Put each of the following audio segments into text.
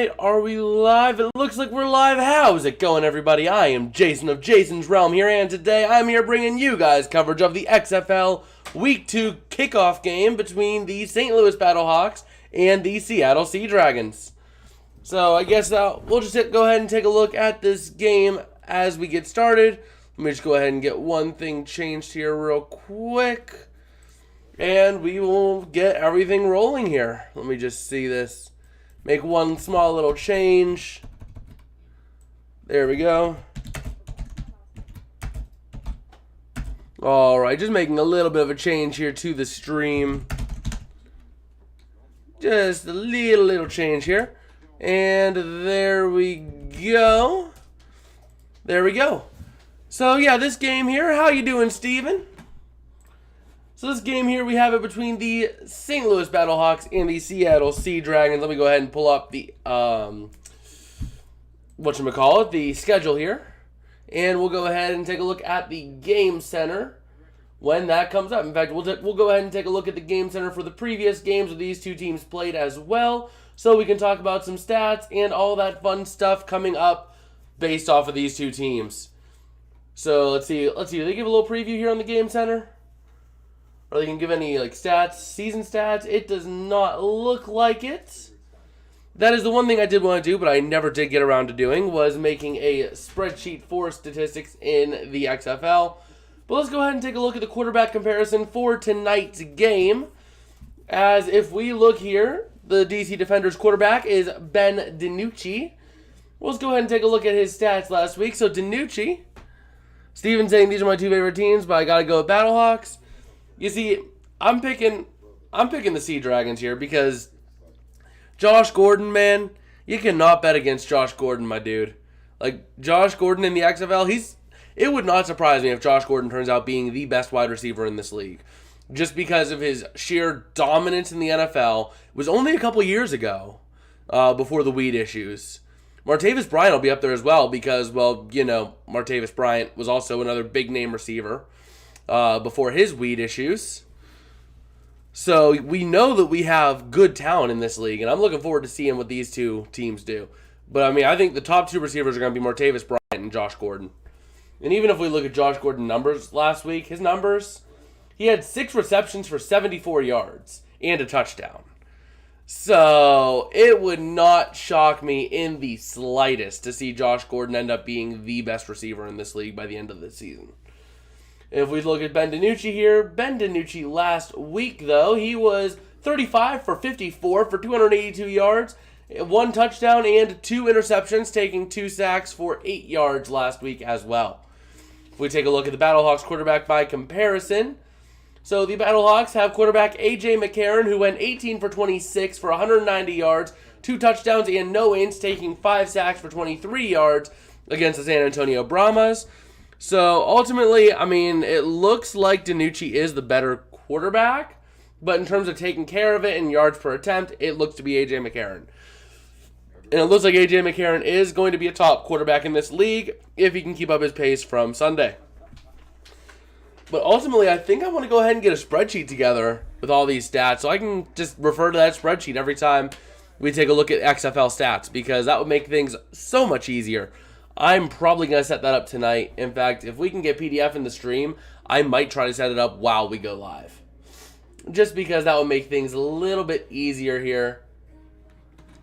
Alright, are we live? It looks like we're live. How's it going, everybody? I am Jason of Jason's Realm here, and today I'm here bringing you guys coverage of the XFL Week 2 kickoff game between the St. Louis Battlehawks and the Seattle Sea Dragons. So I guess we'll just go ahead and take a look at this game as we get started. Let me just go ahead and get one thing changed here real quick, and we will get everything rolling here. Let me just see this. Make one small little change. There we go. Alright, just making a little bit of a change here to the stream. Just a little change here. And there we go. There we go. So yeah, this game here, how you doing, Steven? So this game here, we have it between the St. Louis Battlehawks and the Seattle Sea Dragons. Let me go ahead and pull up the, the schedule here. And we'll go ahead and take a look at the Game Center when that comes up. In fact, we'll go ahead and take a look at the Game Center for the previous games that these two teams played as well, so we can talk about some stats and all that fun stuff coming up based off of these two teams. So let's see. Do they give a little preview here on the Game Center? Or they can give any stats, season stats? It does not look like it. That is the one thing I did want to do, but I never did get around to doing, was making a spreadsheet for statistics in the XFL. But let's go ahead and take a look at the quarterback comparison for tonight's game. As if we look here, the DC Defenders quarterback is Ben DiNucci. Let's go ahead and take a look at his stats last week. So DiNucci, Steven's saying these are my two favorite teams, but I got to go with Battlehawks. You see, I'm picking the Sea Dragons here because Josh Gordon, man, you cannot bet against Josh Gordon, my dude. Josh Gordon in the XFL, it would not surprise me if Josh Gordon turns out being the best wide receiver in this league. Just because of his sheer dominance in the NFL. It was only a couple years ago, before the weed issues. Martavis Bryant will be up there as well because, well, you know, Martavis Bryant was also another big-name receiver before his weed issues. So we know that we have good talent in this league, and I'm looking forward to seeing what these two teams do. But, I mean, I think the top two receivers are going to be Martavis Bryant and Josh Gordon. And even if we look at Josh Gordon's numbers last week, his numbers, he had 6 receptions for 74 yards and a touchdown. So it would not shock me in the slightest to see Josh Gordon end up being the best receiver in this league by the end of the season. If we look at Ben DiNucci here, Ben DiNucci last week, though, he was 35 for 54 for 282 yards, 1 touchdown, and 2 interceptions, taking 2 sacks for 8 yards last week as well. If we take a look at the Battlehawks quarterback by comparison, so the Battlehawks have quarterback A.J. McCarron, who went 18 for 26 for 190 yards, 2 touchdowns, and no ints, taking 5 sacks for 23 yards against the San Antonio Brahmas. So ultimately, I mean, it looks like DiNucci is the better quarterback, but in terms of taking care of it and yards per attempt, it looks to be A.J. McCarron. And it looks like A.J. McCarron is going to be a top quarterback in this league if he can keep up his pace from Sunday. But ultimately, I think I want to go ahead and get a spreadsheet together with all these stats so I can just refer to that spreadsheet every time we take a look at XFL stats, because that would make things so much easier. I'm probably going to set that up tonight. In fact, if we can get PDF in the stream, I might try to set it up while we go live. Just because that would make things a little bit easier here.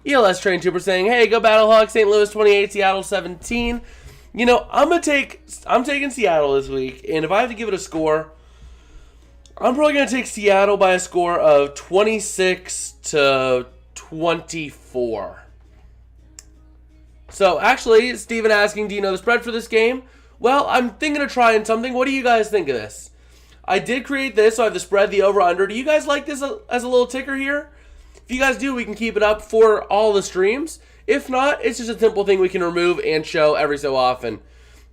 ELS Train Trooper saying, hey, go Battlehawks, St. Louis 28, Seattle 17. You know, I'm taking Seattle this week, and if I have to give it a score, I'm probably going to take Seattle by a score of 26 to 24. So, actually, Steven asking, do you know the spread for this game? Well, I'm thinking of trying something. What do you guys think of this? I did create this, so I have the spread, the over-under. Do you guys like this as a little ticker here? If you guys do, we can keep it up for all the streams. If not, it's just a simple thing we can remove and show every so often.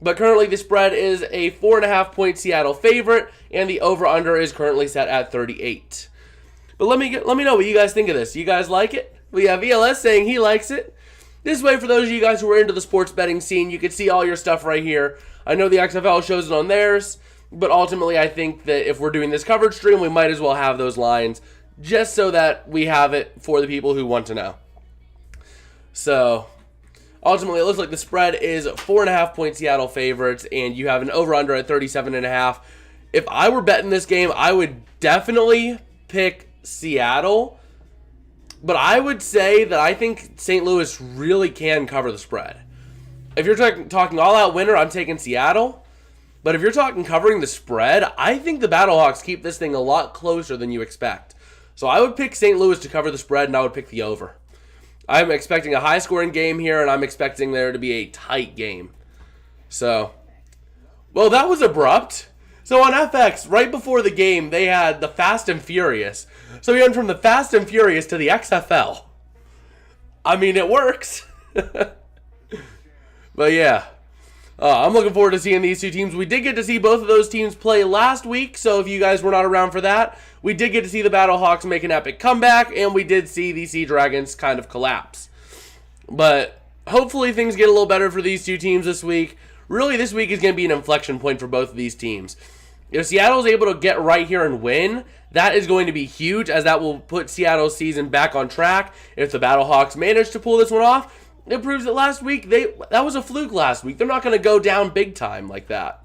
But currently, the spread is a 4.5-point Seattle favorite, and the over-under is currently set at 38. But let me know what you guys think of this. You guys like it? We have ELS saying he likes it. This way, for those of you guys who are into the sports betting scene, you can see all your stuff right here. I know the XFL shows it on theirs, but ultimately I think that if we're doing this coverage stream, we might as well have those lines just so that we have it for the people who want to know. So, ultimately, it looks like the spread is 4.5-point Seattle favorites, and you have an over-under at 37.5. If I were betting this game, I would definitely pick Seattle, but I would say that I think St. Louis really can cover the spread. If you're talking all-out winner, I'm taking Seattle. But if you're talking covering the spread, I think the Battlehawks keep this thing a lot closer than you expect. So I would pick St. Louis to cover the spread, and I would pick the over. I'm expecting a high-scoring game here, and I'm expecting there to be a tight game. So, well, that was abrupt. So on FX, right before the game, they had the Fast and Furious. So we went from the Fast and Furious to the XFL. I mean, it works. But yeah, I'm looking forward to seeing these two teams. We did get to see both of those teams play last week, so if you guys were not around for that, we did get to see the Battlehawks make an epic comeback, and we did see the Sea Dragons kind of collapse. But hopefully things get a little better for these two teams this week. Really, this week is going to be an inflection point for both of these teams. If Seattle is able to get right here and win, that is going to be huge, as that will put Seattle's season back on track. If the Battlehawks manage to pull this one off, it proves that last week, that was a fluke last week. They're not going to go down big time like that.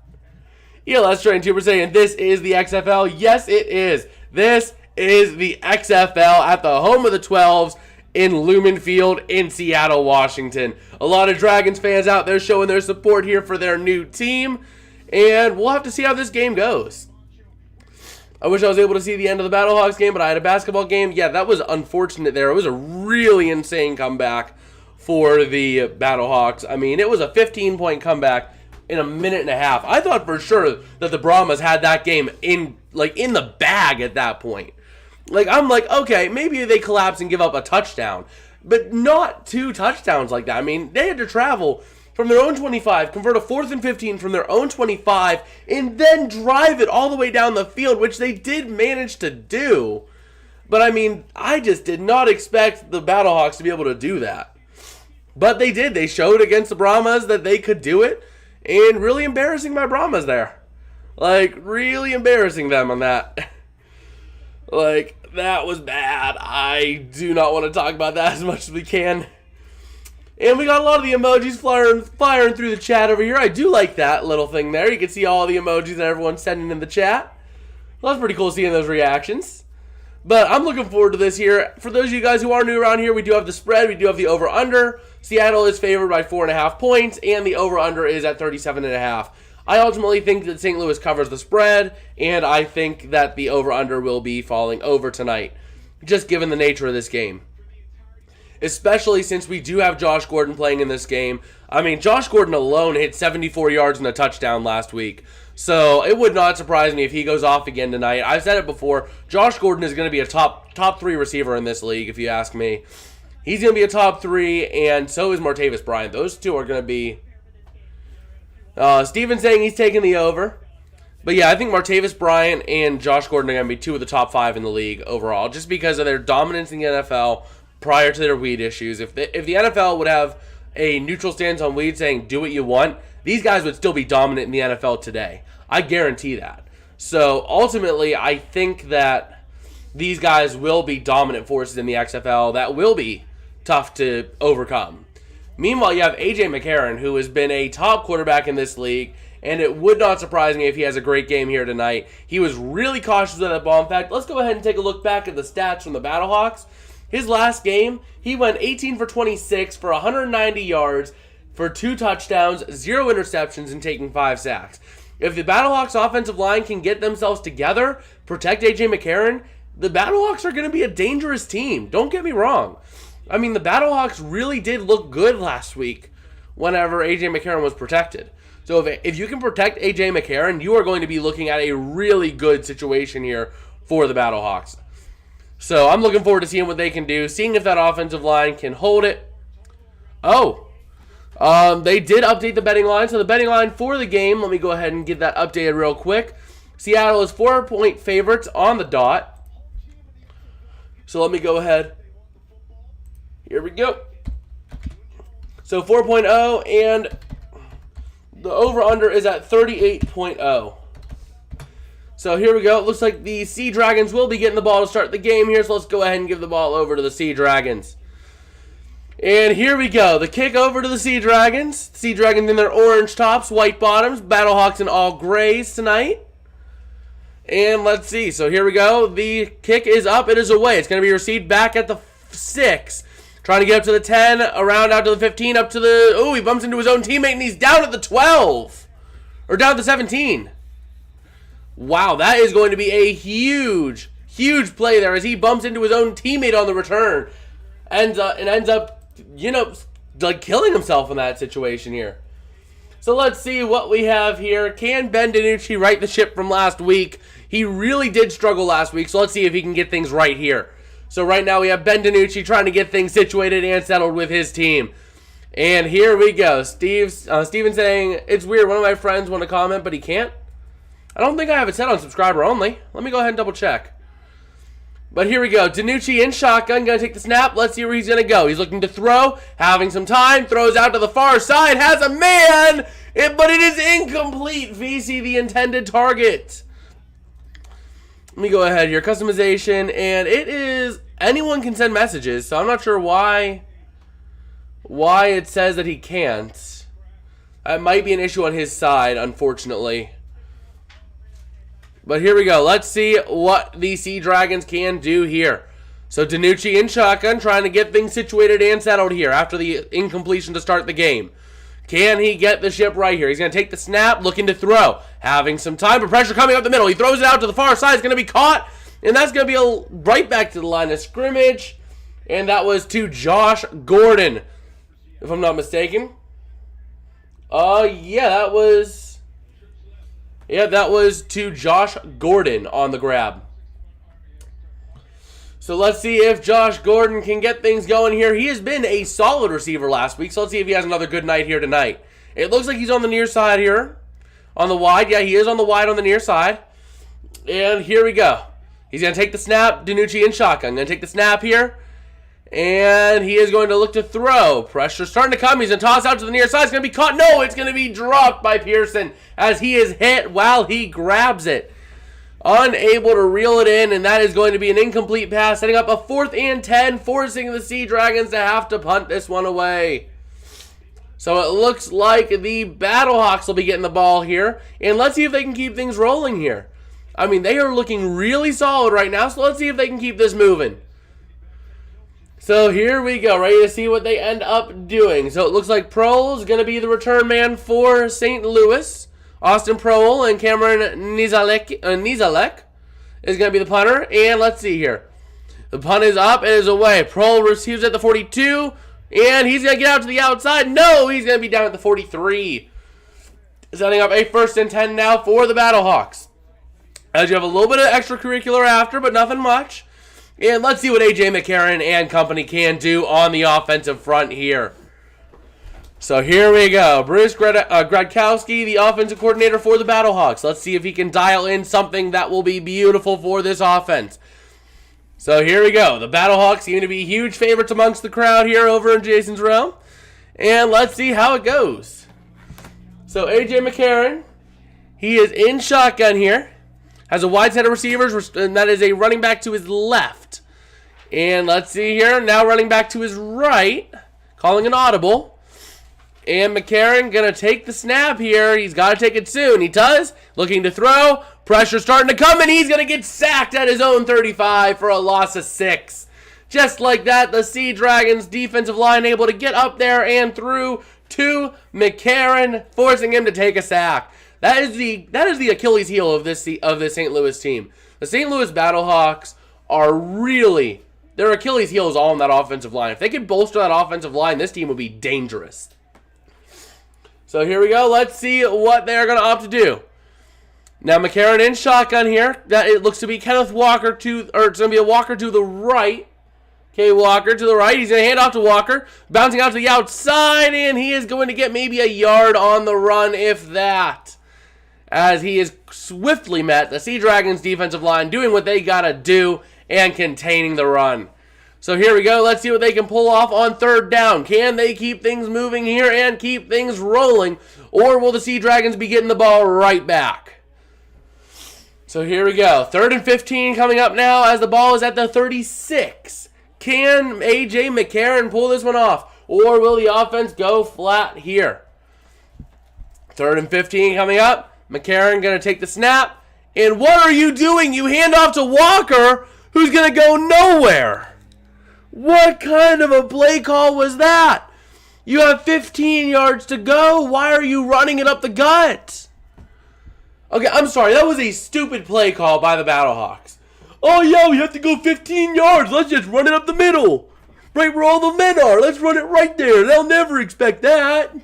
Yeah, let's try and Tuber saying, this is the XFL. Yes, it is. This is the XFL at the home of the 12s in Lumen Field in Seattle, Washington. A lot of Dragons fans out there showing their support here for their new team. And we'll have to see how this game goes. I wish I was able to see the end of the Battlehawks game, but I had a basketball game. Yeah, that was unfortunate there. It was a really insane comeback for the Battlehawks. I mean, it was a 15-point comeback in a minute and a half. I thought for sure that the Brahmas had that game in the bag at that point. I'm like, okay, maybe they collapse and give up a touchdown, but not 2 touchdowns like that. I mean, they had to travel from their own 25, convert a 4th and 15 from their own 25, and then drive it all the way down the field, which they did manage to do. But I mean, I just did not expect the Battlehawks to be able to do that. But they did. They showed against the Brahmas that they could do it, and really embarrassing my Brahmas there. Really embarrassing them on that. That was bad. I do not want to talk about that as much as we can. And we got a lot of the emojis firing through the chat over here. I do like that little thing there. You can see all the emojis that everyone's sending in the chat. Well, that's pretty cool seeing those reactions. But I'm looking forward to this here. For those of you guys who are new around here, we do have the spread. We do have the over-under. Seattle is favored by 4.5 points, and the over-under is at 37.5. I ultimately think that St. Louis covers the spread, and I think that the over-under will be falling over tonight, just given the nature of this game. Especially since we do have Josh Gordon playing in this game. I mean, Josh Gordon alone hit 74 yards and a touchdown last week. So it would not surprise me if he goes off again tonight. I've said it before. Josh Gordon is going to be a top 3 receiver in this league, if you ask me. He's going to be a top 3, and so is Martavis Bryant. Those two are going to be... Steven's saying he's taking the over. But yeah, I think Martavis Bryant and Josh Gordon are going to be 2 of the top 5 in the league overall, just because of their dominance in the NFL prior to their weed issues. If the NFL would have a neutral stance on weed saying, do what you want, these guys would still be dominant in the NFL today. I guarantee that. So ultimately, I think that these guys will be dominant forces in the XFL that will be tough to overcome. Meanwhile, you have A.J. McCarron, who has been a top quarterback in this league, and it would not surprise me if he has a great game here tonight. He was really cautious with that ball. In fact, let's go ahead and take a look back at the stats from the Battlehawks. His last game, he went 18 for 26 for 190 yards for 2 touchdowns, 0 interceptions, and taking 5 sacks. If the Battlehawks offensive line can get themselves together, protect A.J. McCarron, the Battlehawks are going to be a dangerous team. Don't get me wrong. I mean, the Battlehawks really did look good last week whenever A.J. McCarron was protected. So if you can protect A.J. McCarron, you are going to be looking at a really good situation here for the Battlehawks. So I'm looking forward to seeing what they can do, seeing if that offensive line can hold it. They did update the betting line. So the betting line for the game, let me go ahead and get that updated real quick. Seattle is 4-point favorites on the dot. So let me go ahead. Here we go. So 4.0, and the over-under is at 38.0. So here we go. It looks like the Sea Dragons will be getting the ball to start the game here. So let's go ahead and give the ball over to the Sea Dragons. And here we go. The kick over to the Sea Dragons. Sea Dragons in their orange tops, white bottoms. Battlehawks in all grays tonight. And let's see. So here we go. The kick is up. It is away. It's going to be received back at the 6. Trying to get up to the 10. Around out to the 15. Up to the... Oh, he bumps into his own teammate and he's down at the 12. Or down at the 17. Wow, that is going to be a huge, huge play there as he bumps into his own teammate on the return. Ends up, you know, like killing himself in that situation here. So let's see what we have here. Can Ben DiNucci right the ship from last week? He really did struggle last week, so let's see if he can get things right here. So right now we have Ben DiNucci trying to get things situated and settled with his team. And here we go. Steven saying, it's weird, one of my friends want to comment, but he can't. I don't think I have it set on subscriber only. Let me go ahead and double check. But here we go. DiNucci in shotgun, going to take the snap. Let's see where he's going to go. He's looking to throw, having some time, throws out to the far side, has a man, but it is incomplete. VC the intended target. Let me go ahead here. Customization, and it is, anyone can send messages, so I'm not sure why it says that he can't. It might be an issue on his side, unfortunately. But here we go. Let's see what the Sea Dragons can do here. So DiNucci in shotgun trying to get things situated and settled here after the incompletion to start the game. Can he get the ship right here? He's going to take the snap, looking to throw. Having some time, but pressure coming up the middle. He throws it out to the far side. It's going to be caught. And that's going to be right back to the line of scrimmage. And that was to Josh Gordon, if I'm not mistaken. Yeah, that was to Josh Gordon on the grab. So let's see if Josh Gordon can get things going here. He has been a solid receiver last week, so let's see if he has another good night here tonight. It looks like he's on the near side here. On the wide. Yeah, he is on the wide on the near side. And here we go. He's going to take the snap. DiNucci in shotgun. Going to take the snap here. And he is going to look to throw. Pressure starting to come. He's going to toss out to the near side. It's going to be caught. No, it's going to be dropped by Pearson as he is hit while he grabs it. Unable to reel it in, and that is going to be an incomplete pass, setting up a 4th and 10, forcing the Sea Dragons to have to punt this one away. So it looks like the Battlehawks will be getting the ball here, and let's see if they can keep things rolling here. I mean, they are looking really solid right now, so let's see if they can keep this moving. So here we go, ready to see what they end up doing. So it looks like Prohl is going to be the return man for St. Louis. Austin Prohl and Cameron Nizalek is going to be the punter. And let's see here. The punt is up. It is away. Prohl receives at the 42. And he's going to get out to the outside. No, he's going to be down at the 43. Setting up a 1st and 10 now for the Battlehawks. As you have a little bit of extracurricular after, but nothing much. And let's see what A.J. McCarron and company can do on the offensive front here. So here we go. Bruce Gradkowski, the offensive coordinator for the Battlehawks. Let's see if he can dial in something that will be beautiful for this offense. So here we go. The Battlehawks seem to be huge favorites amongst the crowd here over in Jason's realm. And let's see how it goes. So A.J. McCarron, he is in shotgun here. Has a wide set of receivers, and that is a running back to his left. And let's see here. Now running back to his right. Calling an audible. And McCarron going to take the snap here. He's got to take it soon. He does. Looking to throw. Pressure starting to come, and he's going to get sacked at his own 35 for a loss of 6. Just like that, the Sea Dragons defensive line able to get up there and through to McCarron, forcing him to take a sack. That is the Achilles heel of this St. Louis team. The St. Louis Battlehawks are really, their Achilles heel is all on that offensive line. If they could bolster that offensive line, this team would be dangerous. So here we go. Let's see what they're going to opt to do. Now McCarron in shotgun here. That it looks to be Kenneth Walker to, or it's going to be a Walker to the right. Okay, Walker to the right. He's going to hand off to Walker. Bouncing out to the outside, and he is going to get maybe a yard on the run, if that. As he is swiftly met, the Sea Dragons defensive line doing what they got to do and containing the run. So here we go. Let's see what they can pull off on 3rd down. Can they keep things moving here and keep things rolling? Or will the Sea Dragons be getting the ball right back? So here we go. 3rd and 15 coming up now as the ball is at the 36. Can A.J. McCarron pull this one off? Or will the offense go flat here? 3rd and 15 coming up. McCarron going to take the snap. And what are you doing? You hand off to Walker, who's going to go nowhere. What kind of a play call was that? You have 15 yards to go. Why are you running it up the gut? Okay, I'm sorry. That was a stupid play call by the Battlehawks. Oh, yeah, we have to go 15 yards. Let's just run it up the middle. Right where all the men are. Let's run it right there. They'll never expect that.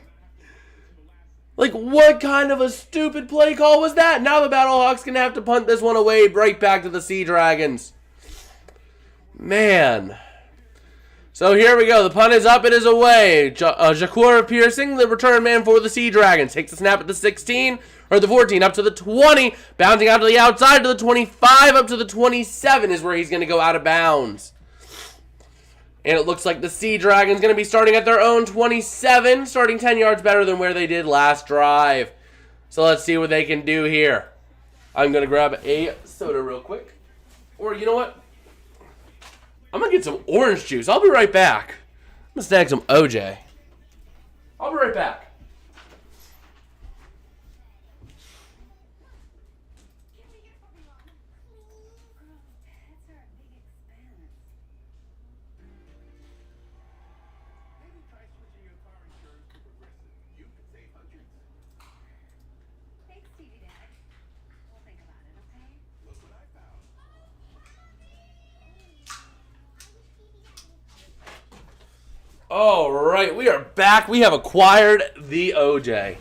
Like, what kind of a stupid play call was that? Now the Battlehawks going to have to punt this one away right back to the Sea Dragons. Man. So here we go. The punt is up. It is away. Jaquar Piercing, the return man for the Sea Dragons, takes the snap at the 16, or the 14, up to the 20, bouncing out to the outside to the 25, up to the 27 is where he's going to go out of bounds. And it looks like the Sea Dragons going to be starting at their own 27, starting 10 yards better than where they did last drive. So let's see what they can do here. I'm going to grab a soda real quick. Or you know what? I'm going to get some orange juice. I'll be right back. I'm going to snag some OJ. I'll be right back. All right, we are back. We have acquired the OJ.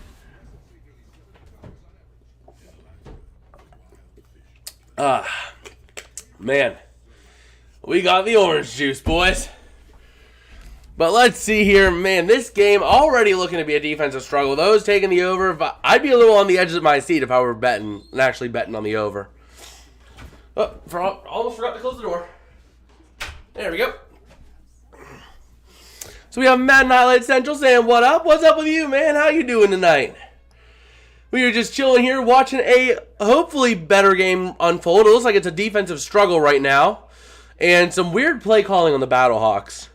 Man. We got the orange juice, boys. But let's see here. Man, this game already looking to be a defensive struggle. Those taking the over. I'd be a little on the edge of my seat if I were betting and actually betting on the over. Oh, almost forgot to close the door. There we go. So we have Madden Highlight Central saying, what up? What's up with you, man? How you doing tonight? We are just chilling here watching a hopefully better game unfold. It looks like it's a defensive struggle right now. And some weird play calling on the Battlehawks.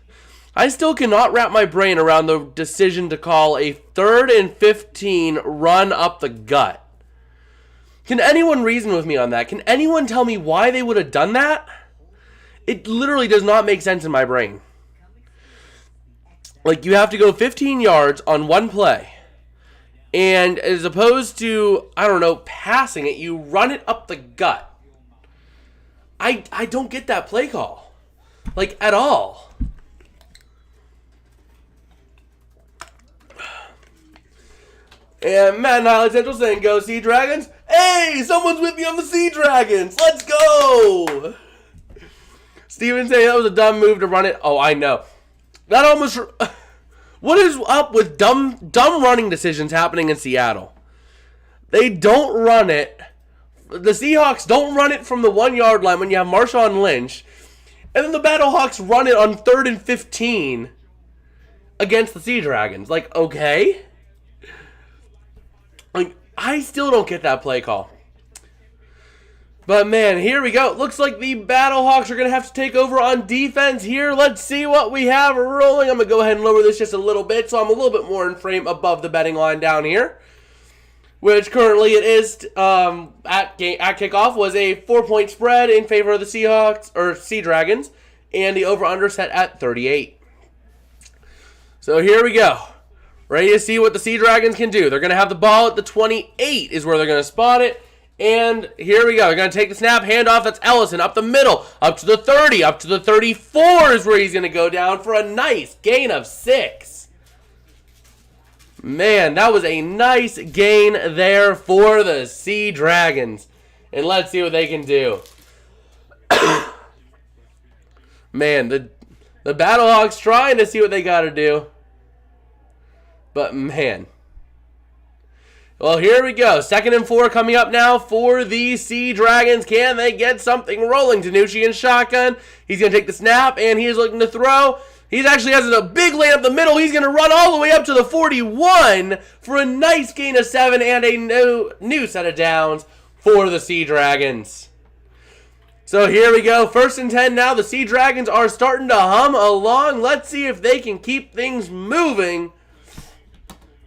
I still cannot wrap my brain around the decision to call a 3rd and 15 run up the gut. Can anyone reason with me on that? Can anyone tell me why they would have done that? It literally does not make sense in my brain. Like, you have to go 15 yards on one play. And as opposed to, I don't know, passing it, you run it up the gut. I don't get that play call. Like, at all. And Matt Highlight Central saying, go Sea Dragons. Hey, someone's with me on the Sea Dragons. Let's go. Steven saying that was a dumb move to run it. Oh, I know. That almost... What is up with dumb running decisions happening in Seattle? They don't run it. The Seahawks don't run it from the 1 yard line when you have Marshawn Lynch. And then the Battlehawks run it on 3rd and 15 against the Sea Dragons. Like, okay. Like, I still don't get that play call. But, man, here we go. It looks like the Battlehawks are going to have to take over on defense here. Let's see what we have rolling. I'm going to go ahead and lower this just a little bit so I'm a little bit more in frame above the betting line down here. Which currently it is, at kickoff, was a 4-point spread in favor of the Seahawks, or Sea Dragons. And the over-under set at 38. So here we go. Ready to see what the Sea Dragons can do. They're going to have the ball at the 28 is where they're going to spot it. And here we go. They're going to take the snap, handoff. That's Ellison up the middle, up to the 30, up to the 34 is where he's going to go down for a nice gain of 6. Man, that was a nice gain there for the Sea Dragons. And let's see what they can do. Man, the Battlehawks trying to see what they got to do. But, man. Well, here we go. 2nd and 4 coming up now for the Sea Dragons. Can they get something rolling? Danucci in shotgun. He's going to take the snap, and he is looking to throw. He actually has a big lane up the middle. He's going to run all the way up to the 41 for a nice gain of 7 and a new set of downs for the Sea Dragons. So here we go. 1st and 10 now. The Sea Dragons are starting to hum along. Let's see if they can keep things moving.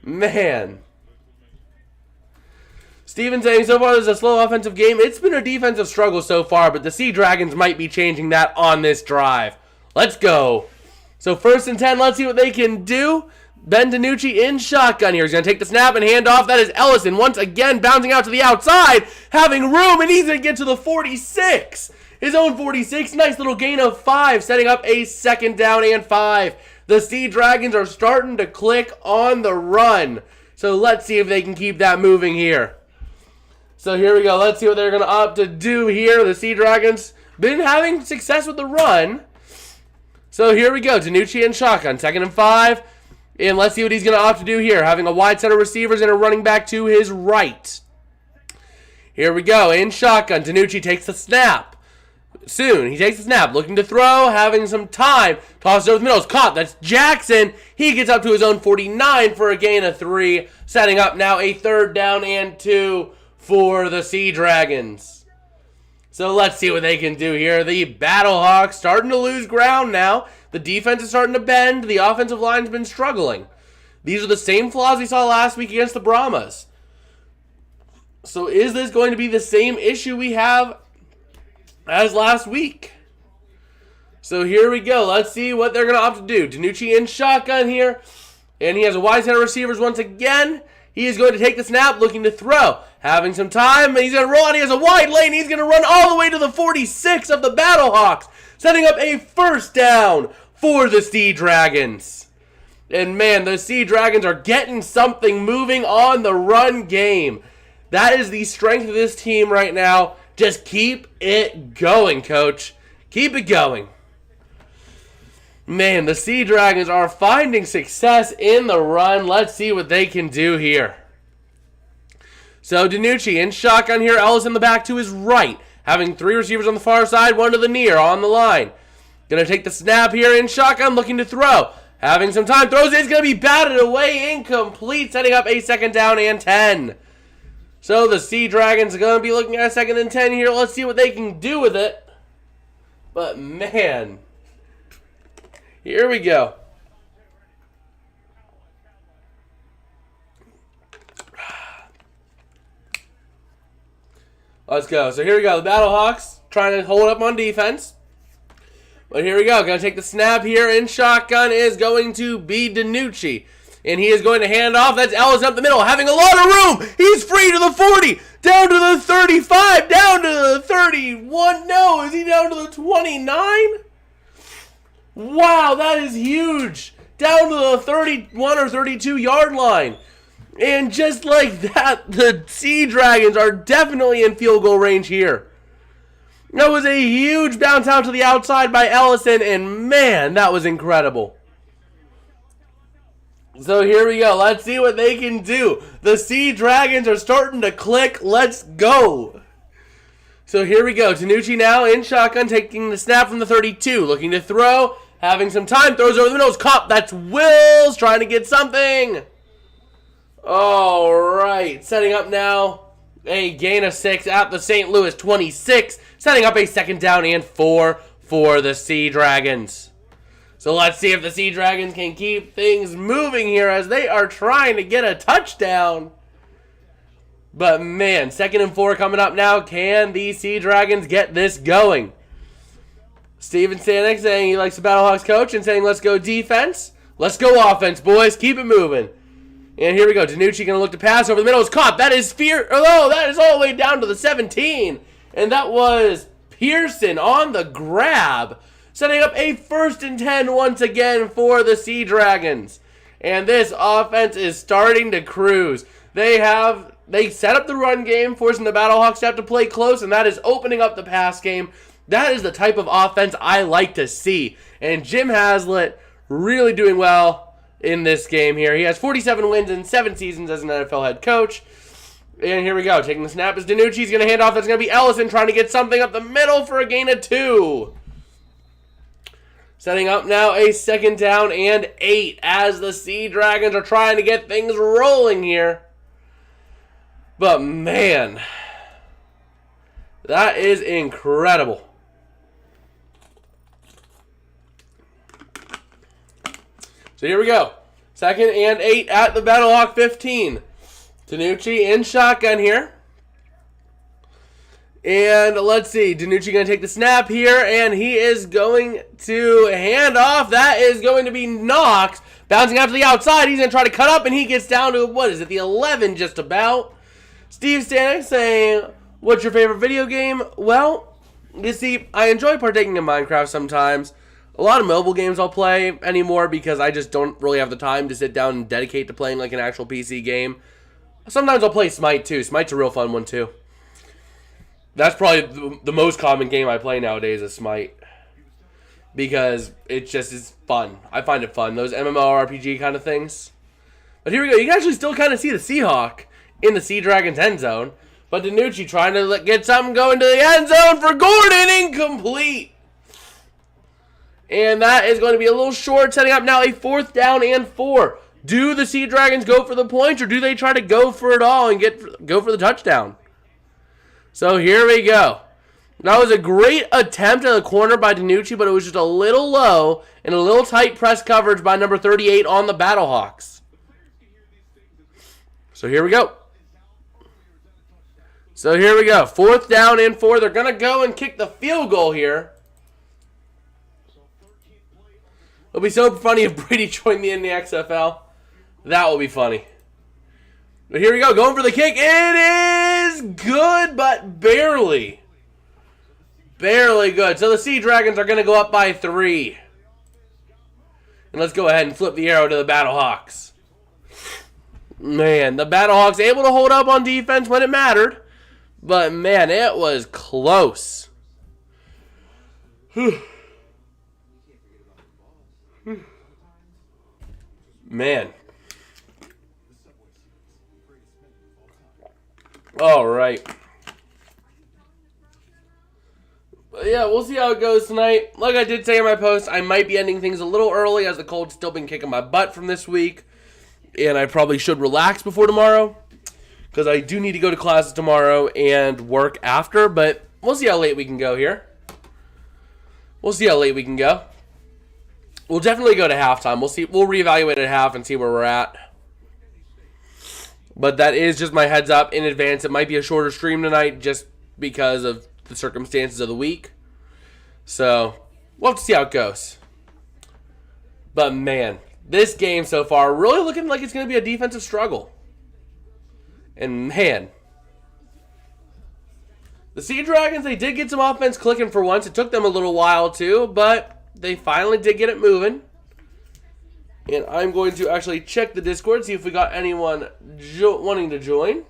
Man. Steven saying, so far this is a slow offensive game. It's been a defensive struggle so far, but the Sea Dragons might be changing that on this drive. Let's go. So 1st and 10, let's see what they can do. Ben DiNucci in shotgun here. He's going to take the snap and hand off. That is Ellison once again bouncing out to the outside, having room, and he's going to get to the 46. His own 46. Nice little gain of 5, setting up a 2nd down and 5. The Sea Dragons are starting to click on the run. So let's see if they can keep that moving here. So here we go. Let's see what they're going to opt to do here. The Sea Dragons been having success with the run. So here we go. DiNucci in shotgun. 2nd and 5. And let's see what he's going to opt to do here. Having a wide set of receivers and a running back to his right. Here we go. In shotgun. DiNucci takes the snap. Soon. He takes the snap. Looking to throw. Having some time. Tosses over the middle. It's caught. That's Jackson. He gets up to his own 49 for a gain of 3. Setting up now a 3rd down and 2 for the Sea Dragons. So let's see what they can do here. The Battlehawks starting to lose ground now. The defense is starting to bend. The offensive line's been struggling. These are the same flaws we saw last week against the Brahmas. So is this going to be the same issue we have as last week? So here we go. Let's see what they're going to opt to do. DiNucci in shotgun here. And he has a wide set of receivers once again. He is going to take the snap, looking to throw. Having some time, he's going to roll out. He has a wide lane. He's going to run all the way to the 46 of the Battlehawks, setting up a 1st down for the Sea Dragons. And man, the Sea Dragons are getting something moving on the run game. That is the strength of this team right now. Just keep it going, coach. Keep it going. Man, the Sea Dragons are finding success in the run. Let's see what they can do here. So DiNucci in shotgun here. Ellis in the back to his right. Having 3 receivers on the far side, 1 to the near on the line. Going to take the snap here in shotgun, looking to throw. Having some time. Throws it. It's going to be batted away. Incomplete. Setting up a 2nd down and 10. So the Sea Dragons are going to be looking at a 2nd and 10 here. Let's see what they can do with it. But man, here we go. Let's go. So here we go. The Battlehawks trying to hold up on defense. But here we go. Going to take the snap here in shotgun is going to be DiNucci. And he is going to hand off. That's Ellis up the middle, having a lot of room. He's free to the 40, down to the 35, down to the 31. No, is he down to the 29? Wow, that is huge. Down to the 31 or 32 yard line. And just like that, the Sea Dragons are definitely in field goal range here. That was a huge bounce out to the outside by Ellison, and man, that was incredible. So here we go. Let's see what they can do. The Sea Dragons are starting to click. Let's go. So here we go. DiNucci now in shotgun, taking the snap from the 32. Looking to throw. Having some time. Throws over the middle. It's caught. That's Wills trying to get something. All right. Setting up now a gain of 6 at the St. Louis 26. Setting up a 2nd down and 4 for the Sea Dragons. So let's see if the Sea Dragons can keep things moving here as they are trying to get a touchdown. But man, 2nd and 4 coming up now. Can the Sea Dragons get this going? Steven Stanek saying he likes the Battlehawks coach and saying let's go defense. Let's go offense, boys. Keep it moving. And here we go. DiNucci going to look to pass over the middle. It's caught. That is that is all the way down to the 17. And that was Pearson on the grab. Setting up a 1st and 10 once again for the Sea Dragons. And this offense is starting to cruise. They set up the run game, forcing the Battlehawks to have to play close, and that is opening up the pass game. That is the type of offense I like to see. And Jim Haslett really doing well in this game here. He has 47 wins in 7 seasons as an NFL head coach. And here we go. Taking the snap is DiNucci. He's going to hand off. That's going to be Ellison trying to get something up the middle for a gain of 2. Setting up now a 2nd down and 8 as the Sea Dragons are trying to get things rolling here. But man, that is incredible. So here we go. 2nd and 8 at the Battlehawk 15. Danucci in shotgun here. And let's see. Danucci going to take the snap here, and he is going to hand off. That is going to be Knox. Bouncing out to the outside. He's going to try to cut up, and he gets down to, what is it, the 11 just about. Steve Stanek saying, what's your favorite video game? Well, you see, I enjoy partaking in Minecraft sometimes. A lot of mobile games I'll play anymore because I just don't really have the time to sit down and dedicate to playing like an actual PC game. Sometimes I'll play Smite too. Smite's a real fun one too. That's probably the most common game I play nowadays is Smite. Because it just is fun. I find it fun. Those MMORPG kind of things. But here we go. You can actually still kind of see the Seahawk in the Sea Dragon's end zone. But Danucci trying to get something going to the end zone for Gordon. Incomplete. And that is going to be a little short, setting up now a 4th down and 4. Do the Sea Dragons go for the points, or do they try to go for it all and go for the touchdown? So here we go. That was a great attempt at the corner by Danucci, but it was just a little low and a little tight press coverage by number 38 on the Battlehawks. So here we go. 4th down and 4. They're going to go and kick the field goal here. It'll be so funny if Brady joined me in the XFL. That will be funny. But here we go, going for the kick. It is good, but barely. Barely good. So the Sea Dragons are going to go up by 3. And let's go ahead and flip the arrow to the Battlehawks. Man, the Battlehawks able to hold up on defense when it mattered. But man, it was close. Whew. Man. All right. But yeah, we'll see how it goes tonight. Like I did say in my post, I might be ending things a little early as the cold's still been kicking my butt from this week. And I probably should relax before tomorrow, because I do need to go to classes tomorrow and work after. But we'll see how late we can go here. We'll definitely go to halftime. We'll see. We'll reevaluate at half and see where we're at. But that is just my heads up in advance. It might be a shorter stream tonight just because of the circumstances of the week. So we'll have to see how it goes. But man, this game so far really looking like it's going to be a defensive struggle. And man, the Sea Dragons, they did get some offense clicking for once. It took them a little while too, but they finally did get it moving. And I'm going to actually check the Discord, see if we got anyone wanting to join.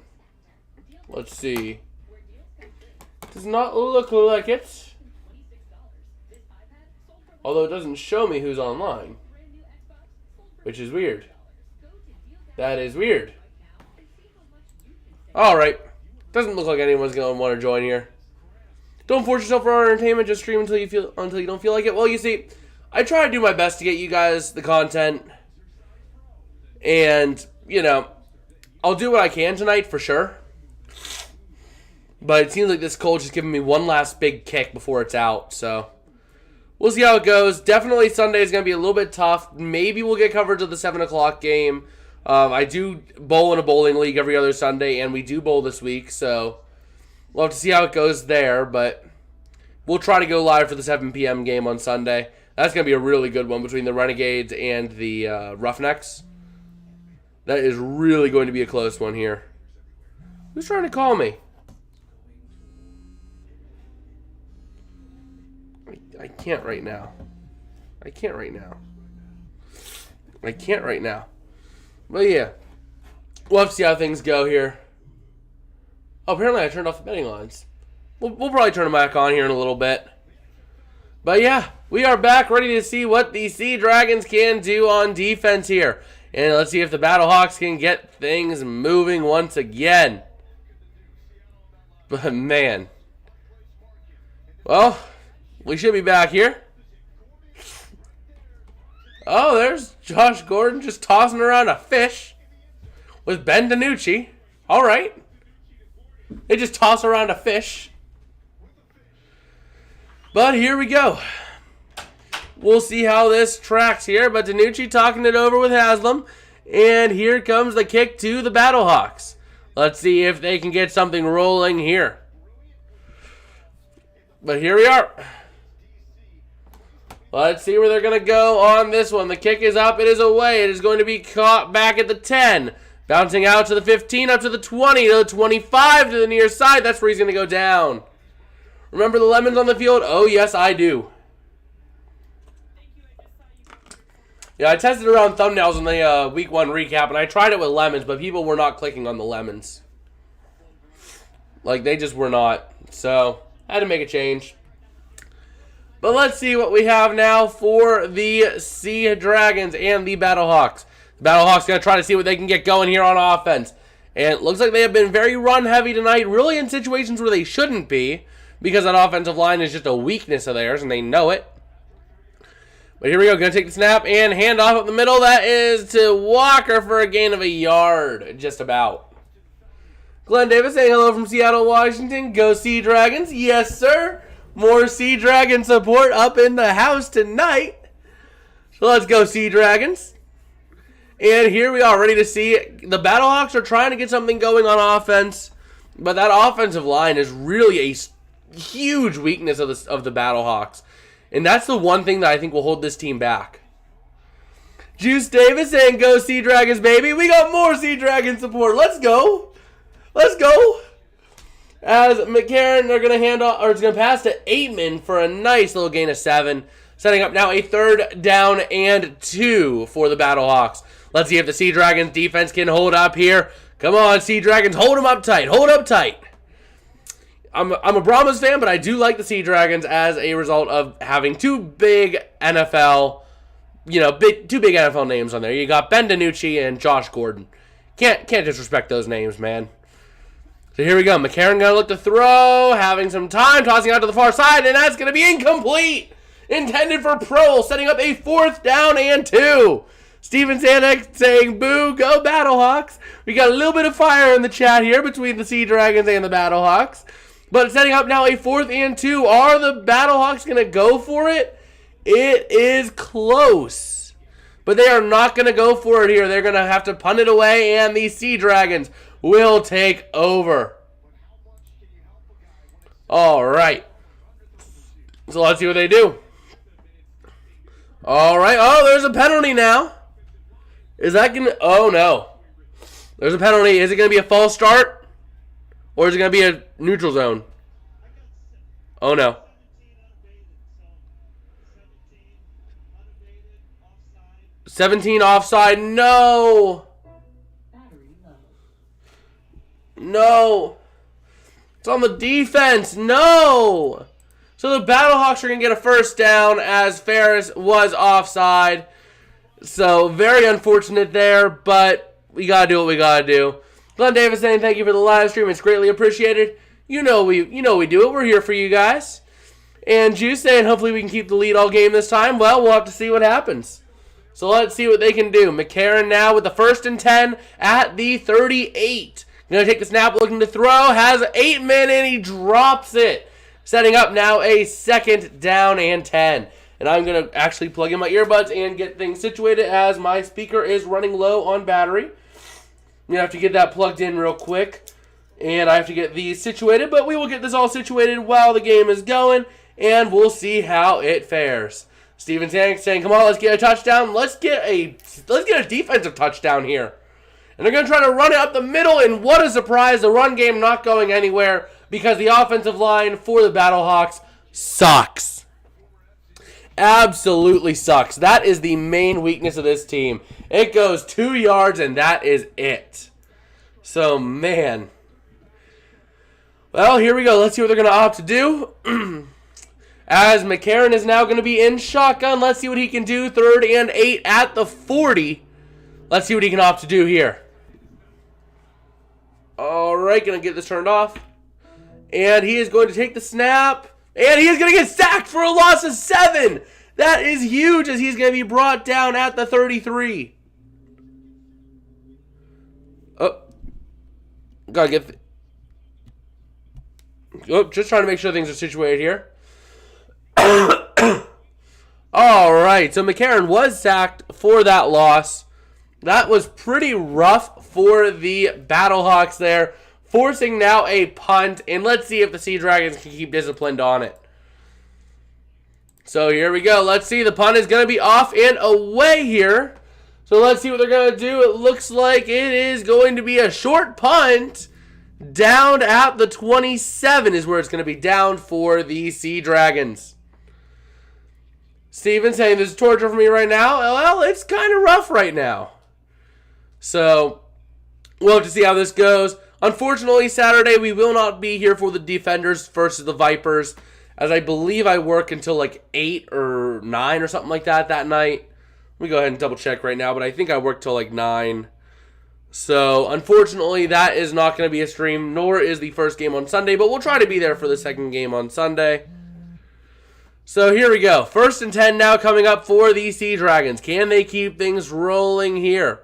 Let's see. Does not look like it. Although it doesn't show me who's online. Which is weird. That is weird. Alright. Doesn't look like anyone's going to want to join here. Don't force yourself for our entertainment. Just stream until you don't feel like it. Well, you see, I try to do my best to get you guys the content. And, you know, I'll do what I can tonight for sure. But it seems like this cold's just giving me one last big kick before it's out. So we'll see how it goes. Definitely Sunday is going to be a little bit tough. Maybe we'll get coverage of the 7 o'clock game. I do bowl in a bowling league every other Sunday, and we do bowl this week. So we'll have to see how it goes there. But we'll try to go live for the 7 p.m. game on Sunday. That's going to be a really good one between the Renegades and the Roughnecks. That is really going to be a close one here. Who's trying to call me? I can't right now. I can't right now. But yeah. We'll have to see how things go here. Oh, apparently I turned off the betting lines. We'll probably turn them back on here in a little bit. But yeah, we are back ready to see what the Sea Dragons can do on defense here. And let's see if the Battlehawks can get things moving once again. But man. Well, we should be back here. Oh, there's Josh Gordon just tossing around a fish with Ben Danucci. All right. They just toss around a fish. But here we go. we'll see how this tracks here. But DiNucci talking it over with Haslam. And here comes the kick to the Battlehawks. Let's see if they can get something rolling here. But here we are. Let's see where they're going to go on this one. The kick is up. It is away. It is going to be caught back at the 10. Bouncing out to the 15, up to the 20, to the 25, to the near side. That's where he's going to go down. Remember the lemons on the field? Oh, yes, I do. Yeah, I tested around thumbnails in the week 1 recap, and I tried it with lemons, but people were not clicking on the lemons. Like, they just were not. So, I had to make a change. But let's see what we have now for the Sea Dragons and the Battlehawks. The Battlehawks going to try to see what they can get going here on offense. And it looks like they have been very run-heavy tonight, really in situations where they shouldn't be, because that offensive line is just a weakness of theirs, and they know it. But here we go. Going to take the snap and hand off up the middle. That is to Walker for a gain of a yard, just about. Glenn Davis saying hello from Seattle, Washington. Go Sea Dragons. Yes, sir. More Sea Dragon support up in the house tonight. So let's go Sea Dragons. And here we are, ready to see it. The Battlehawks are trying to get something going on offense, but that offensive line is really a huge weakness of the Battlehawks. And that's the one thing that I think will hold this team back. Juice Davis saying, go Sea Dragons, baby. We got more Sea Dragon support. Let's go. Let's go. As McCarron, they're going to hand off, or it's going to pass to Aitman for a nice little gain of 7. Setting up now a 3rd down and 2 for the Battlehawks. Let's see if the Sea Dragons defense can hold up here. Come on, Sea Dragons, hold them up tight. Hold up tight. I'm a Brahmas fan, but I do like the Sea Dragons as a result of having two big NFL, two big NFL names on there. You got Ben DiNucci and Josh Gordon. Can't disrespect those names, man. So here we go. McCarron going to look to throw, having some time, tossing out to the far side, and that's going to be incomplete. Intended for Prohl, setting up a 4th down and 2. Steven Zanek saying, boo, go Battlehawks. We got a little bit of fire in the chat here between the Sea Dragons and the Battlehawks. But setting up now a 4th and 2. Are the Battlehawks going to go for it? It is close. But they are not going to go for it here. They're going to have to punt it away, and the Sea Dragons will take over. All right. So let's see what they do. All right. Oh, there's a penalty now. Is that going to... Oh, no. There's a penalty. Is it going to be a false start? Or is it going to be a neutral zone? Oh, no. $17 offside. No. No. It's on the defense. No. So the Battlehawks are going to get a 1st down as Ferris was offside. So very unfortunate there, but we got to do what we got to do. Glenn Davis saying thank you for the live stream. It's greatly appreciated. You know we do it. We're here for you guys. And Juice saying hopefully we can keep the lead all game this time. Well, we'll have to see what happens. So let's see what they can do. McCarron now with the 1st and 10 at the 38. Going to take the snap, looking to throw. Has 8 men and he drops it. Setting up now a 2nd down and 10. And I'm going to actually plug in my earbuds and get things situated as my speaker is running low on battery. I'm going to have to get that plugged in real quick. And I have to get these situated. But we will get this all situated while the game is going. And we'll see how it fares. Steven Zanek saying, come on, let's get a touchdown. Let's get a defensive touchdown here. And they're going to try to run it up the middle. And what a surprise. The run game not going anywhere because the offensive line for the Battlehawks sucks. Absolutely sucks. That is the main weakness of this team. It goes 2 yards and that is it. So, man. Well, here we go. Let's see what they're going to opt to do. As McCarron is now going to be in shotgun. Let's see what he can do. 3rd and 8 at the 40. Let's see what he can opt to do here. All right, going to get this turned off. And he is going to take the snap. And he is going to get sacked for a loss of 7. That is huge as he's going to be brought down at the 33. Oh. Got to get... just trying to make sure things are situated here. All All right, so McCarron was sacked for that loss. That was pretty rough for the Battlehawks there, forcing now a punt, and let's see if the Sea Dragons can keep disciplined on it. So here we go. Let's see. The punt is going to be off and away here. So let's see what they're going to do. It looks like it is going to be a short punt. Down at the 27 is where it's going to be down for the Sea Dragons. Steven saying this is torture for me right now. Well, it's kind of rough right now. So we'll have to see how this goes. Unfortunately, Saturday we will not be here for the Defenders versus the Vipers, as I believe I work until like 8 or 9 or something like that night. Let me go ahead and double check right now, but I think I work till like 9. So, unfortunately, that is not going to be a stream, nor is the first game on Sunday, but we'll try to be there for the second game on Sunday. So, here we go. 1st and 10 now coming up for the Sea Dragons. Can they keep things rolling here?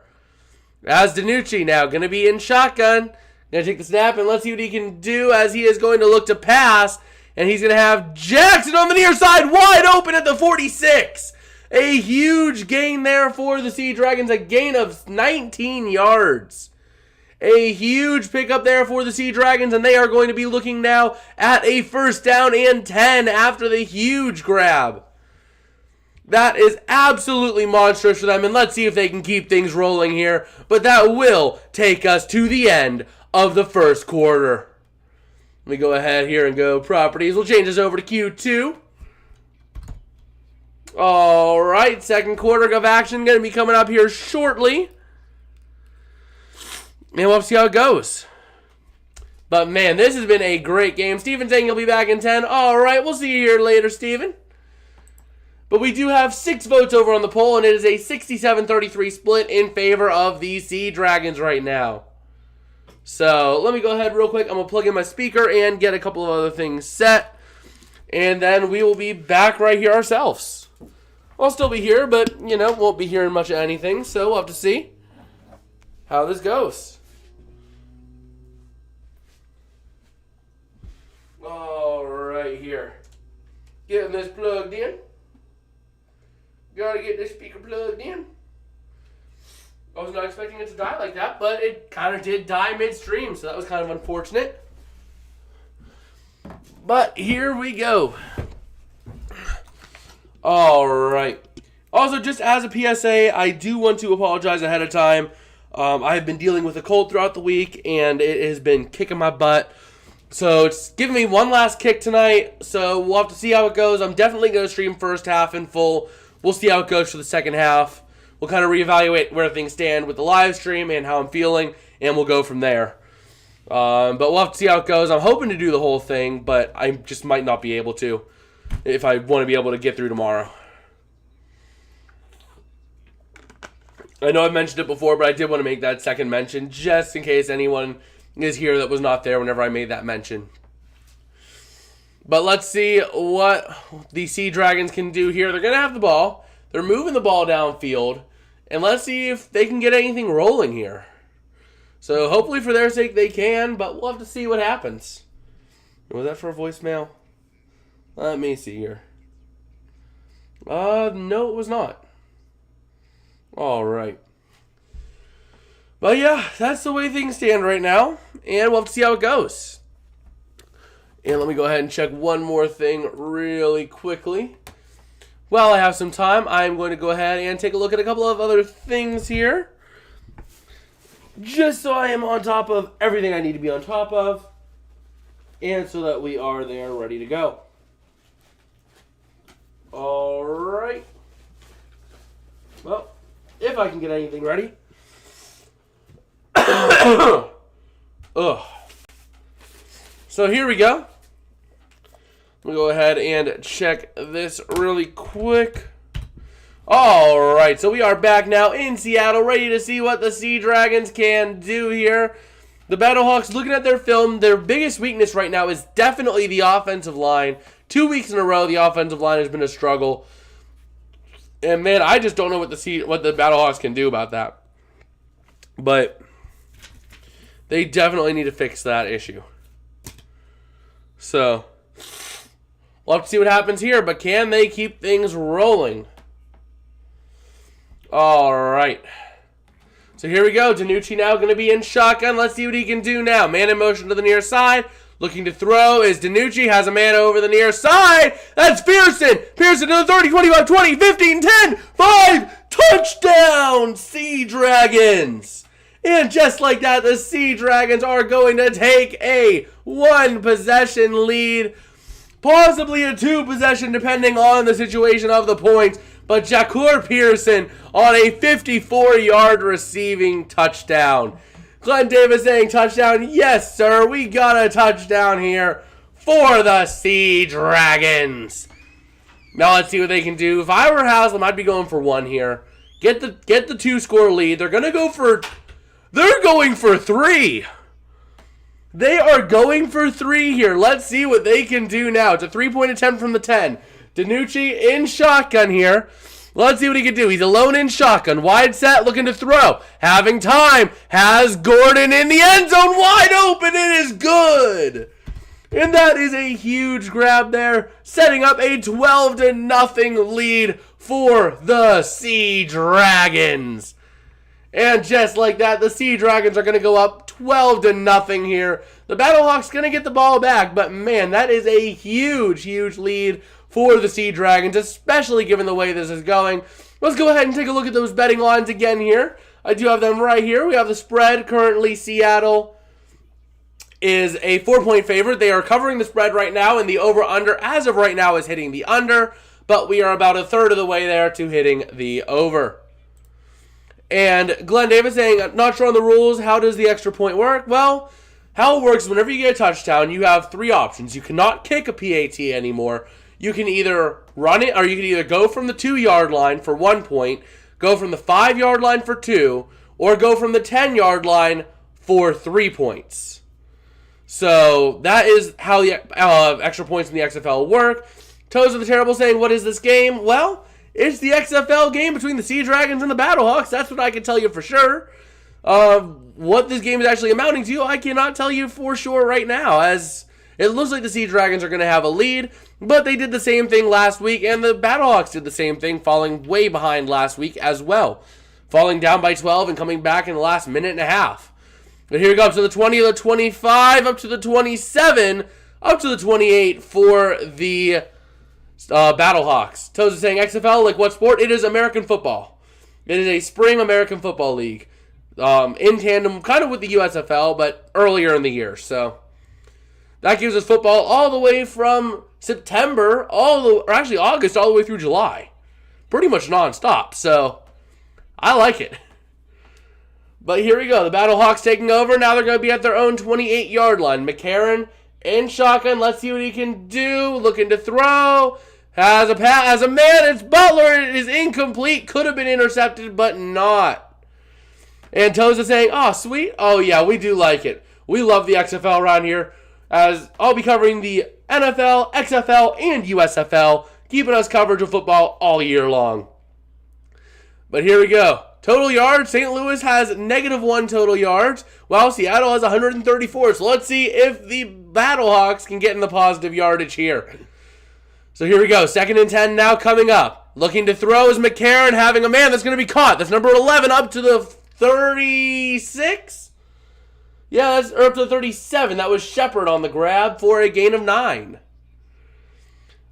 As DiNucci now going to be in shotgun. Going to take the snap, and let's see what he can do as he is going to look to pass. And he's going to have Jackson on the near side, wide open at the 46. A huge gain there for the Sea Dragons, a gain of 19 yards. A huge pickup there for the Sea Dragons, and they are going to be looking now at a 1st down and 10 after the huge grab. That is absolutely monstrous for them, and let's see if they can keep things rolling here. But that will take us to the end of the first quarter. Let me go ahead here and go properties. We'll change this over to Q2. All right, second quarter of action going to be coming up here shortly. And we'll see how it goes. But, man, this has been a great game. Steven saying he'll be back in 10. All right, we'll see you here later, Steven. But we do have 6 votes over on the poll, and it is a 67-33 split in favor of the Sea Dragons right now. So, let me go ahead real quick. I'm going to plug in my speaker and get a couple of other things set. And then we will be back right here ourselves. I'll still be here, but, won't be hearing much of anything. So, we'll have to see how this goes. All right, here. Getting this plugged in. Gotta get this speaker plugged in. I was not expecting it to die like that, but it kind of did die midstream, so that was kind of unfortunate. But here we go. All right. Also, just as a PSA, I do want to apologize ahead of time. I have been dealing with a cold throughout the week, and it has been kicking my butt. So it's giving me one last kick tonight, so we'll have to see how it goes. I'm definitely going to stream first half in full. We'll see how it goes for the second half. We'll kind of reevaluate where things stand with the live stream and how I'm feeling, and we'll go from there. But we'll have to see how it goes. I'm hoping to do the whole thing, but I just might not be able to if I want to be able to get through tomorrow. I know I've mentioned it before, but I did want to make that second mention just in case anyone is here that was not there whenever I made that mention. But let's see what the Sea Dragons can do here. They're going to have the ball. They're moving the ball downfield. And let's see if they can get anything rolling here. So hopefully for their sake they can, but we'll have to see what happens. Was that for a voicemail? Let me see here. No, it was not. All right. But yeah, that's the way things stand right now. And we'll have to see how it goes. And let me go ahead and check one more thing really quickly. While I have some time, I'm going to go ahead and take a look at a couple of other things here. Just so I am on top of everything I need to be on top of. And so that we are there ready to go. Alright. Well, if I can get anything ready. Ugh. So here we go. We'll go ahead and check this really quick. Alright, so we are back now in Seattle, ready to see what the Sea Dragons can do here. The Battlehawks, looking at their film, their biggest weakness right now is definitely the offensive line. 2 weeks in a row, the offensive line has been a struggle. And man, I just don't know what the Battlehawks can do about that. But they definitely need to fix that issue. So we'll have to see what happens here, but can they keep things rolling? All right. So here we go. DiNucci now going to be in shotgun. Let's see what he can do now. Man in motion to the near side. Looking to throw is DiNucci. Has a man over the near side. That's Pearson. Pearson to the 30, 25, 20, 15, 10, 5. Touchdown, Sea Dragons. And just like that, the Sea Dragons are going to take a 1-possession lead. Possibly a 2-possession depending on the situation of the points. But Jacour Pearson on a 54-yard receiving touchdown. Glenn Davis saying touchdown. Yes, sir. We got a touchdown here for the Sea Dragons. Now let's see what they can do. If I were Haslam, I'd be going for 1 here. Get the 2-score lead. They're going for 3. They are going for 3 here. Let's see what they can do now. It's a 3-point attempt from the 10. DiNucci in shotgun here. Let's see what he can do. He's alone in shotgun. Wide set, looking to throw. Having time. Has Gordon in the end zone. Wide open. It is good. And that is a huge grab there. Setting up a 12-0 lead for the Sea Dragons. And just like that, the Sea Dragons are going to go up 12-0 here. The Battlehawks going to get the ball back. But man, that is a huge, huge lead for the Sea Dragons, especially given the way this is going. Let's go ahead and take a look at those betting lines again here. I do have them right here. We have the spread. Currently, Seattle is a 4-point favorite. They are covering the spread right now, and the over-under, as of right now, is hitting the under. But we are about a third of the way there to hitting the over. And Glenn Davis saying, not sure on the rules. How does the extra point work? Well, how it works is whenever you get a touchdown, you have 3 options. You cannot kick a PAT anymore. You can either run it, or you can either go from the 2-yard line for 1 point, go from the 5-yard line for 2, or go from the 10-yard line for 3 points. So that is how the extra points in the XFL work. Toes of the Terrible saying, what is this game? Well, it's the XFL game between the Sea Dragons and the Battlehawks. That's what I can tell you for sure. What this game is actually amounting to, I cannot tell you for sure right now, as it looks like the Sea Dragons are going to have a lead, but they did the same thing last week, and the Battlehawks did the same thing, falling way behind last week as well. Falling down by 12 and coming back in the last minute and a half. But here we go, up to the 20, the 25, up to the 27, up to the 28 for the Battlehawks. Toes is saying XFL, like what sport? It is American football. It is a spring American football league. In tandem, kind of with the USFL, but earlier in the year, so that gives us football all the way from September, August, all the way through July. Pretty much nonstop, so I like it. But here we go. The Battlehawks taking over. Now they're going to be at their own 28-yard line. McCarron in shotgun. Let's see what he can do. Looking to throw. Has a man. It's Butler. It is incomplete. Could have been intercepted, but not. And Toes is saying, oh, sweet. Oh, yeah, we do like it. We love the XFL around here, as I'll be covering the NFL, XFL, and USFL, keeping us coverage of football all year long. But here we go. Total yards, St. Louis has -1 total yards, while Seattle has 134. So let's see if the Battlehawks can get in the positive yardage here. So here we go. 2nd and 10 now coming up. Looking to throw is McCarron, having a man that's going to be caught. That's number 11 up to the 36? Yeah, that's up to the 37. That was Shepard on the grab for a gain of 9.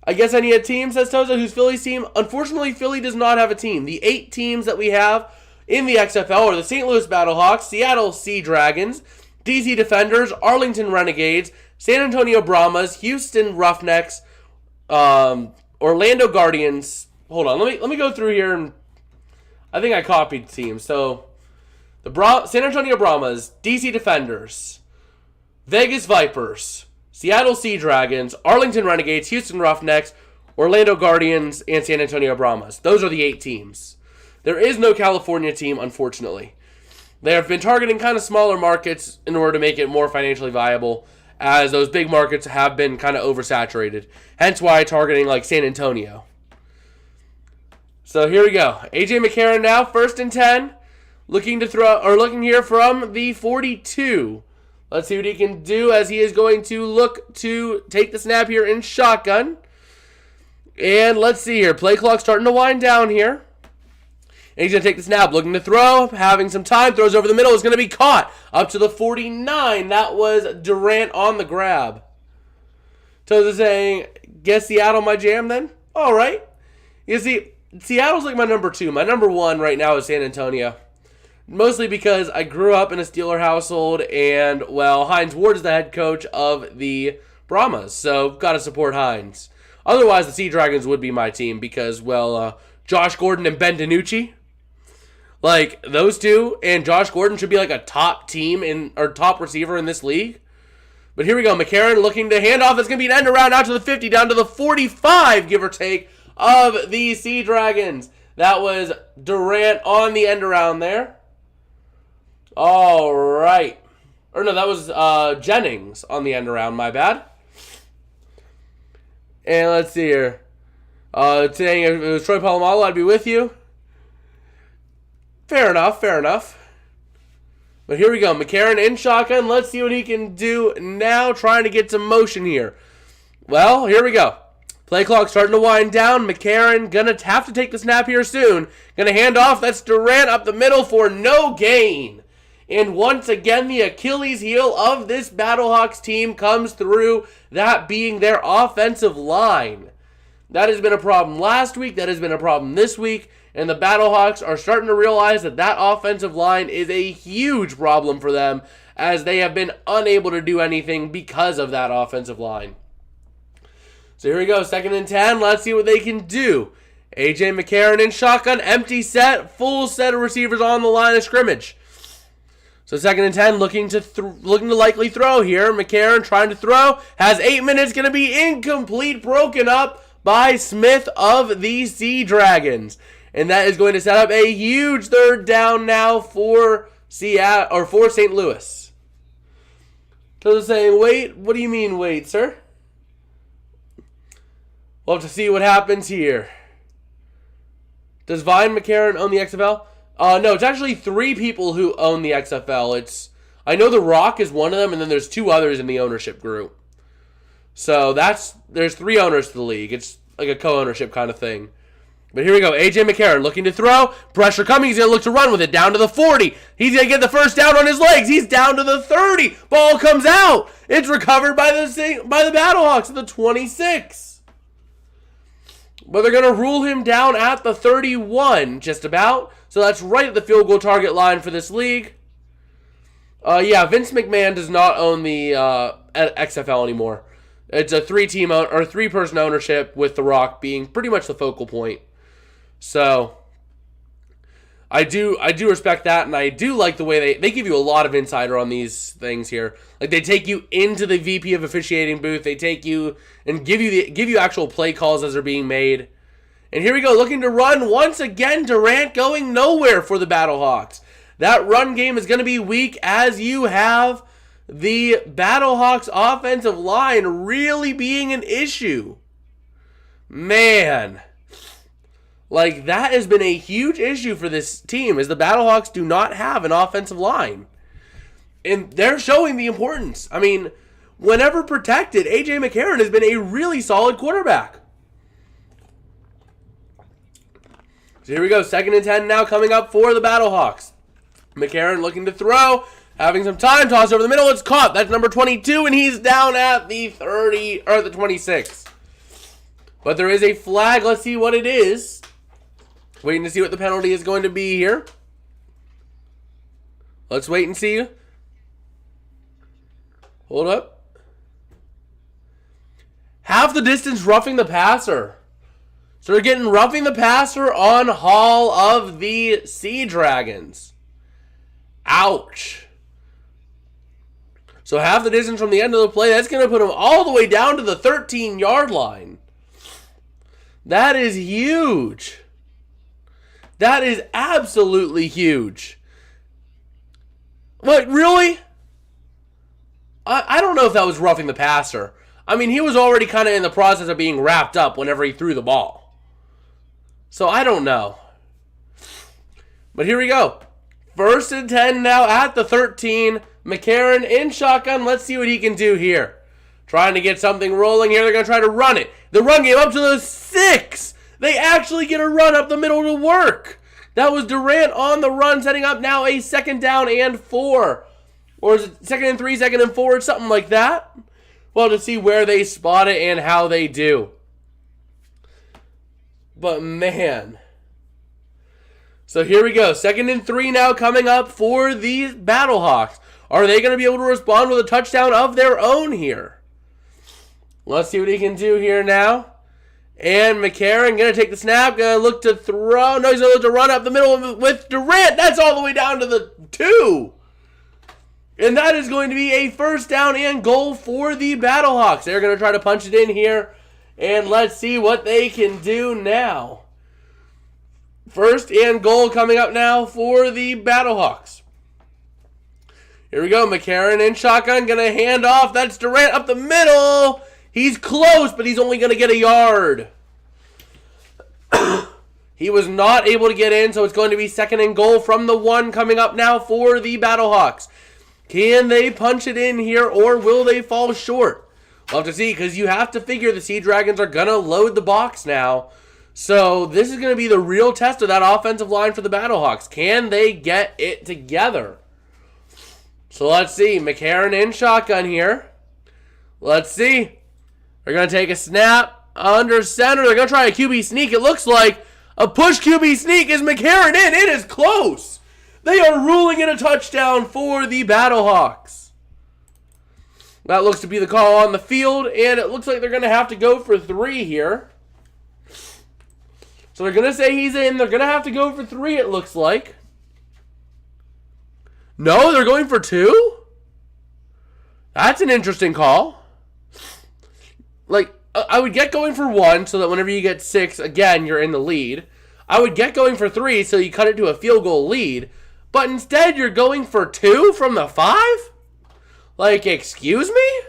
I guess I need a team, says Toza. Who's Philly's team? Unfortunately, Philly does not have a team. The 8 teams that we have in the XFL are the St. Louis Battlehawks, Seattle Sea Dragons, DC Defenders, Arlington Renegades, San Antonio Brahmas, Houston Roughnecks, Orlando Guardians. Hold on, let me go through here, and I think I copied teams. So the San Antonio Brahmas, DC Defenders, Vegas Vipers, Seattle Sea Dragons, Arlington Renegades, Houston Roughnecks, Orlando Guardians, and San Antonio Brahmas. Those are the 8 teams. There is no California team, unfortunately. They have been targeting kind of smaller markets in order to make it more financially viable, as those big markets have been kind of oversaturated. Hence why targeting like San Antonio. So here we go. AJ McCarron now, 1st and 10. Looking here from the 42. Let's see what he can do, as he is going to look to take the snap here in shotgun. And let's see here. Play clock starting to wind down here. And he's going to take the snap, looking to throw, having some time, throws over the middle, is going to be caught. Up to the 49, that was Durant on the grab. So they're saying, guess Seattle my jam then? All right. You see, Seattle's like my number 2. My number 1 right now is San Antonio. Mostly because I grew up in a Steeler household, and, well, Hines Ward is the head coach of the Brahmas, so got to support Hines. Otherwise, the Sea Dragons would be my team because, well, Josh Gordon and Ben DiNucci, like, those two, and Josh Gordon should be like a top team or top receiver in this league. But here we go. McCarron looking to hand off. It's going to be an end around out to the 50, down to the 45, give or take, of the Sea Dragons. That was Durant on the end around there. All right. Or no, that was Jennings on the end around. My bad. And let's see here. Saying if it was Troy Polamalu, I'd be with you. Fair enough, fair enough. But here we go. McCarron in shotgun. Let's see what he can do now, trying to get some motion here. Well, here we go. Play clock starting to wind down. McCarron going to have to take the snap here soon. Going to hand off. That's Durant up the middle for no gain. And once again, the Achilles heel of this Battlehawks team comes through, that being their offensive line. That has been a problem last week. That has been a problem this week. And the Battlehawks are starting to realize that that offensive line is a huge problem for them, as they have been unable to do anything because of that offensive line. So here we go, 2nd and 10. Let's see what they can do. A.J. McCarron in shotgun, empty set, full set of receivers on the line of scrimmage. So 2nd and 10, looking to likely throw here. McCarron trying to throw, has 8 minutes, going to be incomplete, broken up by Smith of the Sea Dragons. And that is going to set up a huge 3rd down now for Seattle, or for St. Louis. So they're saying, wait, what do you mean wait, sir? We'll have to see what happens here. Does Vine McCarron own the XFL? No, it's actually 3 people who own the XFL. I know The Rock is one of them, and then there's 2 others in the ownership group. So there's 3 owners to the league. It's like a co-ownership kind of thing. But here we go. A.J. McCarron looking to throw. Pressure coming. He's going to look to run with it. Down to the 40. He's going to get the first down on his legs. He's down to the 30. Ball comes out. It's recovered by the Battlehawks at the 26. But they're going to rule him down at the 31, just about. So that's right at the field goal target line for this league. Yeah, Vince McMahon does not own the XFL anymore. It's a 3-person ownership, with The Rock being pretty much the focal point. So I do respect that, and I do like the way they give you a lot of insider on these things here. Like, they take you into the VP of officiating booth. They take you and give you actual play calls as they're being made. And here we go, looking to run once again. Durant going nowhere for the Battlehawks. That run game is going to be weak, as you have the Battlehawks offensive line really being an issue. Man. Like, that has been a huge issue for this team, as the Battlehawks do not have an offensive line. And they're showing the importance. I mean, whenever protected, A.J. McCarron has been a really solid quarterback. So here we go, 2nd and 10 now coming up for the Battlehawks. McCarron looking to throw, having some time, toss over the middle, it's caught. That's number 22, and he's down at the 30, or the 26. But there is a flag. Let's see what it is. Waiting to see what the penalty is going to be here. Let's wait and see. Hold up. Half the distance roughing the passer. So they're getting roughing the passer on Hall of the Sea Dragons. Ouch. So half the distance from the end of the play, that's going to put him all the way down to the 13-yard line. That is huge. That is absolutely huge. What, really? I don't know if that was roughing the passer. I mean, he was already kind of in the process of being wrapped up whenever he threw the ball. So I don't know. But here we go. 1st and 10 now at the 13. McCarron in shotgun. Let's see what he can do here. Trying to get something rolling here. They're going to try to run it. The run game up to the 6. They actually get a run up the middle to work. That was Durant on the run, setting up now a 2nd down and 4. Or is it 2nd and 3, 2nd and 4, something like that? Well, to see where they spot it and how they do. But man. So here we go. 2nd and 3 now coming up for the Battlehawks. Are they going to be able to respond with a touchdown of their own here? Let's see what he can do here now. And McCarron going to take the snap. Going to look to throw. No, he's going to look to run up the middle with Durant. That's all the way down to the 2. And that is going to be a 1st down and goal for the Battlehawks. They're going to try to punch it in here. And let's see what they can do now. 1st and goal coming up now for the Battlehawks. Here we go. McCarron in shotgun. Going to hand off. That's Durant up the middle. He's close, but he's only going to get a yard. He was not able to get in, so it's going to be 2nd and goal from the 1 coming up now for the Battlehawks. Can they punch it in here, or will they fall short? We'll have to see, because you have to figure the Sea Dragons are going to load the box now. So this is going to be the real test of that offensive line for the Battlehawks. Can they get it together? So let's see. McCarron in shotgun here. Let's see. They're going to take a snap under center. They're going to try a QB sneak. It looks like a push QB sneak. Is McCarron in? It is close. They are ruling in a touchdown for the Battlehawks. That looks to be the call on the field, and it looks like they're going to have to go for 3 here. So they're going to say he's in. They're going to have to go for 3, it looks like. No, they're going for 2? That's an interesting call. Like, I would get going for 1 so that whenever you get 6, again, you're in the lead. I would get going for 3 so you cut it to a field goal lead. But instead, you're going for 2 from the 5? Like, excuse me?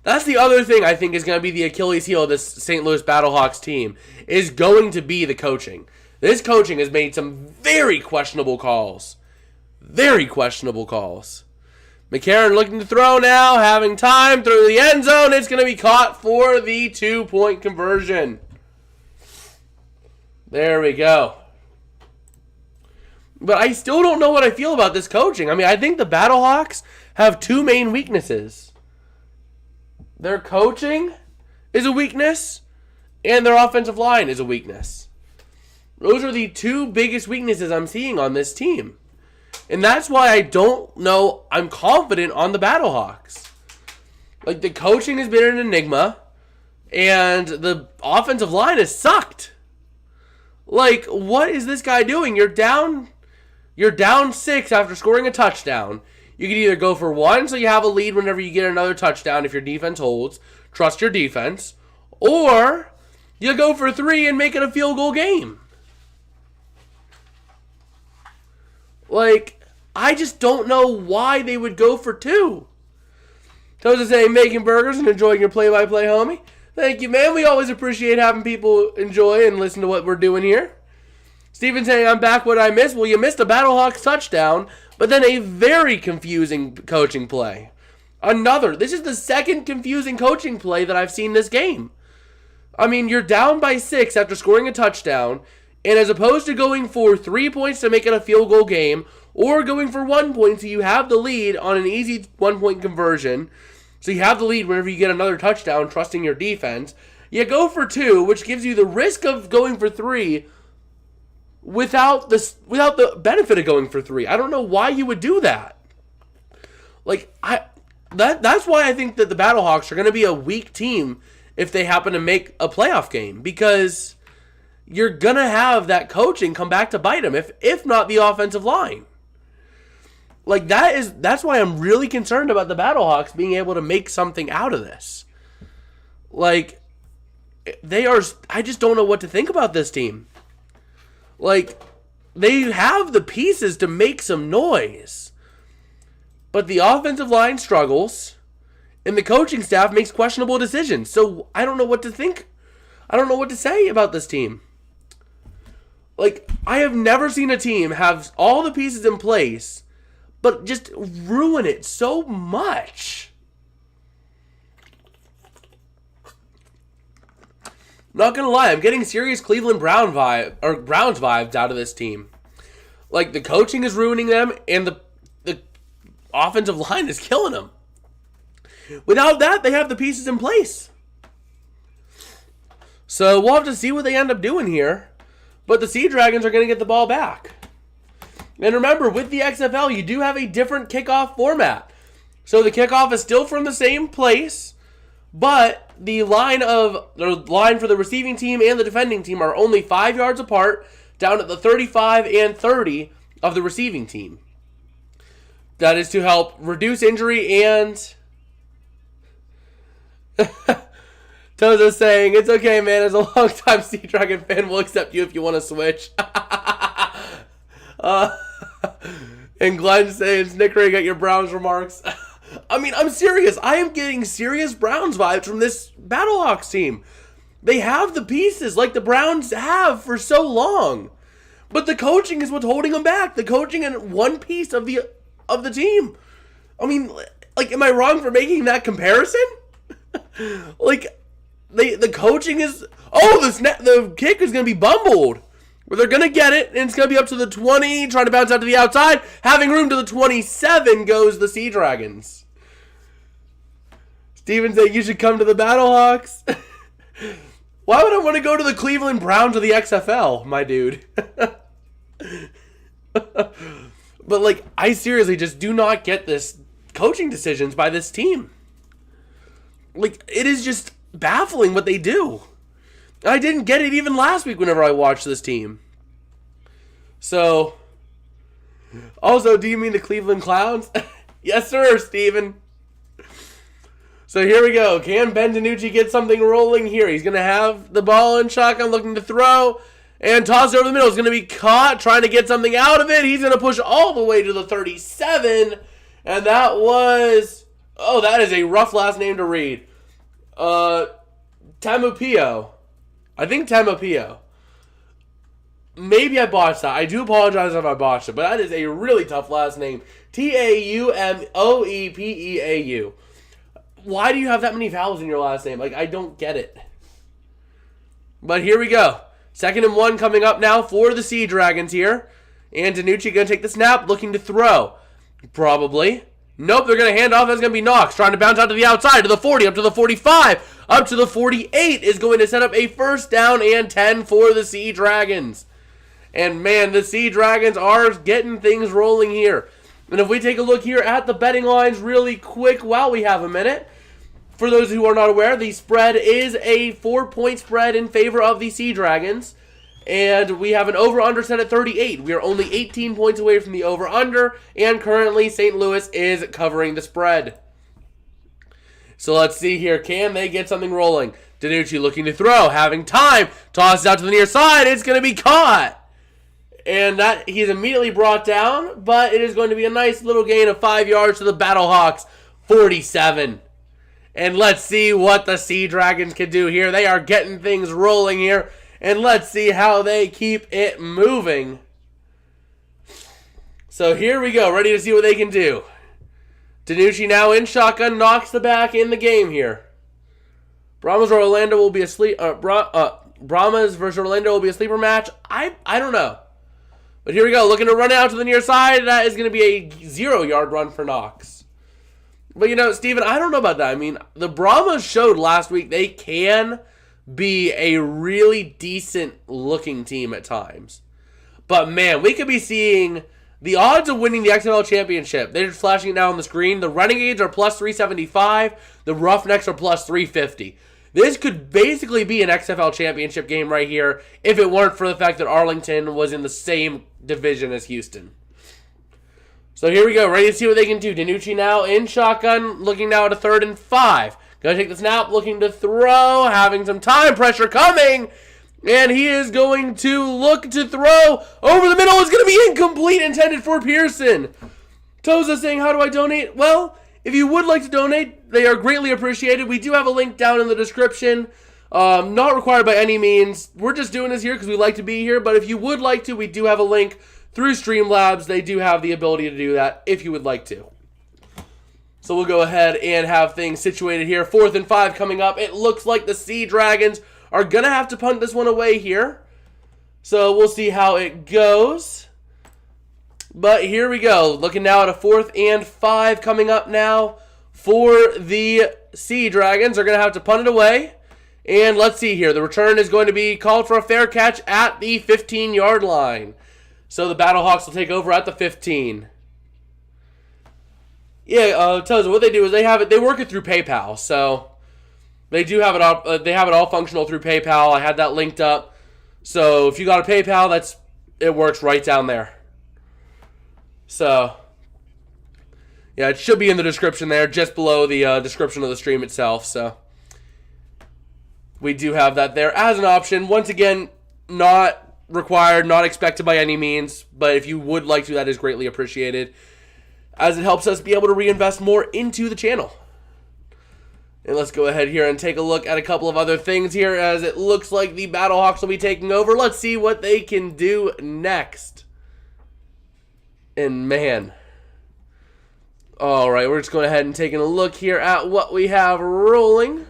That's the other thing I think is going to be the Achilles heel of this St. Louis Battlehawks team, is going to be the coaching. This coaching has made some very questionable calls. Very questionable calls. McCarron looking to throw now, having time through the end zone. It's going to be caught for the 2-point conversion. There we go. But I still don't know what I feel about this coaching. I mean, I think the Battlehawks have 2 main weaknesses. Their coaching is a weakness, and their offensive line is a weakness. Those are the 2 biggest weaknesses I'm seeing on this team. And that's why I don't know, I'm confident on the Battlehawks. Like, the coaching has been an enigma, and the offensive line has sucked. Like, what is this guy doing? You're down 6 after scoring a touchdown. You can either go for 1 so you have a lead whenever you get another touchdown if your defense holds. Trust your defense. Or you go for 3 and make it a field goal game. Like, I just don't know why they would go for 2. Toes is saying, making burgers and enjoying your play-by-play, homie. Thank you, man. We always appreciate having people enjoy and listen to what we're doing here. Steven saying, I'm back. What I missed? Well, you missed a Battlehawks touchdown, but then a very confusing coaching play. This is the 2nd confusing coaching play that I've seen this game. I mean, you're down by 6 after scoring a touchdown, and as opposed to going for 3 points to make it a field goal game, or going for 1 point so you have the lead on an easy 1-point conversion, so you have the lead whenever you get another touchdown, trusting your defense, you go for 2, which gives you the risk of going for 3 without the benefit of going for 3. I don't know why you would do that. Like, that's why I think that the Battlehawks are going to be a weak team if they happen to make a playoff game, because you're going to have that coaching come back to bite them, if not the offensive line. Like, that's why I'm really concerned about the Battlehawks being able to make something out of this. Like, I just don't know what to think about this team. Like, they have the pieces to make some noise, but the offensive line struggles, and the coaching staff makes questionable decisions. So I don't know what to think. I don't know what to say about this team. Like, I have never seen a team have all the pieces in place, but just ruin it so much. Not gonna lie, I'm getting serious Cleveland Browns vibes out of this team. Like, the coaching is ruining them, and the offensive line is killing them. Without that, they have the pieces in place. So we'll have to see what they end up doing here. But the Sea Dragons are going to get the ball back. And remember, with the XFL, you do have a different kickoff format. So the kickoff is still from the same place, but the line for the receiving team and the defending team are only 5 yards apart, down at the 35 and 30 of the receiving team. That is to help reduce injury and... Tozo's saying, it's okay, man. As a long-time Sea Dragon fan, we'll accept you if you want to switch. And Glenn saying, snickering at your Browns remarks. I mean, I'm serious. I am getting serious Browns vibes from this Battlehawks team. They have the pieces like the Browns have for so long. But the coaching is what's holding them back. The coaching and one piece of the team. I mean, like, am I wrong for making that comparison? Like, the coaching is... Oh, the kick is going to be bumbled. Where they're going to get it, and it's going to be up to the 20, trying to bounce out to the outside. Having room to the 27 goes the Sea Dragons. Steven said, you should come to the Battlehawks. Why would I want to go to the Cleveland Browns or the XFL, my dude? But, like, I seriously just do not get this coaching decisions by this team. Like, it is just baffling what they do. I didn't get it even last week whenever I watched this team. So, also, do you mean the Cleveland Clowns? Yes, sir, Steven. So here we go. Can Ben DiNucci get something rolling here? He's going to have the ball in shotgun, looking to throw, and toss it over the middle. He's going to be caught, trying to get something out of it. He's going to push all the way to the 37, and that was... Oh, that is a rough last name to read. Tamupio. I think Tamupio. Maybe I botched that. I do apologize if I botched it, but that is a really tough last name. Taumoepeau. Why do you have that many vowels in your last name? Like, I don't get it. But here we go. 2nd and 1 coming up now for the Sea Dragons here. And DiNucci going to take the snap, looking to throw. Probably. Nope, they're going to hand off. That's going to be Knox, trying to bounce out to the outside, to the 40, up to the 45, up to the 48, is going to set up a 1st down and 10 for the Sea Dragons. And man, the Sea Dragons are getting things rolling here. And if we take a look here at the betting lines really quick while we have a minute, for those who are not aware, the spread is a 4-point spread in favor of the Sea Dragons. And we have an over-under set at 38. We are only 18 points away from the over-under, and currently St. Louis is covering the spread. So let's see here. Can they get something rolling? DiNucci looking to throw, having time. Tosses out to the near side. It's going to be caught. And that he's immediately brought down, but it is going to be a nice little gain of 5 yards to the Battlehawks, 47. And let's see what the Sea Dragons can do here. They are getting things rolling here. And let's see how they keep it moving. So here we go, ready to see what they can do. DiNucci now in shotgun, knocks the back in the game here. Brahmas or Orlando will be a Brahmas versus Orlando will be a sleeper match. I don't know. But here we go, looking to run out to the near side. That is going to be a 0-yard run for Knox. But you know, Steven, I don't know about that. I mean, the Brahmas showed last week they can be a really decent looking team at times. But man, we could be seeing the odds of winning the XFL championship. They're just flashing it now on the screen. The Renegades are plus 375. The Roughnecks are plus 350. This could basically be an XFL championship game right here if it weren't for the fact that Arlington was in the same division as Houston. So here we go, ready to see what they can do. DiNucci now in shotgun, looking now at a 3rd and 5. Going to take the snap, looking to throw, having some time pressure coming, and he is going to look to throw over the middle. It's going to be incomplete, intended for Pearson. Toza saying, how do I donate? Well, if you would like to donate, they are greatly appreciated. We do have a link down in the description. Not required by any means. We're just doing this here because we like to be here, but if you would like to, we do have a link through Streamlabs. They do have the ability to do that if you would like to. So we'll go ahead and have things situated here. 4th and 5 coming up. It looks like the Sea Dragons are going to have to punt this one away here. So we'll see how it goes. But here we go. Looking now at a 4th and 5 coming up now for the Sea Dragons. They're going to have to punt it away. And let's see here. The return is going to be called for a fair catch at the 15-yard line. So the Battlehawks will take over at the 15. Yeah, tells you what they do is they work it through PayPal. So they do have it all. They have it all functional through PayPal. I had that linked up. So if you got a PayPal, it works right down there. So yeah, it should be in the description there, just below the description of the stream itself. So we do have that there as an option. Once again, not required, not expected by any means, but if you would like to, that is greatly appreciated, as it helps us be able to reinvest more into the channel. And let's go ahead here and take a look at a couple of other things here, as it looks like the Battlehawks will be taking over. Let's see what they can do next. And man, all right, we're just going ahead and taking a look here at what we have rolling.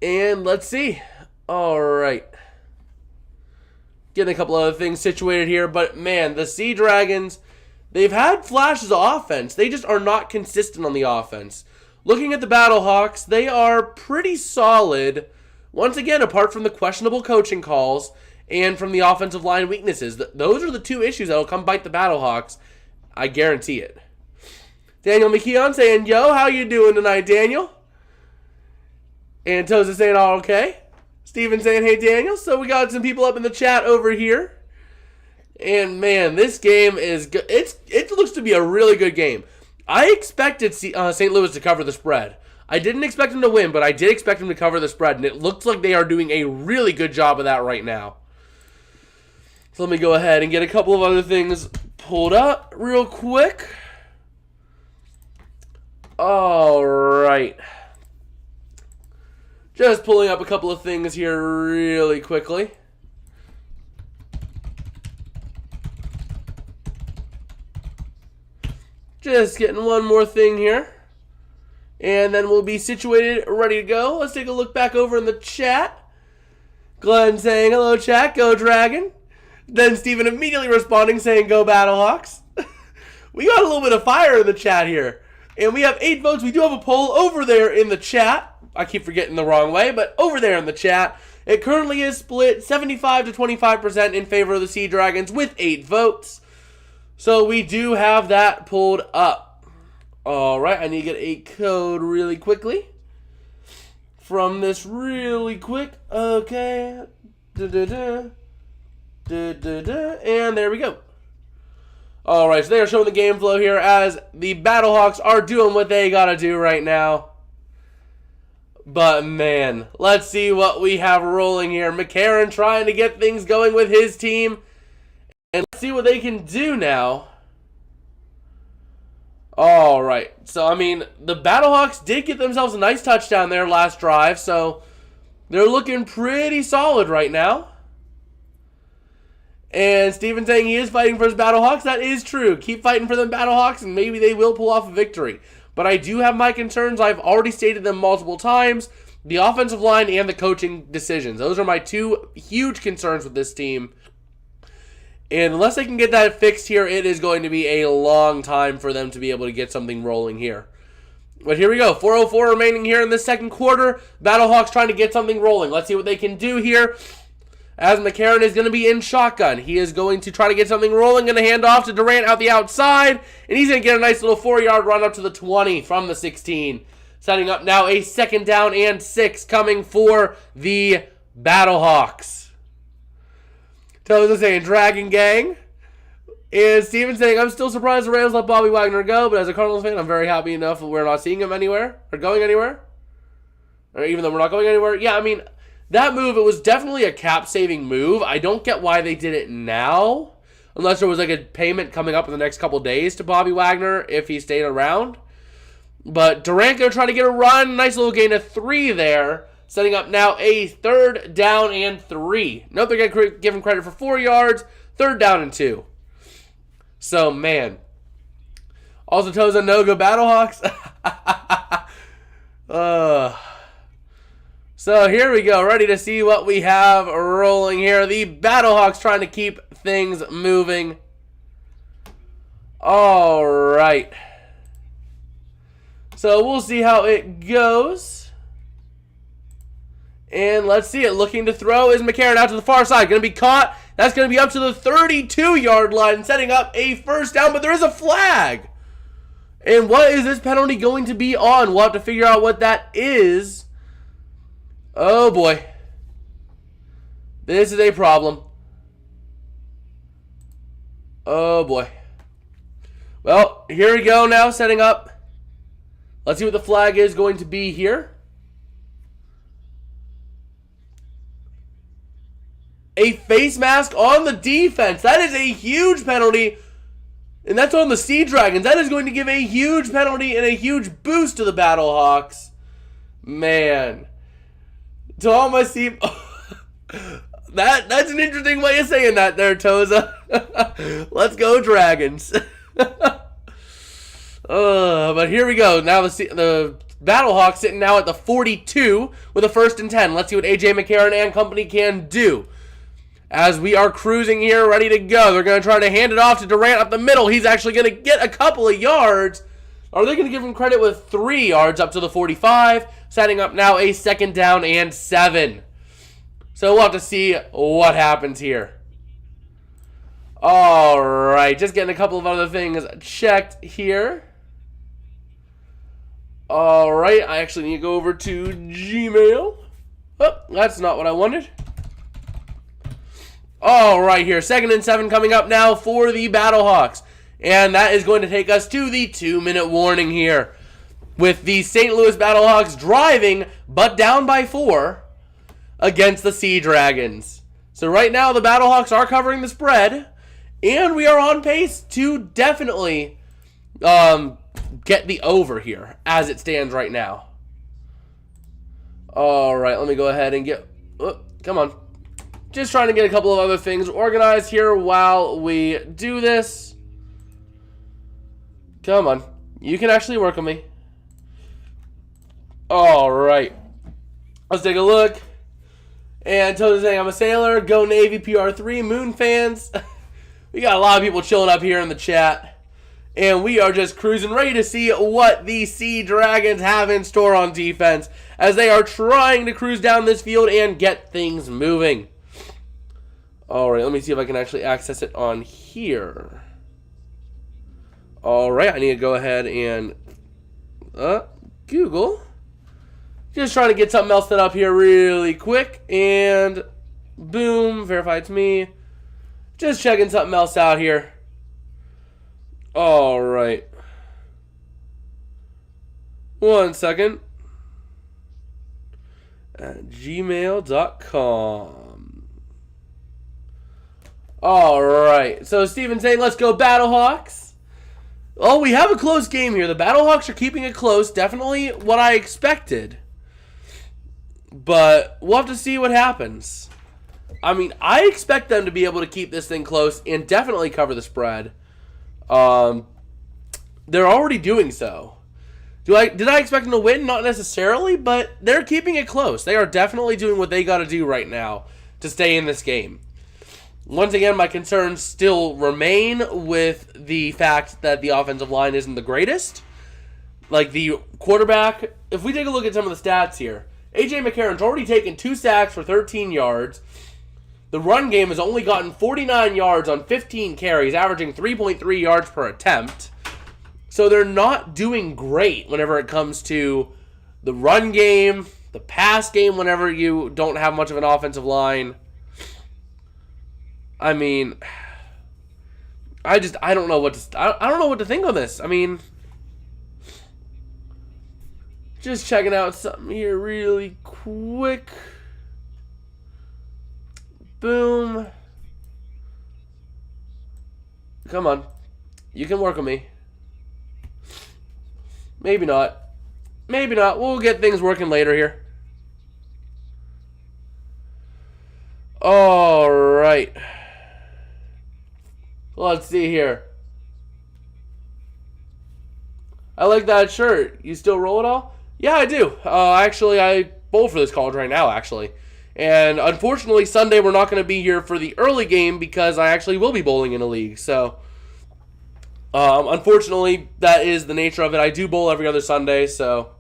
And let's see. All right. Getting a couple other things situated here, but man, the Sea Dragons, they've had flashes of offense. They just are not consistent on the offense. Looking at the Battlehawks, they are pretty solid. Once again, apart from the questionable coaching calls and from the offensive line weaknesses. Those are the two issues that will come bite the Battlehawks. I guarantee it. Daniel McKeon saying, yo, how you doing tonight, Daniel? And Toza saying, all okay. Steven saying, hey, Daniel. So we got some people up in the chat over here. And, man, this game is good. It looks to be a really good game. I expected St. Louis to cover the spread. I didn't expect them to win, but I did expect them to cover the spread. And it looks like they are doing a really good job of that right now. So let me go ahead and get a couple of other things pulled up real quick. All right. Just pulling up a couple of things here really quickly. Just getting one more thing here. And then we'll be situated, ready to go. Let's take a look back over in the chat. Glenn saying, hello, chat. Go, Dragon. Then Steven immediately responding, saying, go, Battlehawks. We got a little bit of fire in the chat here. And we have 8 votes. We do have a poll over there in the chat. I keep forgetting the wrong way, but over there in the chat. It currently is split 75 to 25% in favor of the Sea Dragons with 8 votes. So we do have that pulled up. All right, I need to get a code really quickly from this really quick. Okay. And there we go. All right, so they are showing the game flow here as the Battlehawks are doing what they got to do right now. But, man, let's see what we have rolling here. McCarron trying to get things going with his team. And let's see what they can do now. All right. So, I mean, the Battlehawks did get themselves a nice touchdown there last drive. So, they're looking pretty solid right now. And Steven saying he is fighting for his Battlehawks. That is true. Keep fighting for them Battlehawks, and maybe they will pull off a victory. But I do have my concerns. I've already stated them multiple times. The offensive line and the coaching decisions. Those are my 2 huge concerns with this team. And unless they can get that fixed here, it is going to be a long time for them to be able to get something rolling here. But here we go. 4:04 remaining here in the second quarter. Battlehawks trying to get something rolling. Let's see what they can do here. As McCarron is going to be in shotgun. He is going to try to get something rolling. Going to hand off to Durant out the outside. And he's going to get a nice little 4-yard run up to the 20 from the 16. Setting up now a 2nd down and 6 coming for the Battlehawks. Toza saying Dragon Gang. And Steven saying, I'm still surprised the Rams let Bobby Wagner go, but as a Cardinals fan, I'm very happy enough that we're not seeing him anywhere, or going anywhere. Or even though we're not going anywhere. Yeah, I mean, that move, it was definitely a cap-saving move. I don't get why they did it now, unless there was like a payment coming up in the next couple days to Bobby Wagner if he stayed around. But Durant going to try to get a run. Nice little gain of 3 there. Setting up now a 3rd down and 3. Nope, they're going to give him credit for 4 yards. 3rd down and 2. So, man. Also, Toza, no go Battlehawks. So here we go, ready to see what we have rolling here. The Battlehawks trying to keep things moving. All right. So we'll see how it goes. And let's see it. Looking to throw is McCarron out to the far side. Going to be caught. That's going to be up to the 32-yard line, setting up a first down, but there is a flag. And what is this penalty going to be on? We'll have to figure out what that is. Oh boy. This is a problem. Oh boy. Well, here we go now, setting up. Let's see what the flag is going to be here. A face mask on the defense. That is a huge penalty. And that's on the Sea Dragons. That is going to give a huge penalty and a huge boost to the Battlehawks. Man. To all my Sea... That's an interesting way of saying that there, Toza. Let's go, Dragons. But here we go. Now the Battlehawks sitting now at the 42 with a 1st and 10. Let's see what AJ McCarron and company can do. As we are cruising here, ready to go. They're going to try to hand it off to Durant up the middle. He's actually going to get a couple of yards. Are they going to give him credit with 3 yards up to the 45? Setting up now a 2nd down and 7. So we'll have to see what happens here. All right, just getting a couple of other things checked here. All right, I actually need to go over to Gmail. Oh, that's not what I wanted. All right, here, 2nd and 7 coming up now for the Battlehawks. And that is going to take us to the 2-minute warning here. With the St. Louis Battlehawks driving, but down by 4 against the Sea Dragons. So right now, the Battlehawks are covering the spread. And we are on pace to definitely get the over here as it stands right now. All right, let me go ahead and get... Oh, come on. Just trying to get a couple of other things organized here while we do this. Come on. You can actually work on me. All right. Let's take a look. And Toad's saying, I'm a sailor. Go Navy, PR3, Moon fans. We got a lot of people chilling up here in the chat. And we are just cruising, ready to see what the Sea Dragons have in store on defense as they are trying to cruise down this field and get things moving. All right, let me see if I can actually access it on here. All right, I need to go ahead and Google. Just trying to get something else set up here really quick. And boom, verify it's me. Just checking something else out here. All right. 1 second. At gmail.com. All right. So Steven saying, let's go Battlehawks. Oh, we have a close game here. The Battlehawks are keeping it close. Definitely what I expected. But we'll have to see what happens. I mean, I expect them to be able to keep this thing close and definitely cover the spread. They're already doing so. Did I expect them to win? Not necessarily, but they're keeping it close. They are definitely doing what they got to do right now to stay in this game. Once again, my concerns still remain with the fact that the offensive line isn't the greatest. Like the quarterback, if we take a look at some of the stats here, AJ McCarron's already taken 2 sacks for 13 yards. The run game has only gotten 49 yards on 15 carries, averaging 3.3 yards per attempt. So they're not doing great whenever it comes to the run game, the pass game whenever you don't have much of an offensive line. I mean, I don't know what to I don't know what to think on this. I mean, just checking out something here really quick. Boom. Come on. You can work on me. Maybe not. Maybe not. We'll get things working later here. All right. Let's see here. I like that shirt. You still roll it all? Yeah, I do. Actually, I bowl for this college right now, actually. And unfortunately, Sunday we're not going to be here for the early game because I actually will be bowling in a league. So, unfortunately, that is the nature of it. I do bowl every other Sunday, so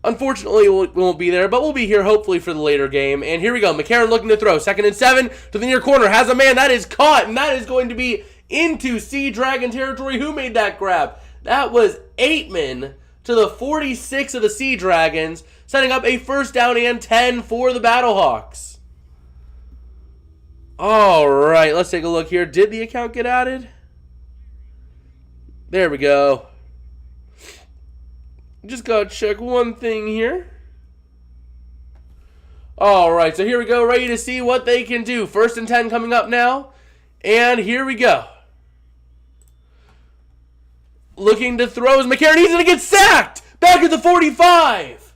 unfortunately we won't be there, but we'll be here hopefully for the later game. And here we go. McCarron looking to throw. 2nd and 7 to the near corner. Has a man. That is caught, and that is going to be into Sea Dragon territory. Who made that grab? That was Aitman to the 46 of the Sea Dragons, setting up a 1st down and 10 for the Battlehawks. All right, let's take a look here. Did the account get added? There we go. Just gotta check one thing here. All right, so here we go, ready to see what they can do. 1st and 10 coming up now, and here we go. Looking to throw as McCarron. He's going to get sacked back at the 45.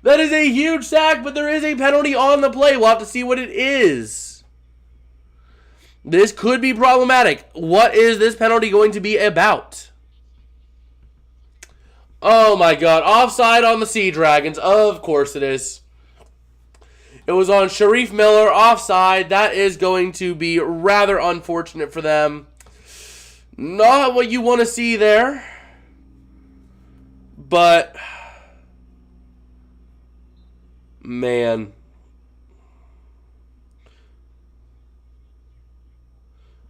That is a huge sack, but there is a penalty on the play. We'll have to see what it is. This could be problematic. What is this penalty going to be about? Oh my God. Offside on the Sea Dragons. Of course it is. It was on Sharif Miller. Offside. That is going to be rather unfortunate for them. Not what you want to see there. But, man.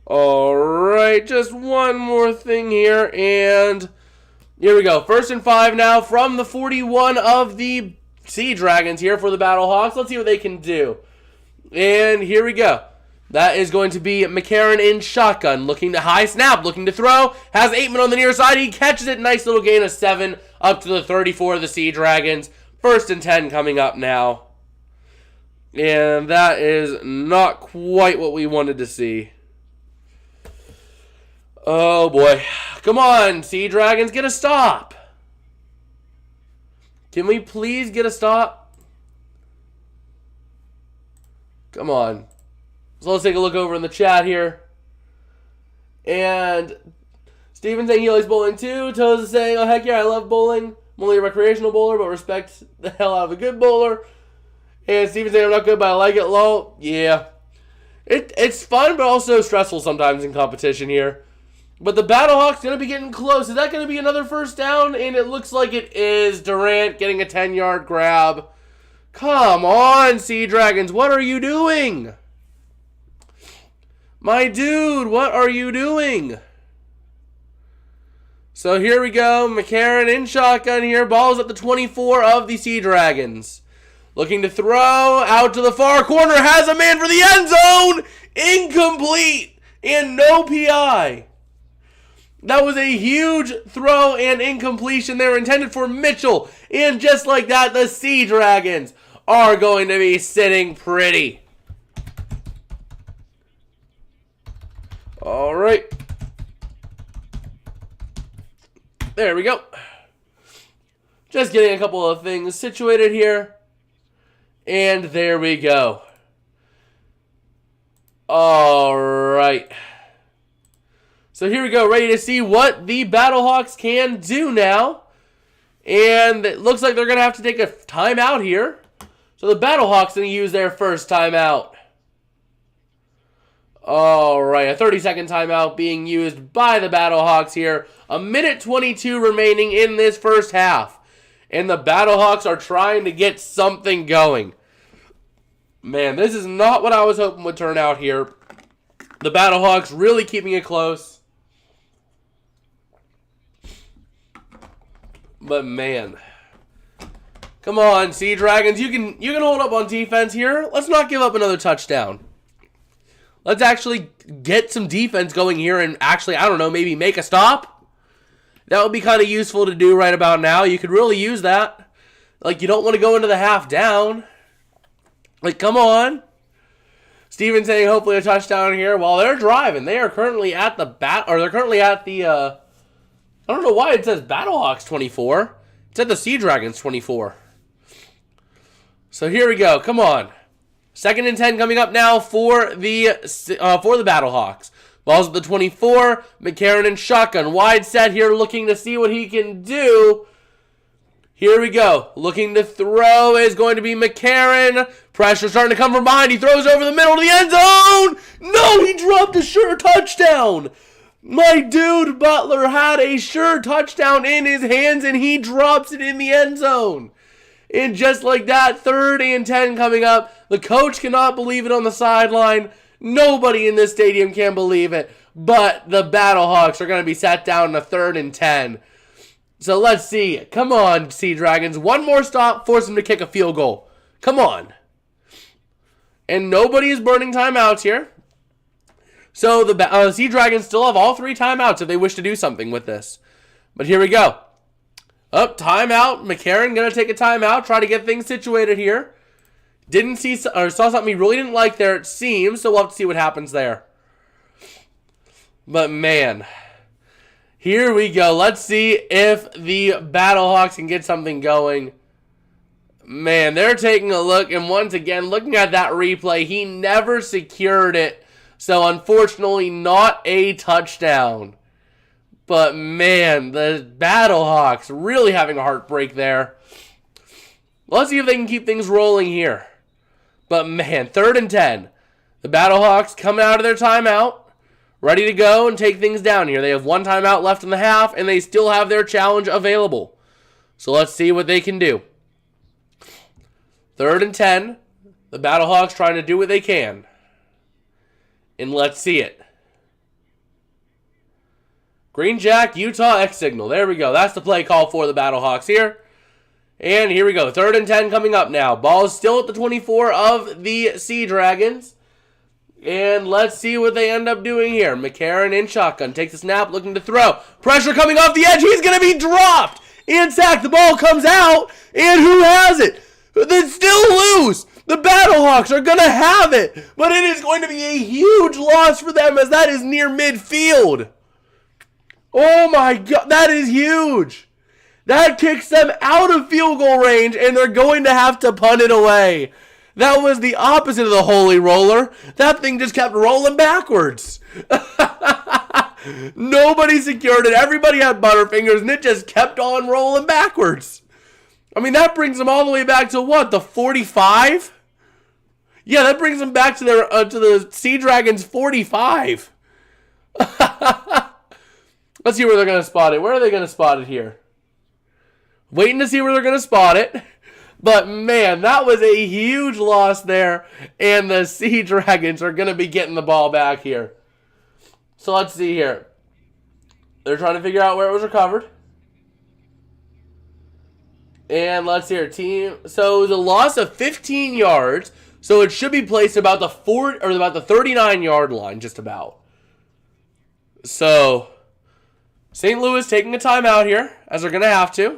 Alright, just one more thing here, and here we go. 1st and 5 now from the 41 of the Sea Dragons here for the Battlehawks. Let's see what they can do. And here we go. That is going to be McCarron in shotgun, looking to high snap, looking to throw. Has Aitman on the near side. He catches it. Nice little gain of 7 up to the 34 of the Sea Dragons. 1st and 10 coming up now. And that is not quite what we wanted to see. Oh boy. Come on, Sea Dragons, get a stop. Can we please get a stop? Come on. So let's take a look over in the chat here. And Steven saying he likes bowling too. Toes is saying, oh heck yeah, I love bowling. I'm only a recreational bowler, but respect the hell out of a good bowler. And Steven saying I'm not good, but I like it. Lol. Yeah. It's fun, but also stressful sometimes in competition here. But the Battlehawks going to be getting close. Is that going to be another 1st down? And it looks like it is. Durant getting a 10-yard grab. Come on, Sea Dragons. What are you doing? My dude, what are you doing? So here we go. McCarron in shotgun here. Ball is at the 24 of the Sea Dragons. Looking to throw out to the far corner. Has a man for the end zone. Incomplete. And no PI. That was a huge throw and incompletion there intended for Mitchell. And just like that, the Sea Dragons are going to be sitting pretty. All right. There we go. Just getting a couple of things situated here. And there we go. All right. So here we go, ready to see what the Battlehawks can do now. And it looks like they're going to have to take a timeout here. So the Battlehawks going to use their first timeout. All right, a 30-second timeout being used by the Battlehawks here. 1:22 remaining in this first half. And the Battlehawks are trying to get something going. Man, this is not what I was hoping would turn out here. The Battlehawks really keeping it close. But man, come on, Sea Dragons, you can hold up on defense here. Let's not give up another touchdown. Let's actually get some defense going here and actually, I don't know, maybe make a stop. That would be kind of useful to do right about now. You could really use that. Like, you don't want to go into the half down. Like, come on. Steven saying hopefully a touchdown here while they're driving. They are currently at the I don't know why it says Battlehawks 24. It said the Sea Dragons 24. So here we go. Come on. 2nd and 10 coming up now for the Battlehawks. Ball's at the 24. McCarron in shotgun. Wide set here looking to see what he can do. Here we go. Looking to throw is going to be McCarron. Pressure starting to come from behind. He throws over the middle to the end zone. No, he dropped a sure touchdown. My dude Butler had a sure touchdown in his hands, and he drops it in the end zone. And just like that, 3rd and 10 coming up. The coach cannot believe it on the sideline. Nobody in this stadium can believe it. But the Battlehawks are going to be sat down in a 3rd and 10. So let's see. Come on, Sea Dragons. One more stop, force them to kick a field goal. Come on. And nobody is burning timeouts here. So the Sea Dragons still have all 3 timeouts if they wish to do something with this. But here we go. Up, timeout. McCarron going to take a timeout, try to get things situated here. Saw something he really didn't like there, it seems, so we'll have to see what happens there. But man, here we go. Let's see if the Battlehawks can get something going. Man, they're taking a look, and once again, looking at that replay, he never secured it. So unfortunately, not a touchdown. But man, the Battlehawks really having a heartbreak there. Let's see if they can keep things rolling here. But man, 3rd and 10. The Battlehawks coming out of their timeout, ready to go and take things down here. They have 1 timeout left in the half, and they still have their challenge available. So let's see what they can do. 3rd and 10. The Battlehawks trying to do what they can. And let's see it. Green Jack, Utah, X signal. There we go. That's the play call for the Battlehawks here. And here we go. 3rd and 10 coming up now. Ball is still at the 24 of the Sea Dragons. And let's see what they end up doing here. McCarron in shotgun. Takes a snap, looking to throw. Pressure coming off the edge. He's going to be dropped. And sacked. The ball comes out. And who has it? They still lose. The Battlehawks are going to have it. But it is going to be a huge loss for them as that is near midfield. Oh my God. That is huge. That kicks them out of field goal range, and they're going to have to punt it away. That was the opposite of the holy roller. That thing just kept rolling backwards. Nobody secured it. Everybody had butterfingers, and it just kept on rolling backwards. I mean, that brings them all the way back to what, the 45? Yeah, that brings them back to their to the Sea Dragons 45. Let's see where they're going to spot it. Where are they going to spot it here? Waiting to see where they're going to spot it. But, man, that was a huge loss there. And the Sea Dragons are going to be getting the ball back here. So let's see here. They're trying to figure out where it was recovered. And let's see here. Team. So it was a loss of 15 yards. So it should be placed about the 39-yard line, just about. So St. Louis taking a timeout here, as they're going to have to.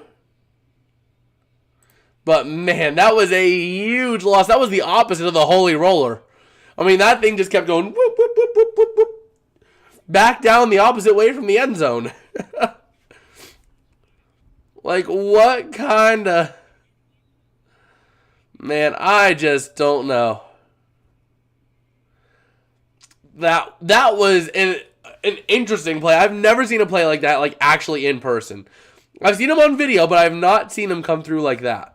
But, man, that was a huge loss. That was the opposite of the holy roller. I mean, that thing just kept going whoop, whoop, whoop, whoop, whoop, whoop, back down the opposite way from the end zone. Like, what kind of... Man, I just don't know. That was an interesting play. I've never seen a play like that, like, actually in person. I've seen him on video, but I've not seen him come through like that.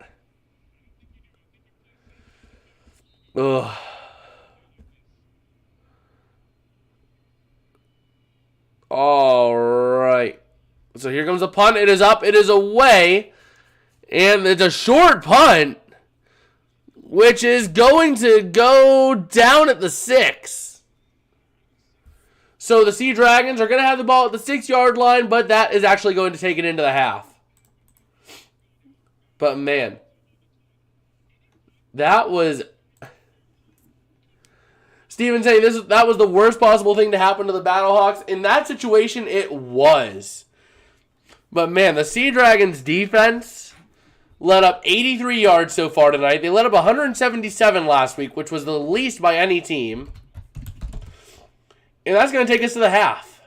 Ugh. All right. So here comes a punt. It is up. It is away. And it's a short punt, which is going to go down at the 6. So the Sea Dragons are going to have the ball at the 6-yard line, but that is actually going to take it into the half. But, man, that was... Steven saying that was the worst possible thing to happen to the Battlehawks. In that situation, it was. But, man, the Sea Dragons defense let up 83 yards so far tonight. They let up 177 last week, which was the least by any team. And that's going to take us to the half.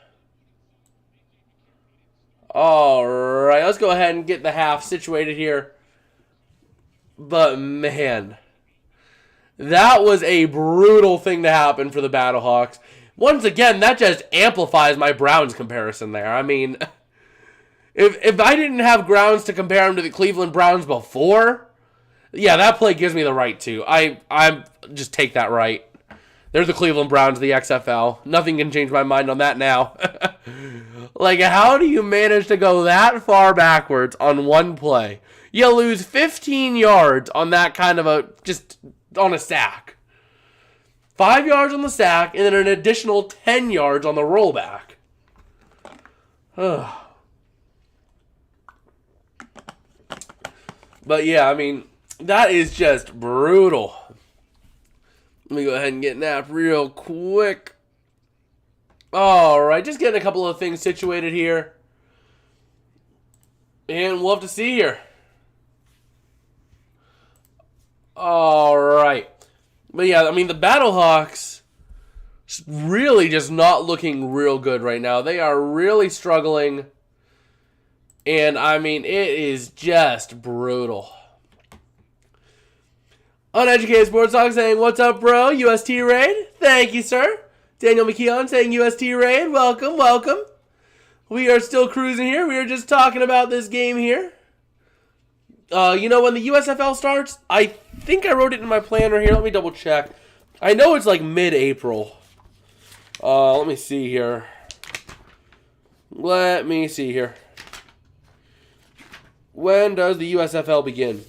All right, let's go ahead and get the half situated here. But, man, that was a brutal thing to happen for the Battlehawks. Once again, that just amplifies my Browns comparison there. I mean, If I didn't have grounds to compare him to the Cleveland Browns before, yeah, that play gives me the right to. I just take that right. They're the Cleveland Browns, the XFL. Nothing can change my mind on that now. Like, how do you manage to go that far backwards on one play? You lose 15 yards on that kind of just on a sack. 5 yards on the sack, and then an additional 10 yards on the rollback. But yeah, I mean, that is just brutal. Let me go ahead and get an app real quick. Alright, just getting a couple of things situated here. And we'll have to see here. Alright. But yeah, I mean, the Battlehawks really just not looking real good right now. They are really struggling. And, I mean, it is just brutal. Uneducated Sports Talk saying, what's up, bro? UST Raid? Thank you, sir. Daniel McKeon saying, UST Raid. Welcome, welcome. We are still cruising here. We are just talking about this game here. You know when the USFL starts? I think I wrote it in my planner here. Let me double check. I know it's like mid-April. Let me see here. Let me see here. When does the USFL begin?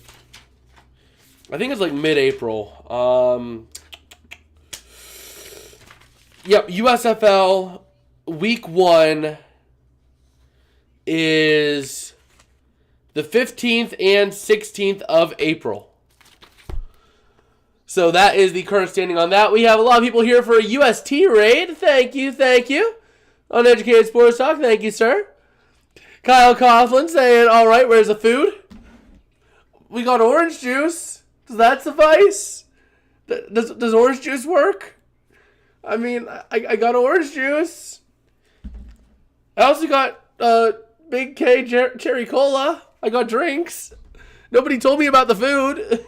I think it's like mid-April. Yep, USFL week 1 is the 15th and 16th of April. So that is the current standing on that. We have a lot of people here for a UST raid. Thank you, thank you. Uneducated Sports Talk, thank you, sir. Kyle Coughlin saying, all right, where's the food? We got orange juice. Does that suffice? Does orange juice work? I mean, I got orange juice. I also got Big K Cherry Cola. I got drinks. Nobody told me about the food.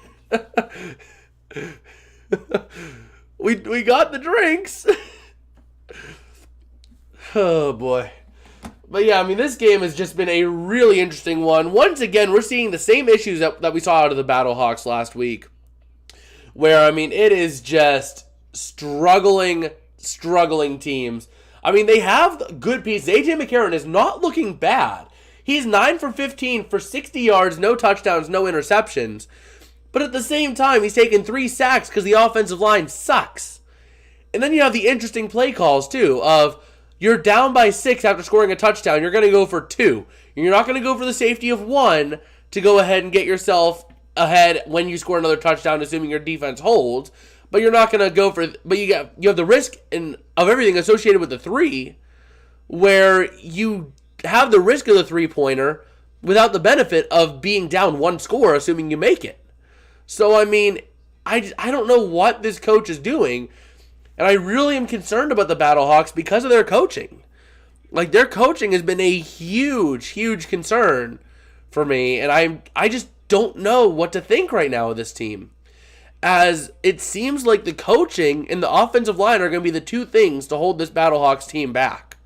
we got the drinks. Oh, boy. But yeah, I mean, this game has just been a really interesting one. Once again, we're seeing the same issues that we saw out of the Battlehawks last week. Where, I mean, it is just struggling teams. I mean, they have good pieces. A.J. McCarron is not looking bad. He's 9 for 15 for 60 yards, no touchdowns, no interceptions. But at the same time, he's taken 3 sacks because the offensive line sucks. And then you have the interesting play calls, too, of you're down by 6 after scoring a touchdown. You're going to go for 2. And you're not going to go for the safety of 1 to go ahead and get yourself ahead when you score another touchdown, assuming your defense holds. But you're not going to go for... But you have the risk of everything associated with the 3, where you have the risk of the 3-pointer without the benefit of being down 1 score, assuming you make it. So, I mean, I don't know what this coach is doing. And I really am concerned about the Battlehawks because of their coaching. Like, their coaching has been a huge concern for me. And I just don't know what to think right now of this team. As it seems like the coaching and the offensive line are going to be the 2 things to hold this Battlehawks team back.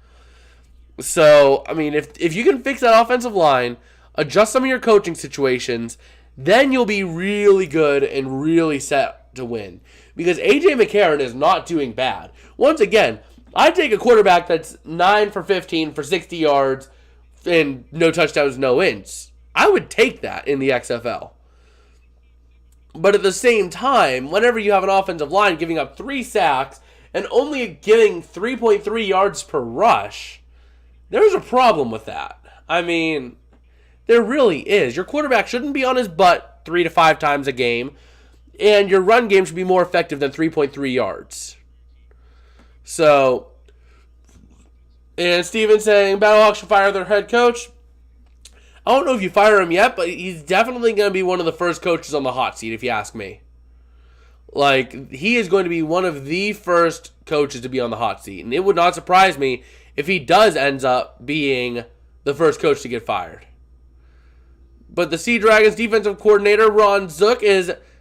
So, I mean, if you can fix that offensive line, adjust some of your coaching situations, then you'll be really good and really set to win. Because A.J. McCarron is not doing bad. Once again, I take a quarterback that's 9 for 15 for 60 yards and no touchdowns, no wins. I would take that in the XFL. But at the same time, whenever you have an offensive line giving up 3 sacks and only giving 3.3 yards per rush, there's a problem with that. I mean, there really is. Your quarterback shouldn't be on his butt 3 to 5 times a game, and your run game should be more effective than 3.3 yards. So, and Steven saying Battlehawks should fire their head coach. I don't know if you fire him yet, but he's definitely going to be one of the first coaches on the hot seat, if you ask me. Like, he is going to be one of the first coaches to be on the hot seat. And it would not surprise me if he does ends up being the first coach to get fired. But the Sea Dragons defensive coordinator, Ron Zook, he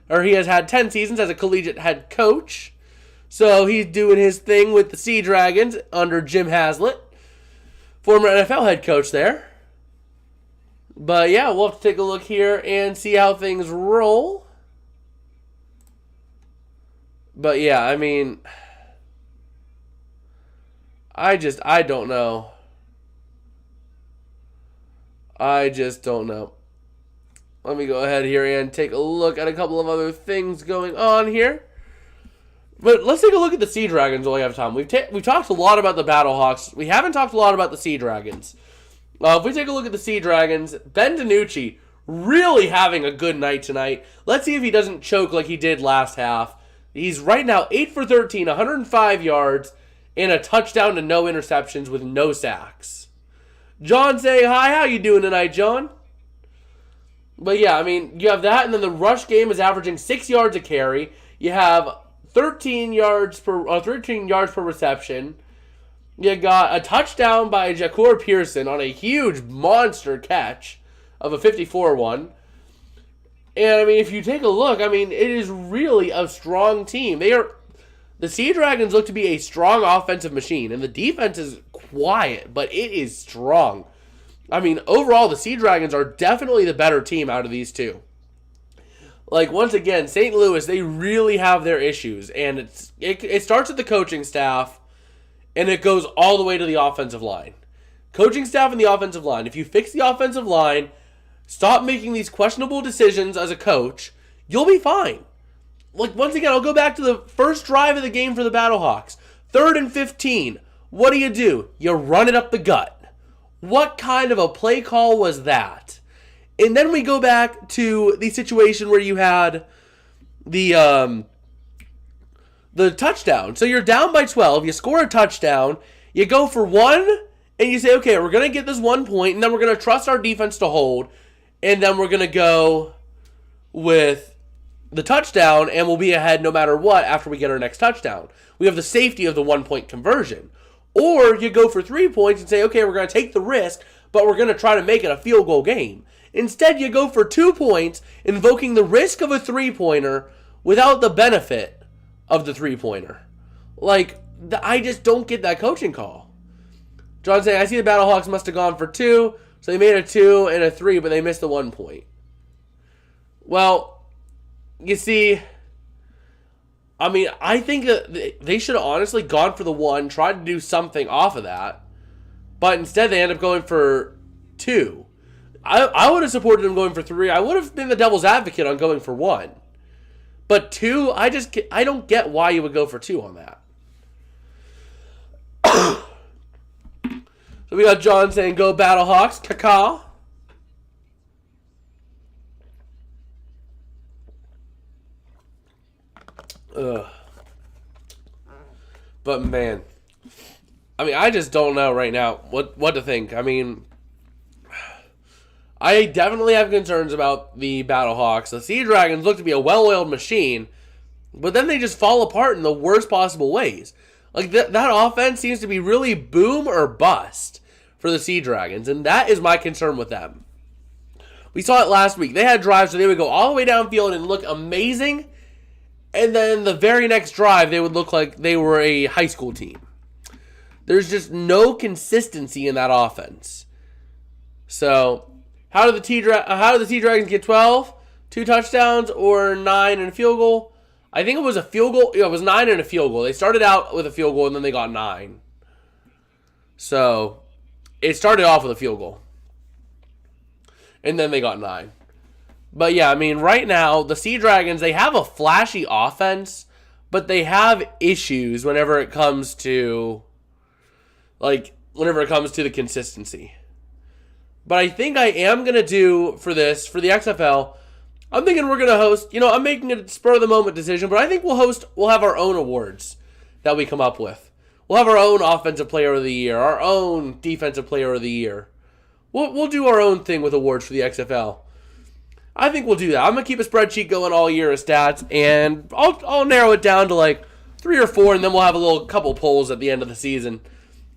has had 10 seasons as a collegiate head coach. So he's doing his thing with the Sea Dragons under Jim Haslett, former NFL head coach there. But yeah, we'll have to take a look here and see how things roll. But yeah, I mean, I don't know. I just don't know. Let me go ahead here and take a look at a couple of other things going on here. But let's take a look at the Sea Dragons while we have time. We've talked a lot about the Battlehawks. We haven't talked a lot about the Sea Dragons. If we take a look at the Sea Dragons, Ben DiNucci really having a good night tonight. Let's see if he doesn't choke like he did last half. He's right now 8 for 13, 105 yards, and a touchdown to no interceptions with no sacks. John saying hi. How you doing tonight, John? But yeah, I mean, you have that, and then the rush game is averaging 6 yards a carry. You have 13 yards per reception. You got a touchdown by Jacour Pearson on a huge monster catch of a 54-1. And I mean, if you take a look, I mean, it is really a strong team. The Sea Dragons look to be a strong offensive machine, and the defense is quiet, but it is strong. I mean, overall, the Sea Dragons are definitely the better team out of these two. Like, once again, St. Louis, they really have their issues, and it starts with the coaching staff, and it goes all the way to the offensive line. Coaching staff and the offensive line. If you fix the offensive line, stop making these questionable decisions as a coach, you'll be fine. Like, once again, I'll go back to the first drive of the game for the Battlehawks. 3rd and 15. What do? You run it up the gut. What kind of a play call was that? And then we go back to the situation where you had the touchdown. So you're down by 12. You score a touchdown. You go for 1, and you say, okay, we're going to get this 1 point, and then we're going to trust our defense to hold, and then we're going to go with the touchdown, and we'll be ahead no matter what after we get our next touchdown. We have the safety of the 1-point conversion. Or you go for 3 points and say, okay, we're going to take the risk, but we're going to try to make it a field goal game. Instead, you go for 2 points, invoking the risk of a 3-pointer without the benefit of the 3-pointer. Like, I just don't get that coaching call. John saying, I see the Battlehawks must have gone for 2, so they made a 2 and a 3, but they missed the 1 point. Well, you see, I mean, I think that they should have honestly gone for the 1, tried to do something off of that, but instead they end up going for 2. I would have supported them going for 3. I would have been the devil's advocate on going for 1. But 2, I don't get why you would go for 2 on that. So we got John saying, go Battlehawks, caca. Ugh. But man, I mean, I just don't know right now what to think. I mean, I definitely have concerns about the Battlehawks. The Sea Dragons look to be a well-oiled machine, but then they just fall apart in the worst possible ways. Like, that offense seems to be really boom or bust for the Sea Dragons, and that is my concern with them. We saw it last week. They had drives where they would go all the way downfield and look amazing, and then the very next drive, they would look like they were a high school team. There's just no consistency in that offense. So, how did the Sea Dragons get 12? 2 touchdowns or 9 and a field goal? I think it was a field goal. Yeah, it was 9 and a field goal. They started out with a field goal and then they got 9. So, it started off with a field goal. And then they got 9. But yeah, I mean, right now, the Sea Dragons, they have a flashy offense, but they have issues whenever it comes to the consistency. But I think I am going to do for the XFL, I'm thinking we're going to host, I'm making a spur-of-the-moment decision, but I think we'll have our own awards that we come up with. We'll have our own Offensive Player of the Year, our own Defensive Player of the Year. We'll do our own thing with awards for the XFL. I think we'll do that. I'm going to keep a spreadsheet going all year of stats, and I'll narrow it down to like 3 or 4, and then we'll have a couple polls at the end of the season.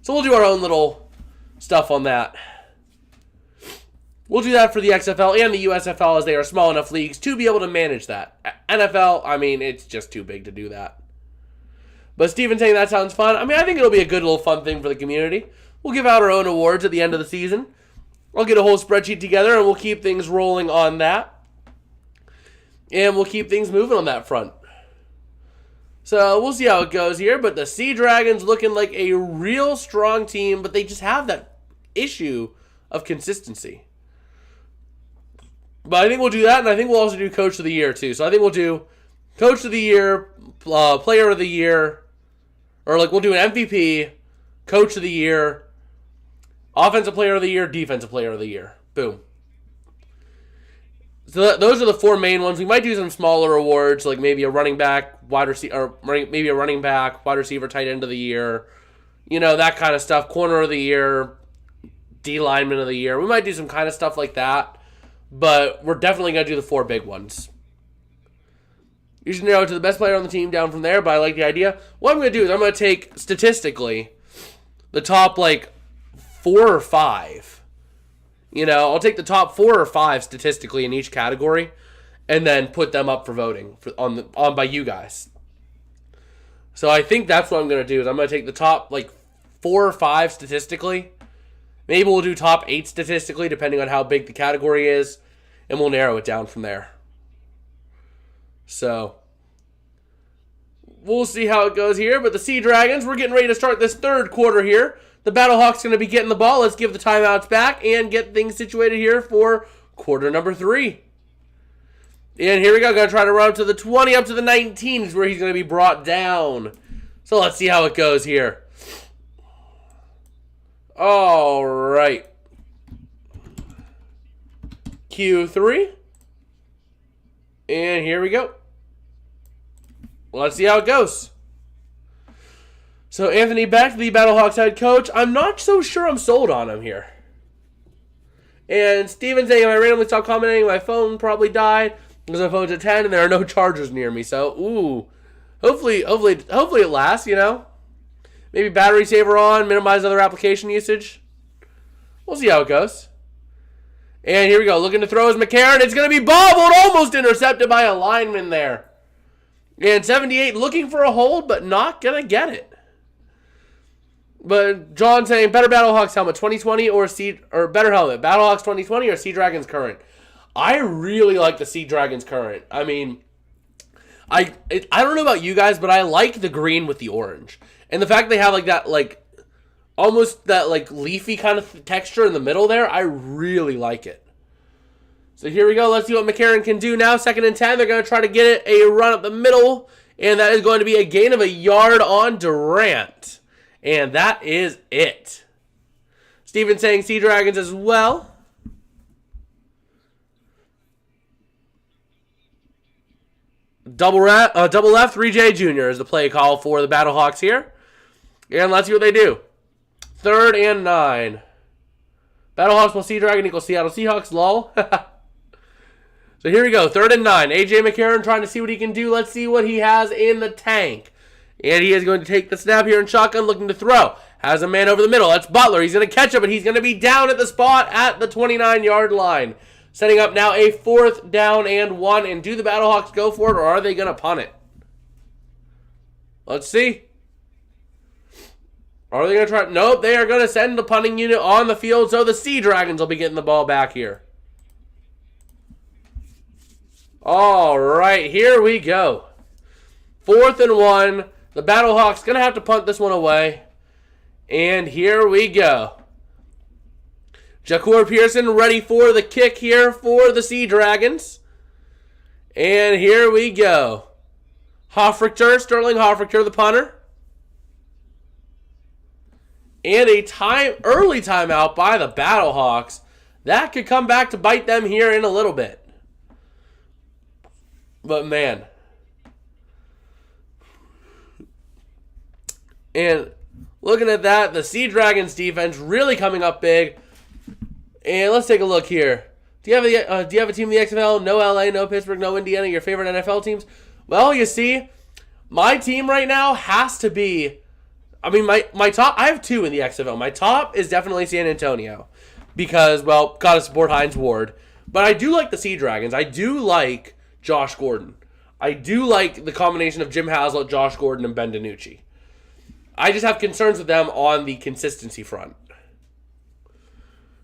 So we'll do our own little stuff on that. We'll do that for the XFL and the USFL as they are small enough leagues to be able to manage that. NFL, I mean, it's just too big to do that. But Steven saying that sounds fun. I mean, I think it'll be a good little fun thing for the community. We'll give out our own awards at the end of the season. I'll get a whole spreadsheet together and we'll keep things rolling on that. And we'll keep things moving on that front. So we'll see how it goes here. But the Sea Dragons looking like a real strong team, but they just have that issue of consistency. But I think we'll do that, and I think we'll also do Coach of the Year too. So I think we'll do Coach of the Year, Player of the Year, or like we'll do an MVP, Coach of the Year, Offensive Player of the Year, Defensive Player of the Year. Boom. So those are the four main ones. We might do some smaller awards, like maybe a running back, wide receiver, or maybe a running back, wide receiver, tight end of the year, that kind of stuff. Corner of the year, D lineman of the year. We might do some kind of stuff like that, but we're definitely gonna do the four big ones. Usually narrow it to the best player on the team down from there, but I like the idea. What I'm gonna do is I'm gonna take statistically the top 4 or 5. I'll take the top 4 or 5 statistically in each category, and then put them up for voting on by you guys. So I think that's what I'm gonna do. Is I'm gonna take the top 4 or 5 statistically. Maybe we'll do top 8 statistically, depending on how big the category is, and we'll narrow it down from there. So we'll see how it goes here. But the Sea Dragons, we're getting ready to start this third quarter here. The Battlehawks going to be getting the ball. Let's give the timeouts back and get things situated here for quarter number 3. And here we go. Going to try to run up to the 20, up to the 19 is where he's going to be brought down. So let's see how it goes here. All right. Q3. And here we go. Let's see how it goes. So Anthony Beck, the Battlehawks head coach, I'm not so sure I'm sold on him here. And Steven saying, if I randomly stop commenting, my phone probably died because my phone's at 10 and there are no chargers near me. So, hopefully it lasts, Maybe battery saver on, minimize other application usage. We'll see how it goes. And here we go, looking to throw is McCarron. It's going to be bobbled, almost intercepted by a lineman there. And 78 looking for a hold, but not going to get it. But John saying, better Battlehawks helmet 2020 or better helmet, Battlehawks 2020 or Sea Dragons current. I really like the Sea Dragons current. I mean, I don't know about you guys, but I like the green with the orange. And the fact they have almost that leafy kind of texture in the middle there, I really like it. So here we go. Let's see what McCarron can do now. 2nd and 10. They're going to try to get it a run up the middle. And that is going to be a gain of a yard on Durant. And that is it. Steven saying Sea Dragons as well. Double left, 3J Jr. is the play call for the Battlehawks here. And let's see what they do. 3rd and 9. Battlehawks plus Sea Dragon equals Seattle Seahawks, lol. So here we go, 3rd and 9. A.J. McCarron trying to see what he can do. Let's see what he has in the tank. And he is going to take the snap here in shotgun, looking to throw. Has a man over the middle. That's Butler. He's going to catch it, but he's going to be down at the spot at the 29-yard line. Setting up now a 4th down and 1. And do the Battlehawks go for it, or are they going to punt it? Let's see. Are they going to try? Nope, they are going to send the punting unit on the field, so the Sea Dragons will be getting the ball back here. All right, here we go. 4th and 1. The Battlehawks going to have to punt this one away. And here we go. Jacour Pearson ready for the kick here for the Sea Dragons. And here we go. Sterling Hoffrichter, the punter. And a early timeout by the Battlehawks. That could come back to bite them here in a little bit. But man. And looking at that, the Sea Dragons defense really coming up big. And let's take a look here. Do you have a team in the XFL? No LA, no Pittsburgh, no Indiana, your favorite NFL teams? Well, you see, my team right now has to be, my top, I have 2 in the XFL. My top is definitely San Antonio because, well, gotta support Hines Ward. But I do like the Sea Dragons. I do like Josh Gordon. I do like the combination of Jim Haslett, Josh Gordon, and Ben DiNucci. I just have concerns with them on the consistency front.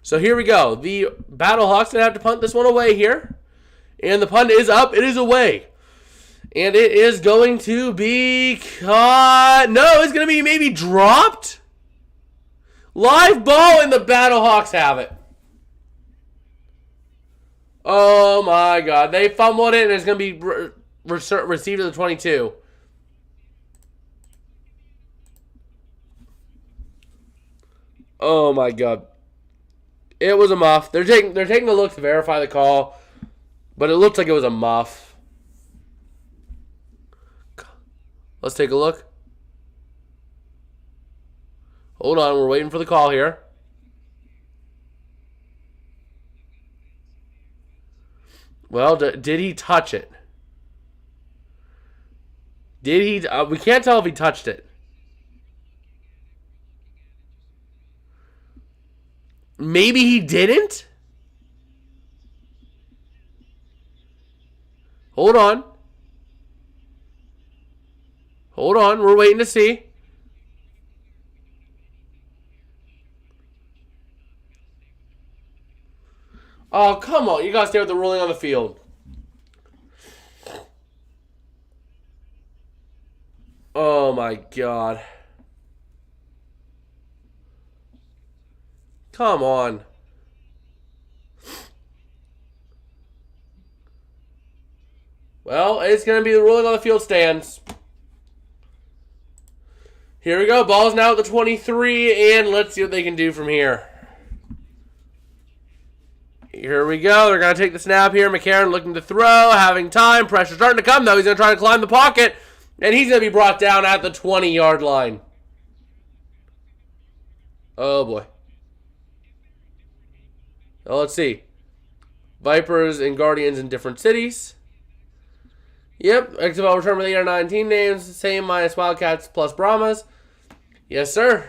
So here we go. The Battlehawks going to have to punt this one away here. And the punt is up. It is away. And it is going to be caught. No, it's going to be maybe dropped. Live ball, and the Battlehawks have it. Oh my God. They fumbled it, and it's going to be received at the 22. Oh my God. It was a muff. They're taking a look to verify the call, but it looks like it was a muff. Let's take a look. Hold on, we're waiting for the call here. Well, did he touch it? Did he? We can't tell if he touched it. Maybe he didn't? Hold on. Hold on, we're waiting to see. Oh, come on. You gotta stay with the ruling on the field. Oh, my God. Come on. Well, it's going to be the ruling on the field stands. Here we go. Ball's now at the 23, and let's see what they can do from here. Here we go. They're going to take the snap here. McCarron looking to throw, having time. Pressure starting to come, though. He's going to try to climb the pocket, and he's going to be brought down at the 20-yard line. Oh, boy. Well, let's see. Vipers and Guardians in different cities. Yep. XFL return with 8 or 9 team names. Same minus Wildcats plus Brahmas. Yes, sir.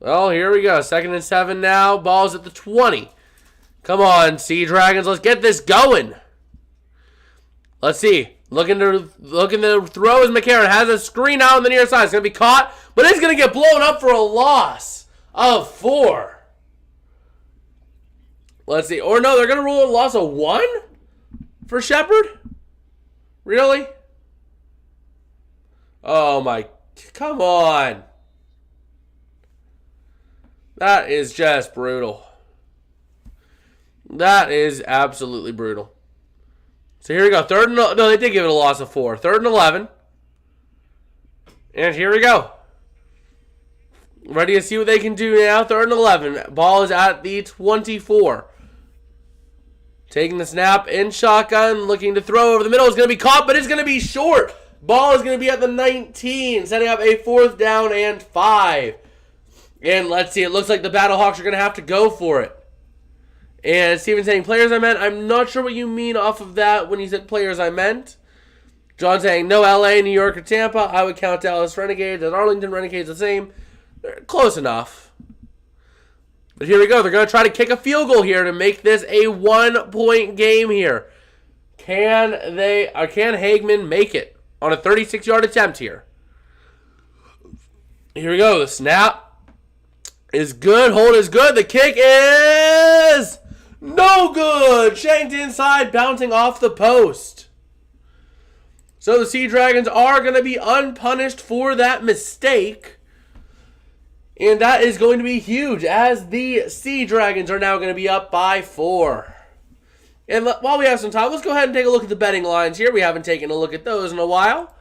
Well, here we go. 2nd and 7 now. Ball's at the 20. Come on, Sea Dragons. Let's get this going. Let's see. Looking to throw as McCarron has a screen out on the near side. It's going to be caught, but it's going to get blown up for a loss of 4. Let's see. Or no, they're going to rule a loss of 1 for Shepard? Really? Oh, my. Come on. That is just brutal. That is absolutely brutal. So here we go. No, they did give it a loss of 4. 3rd and 11. And here we go. Ready to see what they can do now. 3rd and 11. Ball is at the 24. Taking the snap in shotgun. Looking to throw over the middle. It's going to be caught, but it's going to be short. Ball is going to be at the 19. Setting up a 4th down and 5. And let's see. It looks like the Battlehawks are going to have to go for it. And Steven saying players I meant. I'm not sure what you mean off of that when you said players I meant. John saying no LA, New York, or Tampa. I would count Dallas Renegades and Arlington Renegades the same. They're close enough. But here we go. They're going to try to kick a field goal here to make this a 1-point game here. Can Hagman make it on a 36-yard attempt here? Here we go. The snap is good. Hold is good. The kick is no good. Shanked inside, bouncing off the post. So the Sea Dragons are going to be unpunished for that mistake. And that is going to be huge, as the Sea Dragons are now going to be up by 4. And while we have some time, let's go ahead and take a look at the betting lines here. We haven't taken a look at those in a while,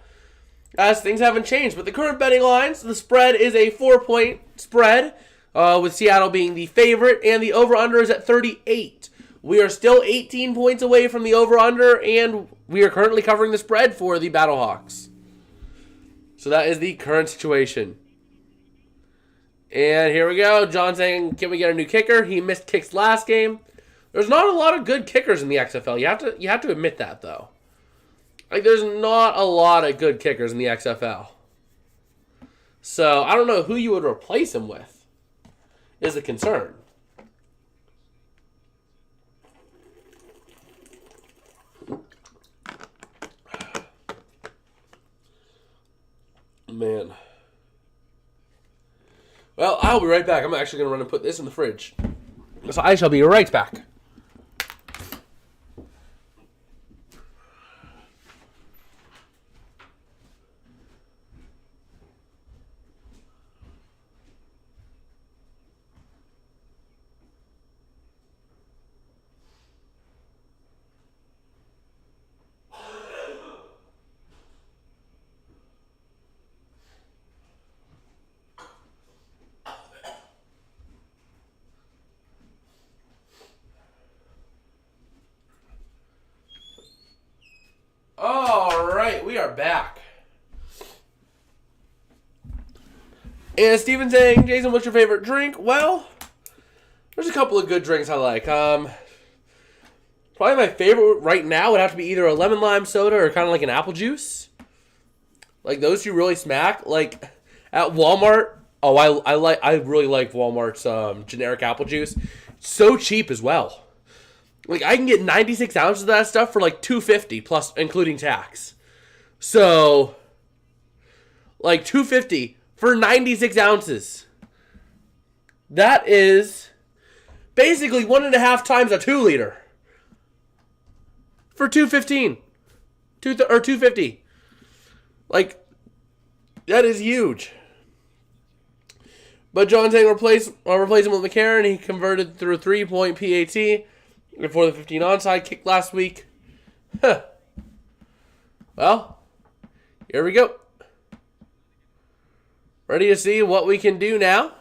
as things haven't changed. But the current betting lines, the spread is a 4-point spread, with Seattle being the favorite, and the over-under is at 38. We are still 18 points away from the over-under, and we are currently covering the spread for the Battlehawks. So that is the current situation. And here we go. John saying, can we get a new kicker? He missed kicks last game. There's not a lot of good kickers in the XFL. You have to admit that, though. Like, there's not a lot of good kickers in the XFL. So, I don't know who you would replace him with, is the concern. Man. Well, I'll be right back. I'm actually going to run and put this in the fridge. So I shall be right back. All right, we are back. And Steven saying, Jason, what's your favorite drink? Well, there's a couple of good drinks I like. Probably my favorite right now would have to be either a lemon lime soda or kind of like an apple juice. Like those two really smack. Like at Walmart, I really like Walmart's generic apple juice. It's so cheap as well. Like I can get 96 ounces of that stuff for like $2.50 plus including tax. So like $2.50 for 96 ounces. That is basically 1.5 times a 2 liter. For $2.15. Or $2.50. Like that is huge. But John saying replace him with McCarron. He converted through a 3-point PAT before the 15 onside kick last week. Huh. Well, here we go. Ready to see what we can do now.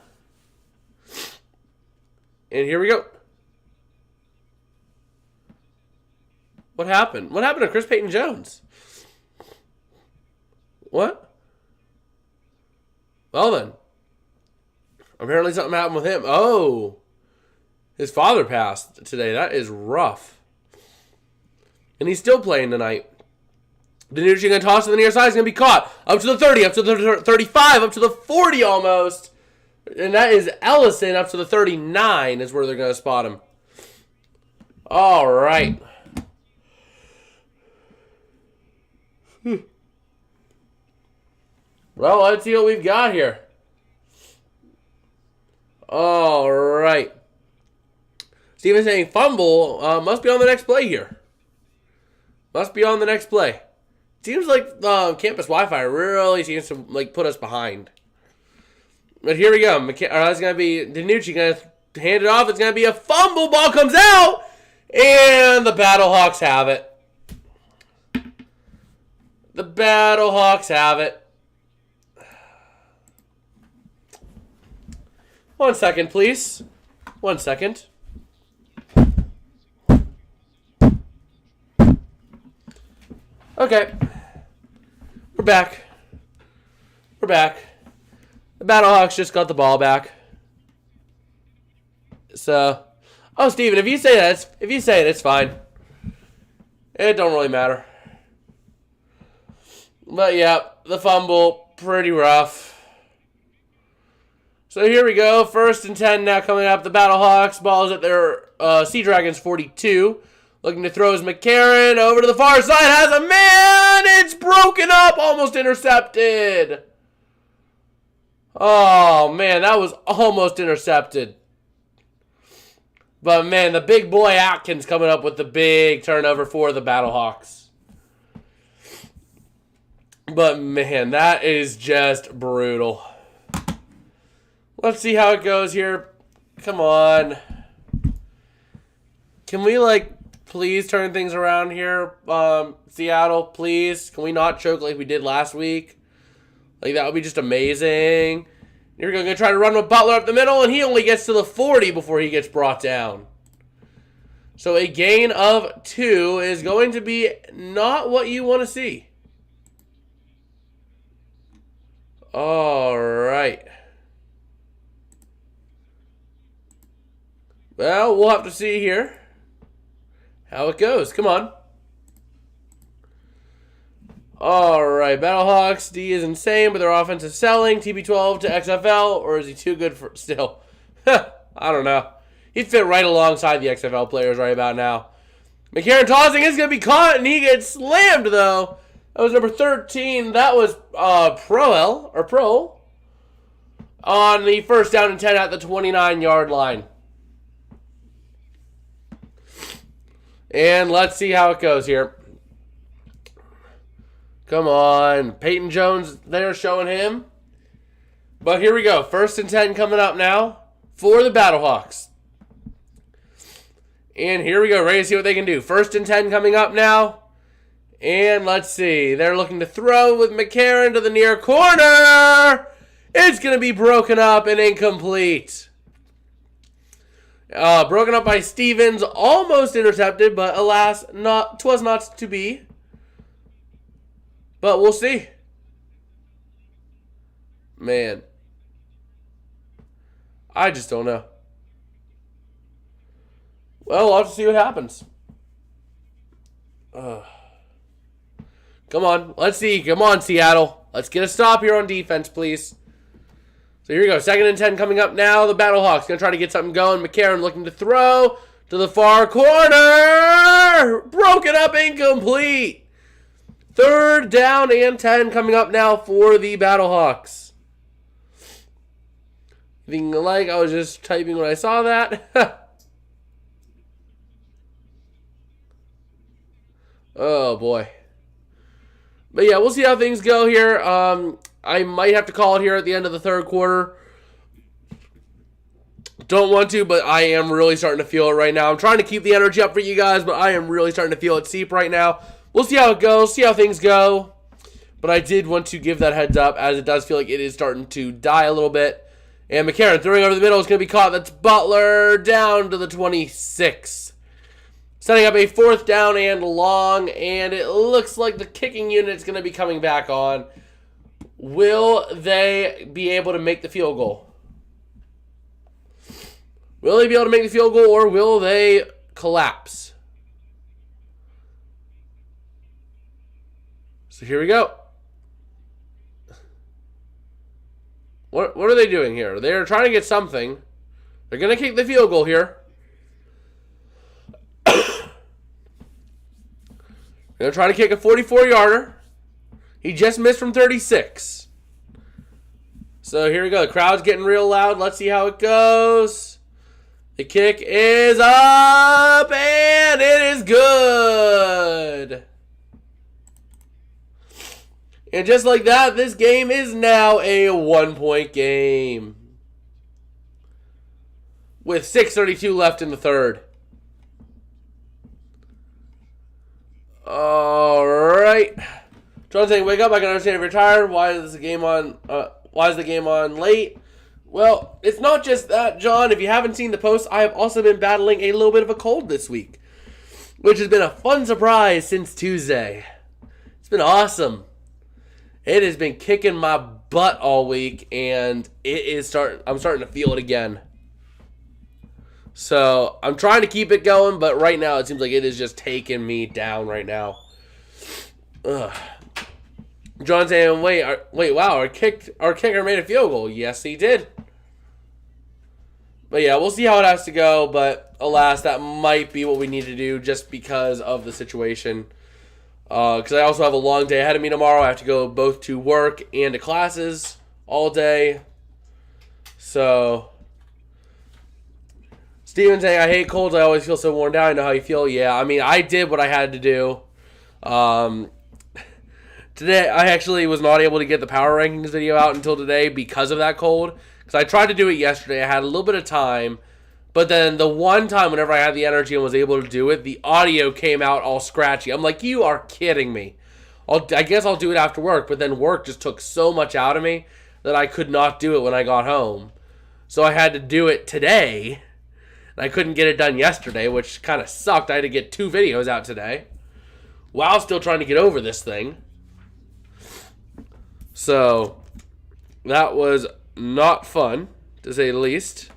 And here we go. What happened? What happened to Chris Payton-Jones? What? Well then. Apparently something happened with him. Oh. His father passed today. That is rough. And he's still playing tonight. DiNucci going to toss it on the near side. He's going to be caught. Up to the 30. Up to the 35. Up to the 40 almost. And that is Ellison up to the 39 is where they're going to spot him. All right. Well, let's see what we've got here. All right. Steven's saying fumble must be on the next play here. Must be on the next play. Seems like campus Wi-Fi really seems to like put us behind. But here we go. That's going to be DiNucci going to hand it off. It's going to be a fumble. Ball comes out. And the Battlehawks have it. The Battlehawks have it. 1 second, please. 1 second. Okay. We're back. We're back. The Battlehawks just got the ball back. So, oh, Steven, if you say that, it's fine. It don't really matter. But yeah, the fumble, pretty rough. So here we go. 1st and 10 now coming up. The Battlehawks. Ball is at their Sea Dragons 42. Looking to throw his McCarron over to the far side. Has a man. It's broken up. Almost intercepted. Oh, man. That was almost intercepted. But, man, the big boy Atkins coming up with the big turnover for the Battlehawks. But, man, that is just brutal. Let's see how it goes here. Come on. Can we, please turn things around here? Seattle, please. Can we not choke like we did last week? That would be just amazing. You're going to try to run with Butler up the middle, and he only gets to the 40 before he gets brought down. So a gain of 2 is going to be not what you want to see. All right. Well, we'll have to see here how it goes. Come on. All right, Battlehawks. D is insane, but their offense is selling. TB12 to XFL, or is he too good for still? I don't know. He'd fit right alongside the XFL players right about now. McCarron tossing is going to be caught, and he gets slammed, though. That was number 13. That was Pro. on the first down and 10 at the 29-yard line. And let's see how it goes here. Come on. Peyton Jones there showing him. But here we go. First and 10 coming up now for the Battlehawks. And here we go. Ready to see what they can do. First and 10 coming up now. And let's see. They're looking to throw with McCarron to the near corner. It's going to be broken up and incomplete. Broken up by Stevens. Almost intercepted, but alas, 'twas not to be. But we'll see. Man. I just don't know. Well, we'll have to see what happens. Come on. Let's see. Come on, Seattle. Let's get a stop here on defense, please. So here we go. Second and 10 coming up now. The Battlehawks going to try to get something going. McCarron looking to throw to the far corner. Broken up, incomplete. Third down and 10 coming up now for the Battlehawks. Thinking like I was just typing when I saw that. Oh, boy. But yeah, we'll see how things go here. I might have to call it here at the end of the third quarter. Don't want to, but I am really starting to feel it right now. I'm trying to keep the energy up for you guys, but I am really starting to feel it seep right now. We'll see how it goes, see how things go. But I did want to give that heads up, as it does feel like it is starting to die a little bit. And McCarron throwing over the middle is going to be caught. That's Butler down to the 26. Setting up a fourth down and long, and it looks like the kicking unit is going to be coming back on. Will they be able to make the field goal? Will they be able to make the field goal, or will they collapse? So here we go. What are they doing here? They're trying to get something. They're going to kick the field goal here. They're going to try to kick a 44-yarder. He just missed from 36. So here we go. The crowd's getting real loud. Let's see how it goes. The kick is up, and it is good. And just like that, this game is now a 1-point game. With 6:32 left in the third. All right. John saying, "Wake up! I can understand if you're tired. Why is the game on? Why is the game on late?" Well, it's not just that, John. If you haven't seen the post, I have also been battling a little bit of a cold this week, which has been a fun surprise since Tuesday. It's been awesome. It has been kicking my butt all week, and I'm starting to feel it again. So I'm trying to keep it going, but right now it seems like it is just taking me down right now. Ugh. John saying, wait, wow, our kicker made a field goal. Yes, he did. But yeah, we'll see how it has to go, but alas, that might be what we need to do just because of the situation. Because I also have a long day ahead of me tomorrow. I have to go both to work and to classes all day. So, Steven saying, I hate colds. I always feel so worn down. I know how you feel. Yeah, I mean, I did what I had to do. Today, I actually was not able to get the power rankings video out until today because of that cold. Because I tried to do it yesterday. I had a little bit of time. But then the one time whenever I had the energy and was able to do it, the audio came out all scratchy. I'm like, you are kidding me. I guess I'll do it after work. But then work just took so much out of me that I could not do it when I got home. So I had to do it today. And I couldn't get it done yesterday, which kind of sucked. I had to get 2 videos out today while still trying to get over this thing. So that was not fun, to say the least.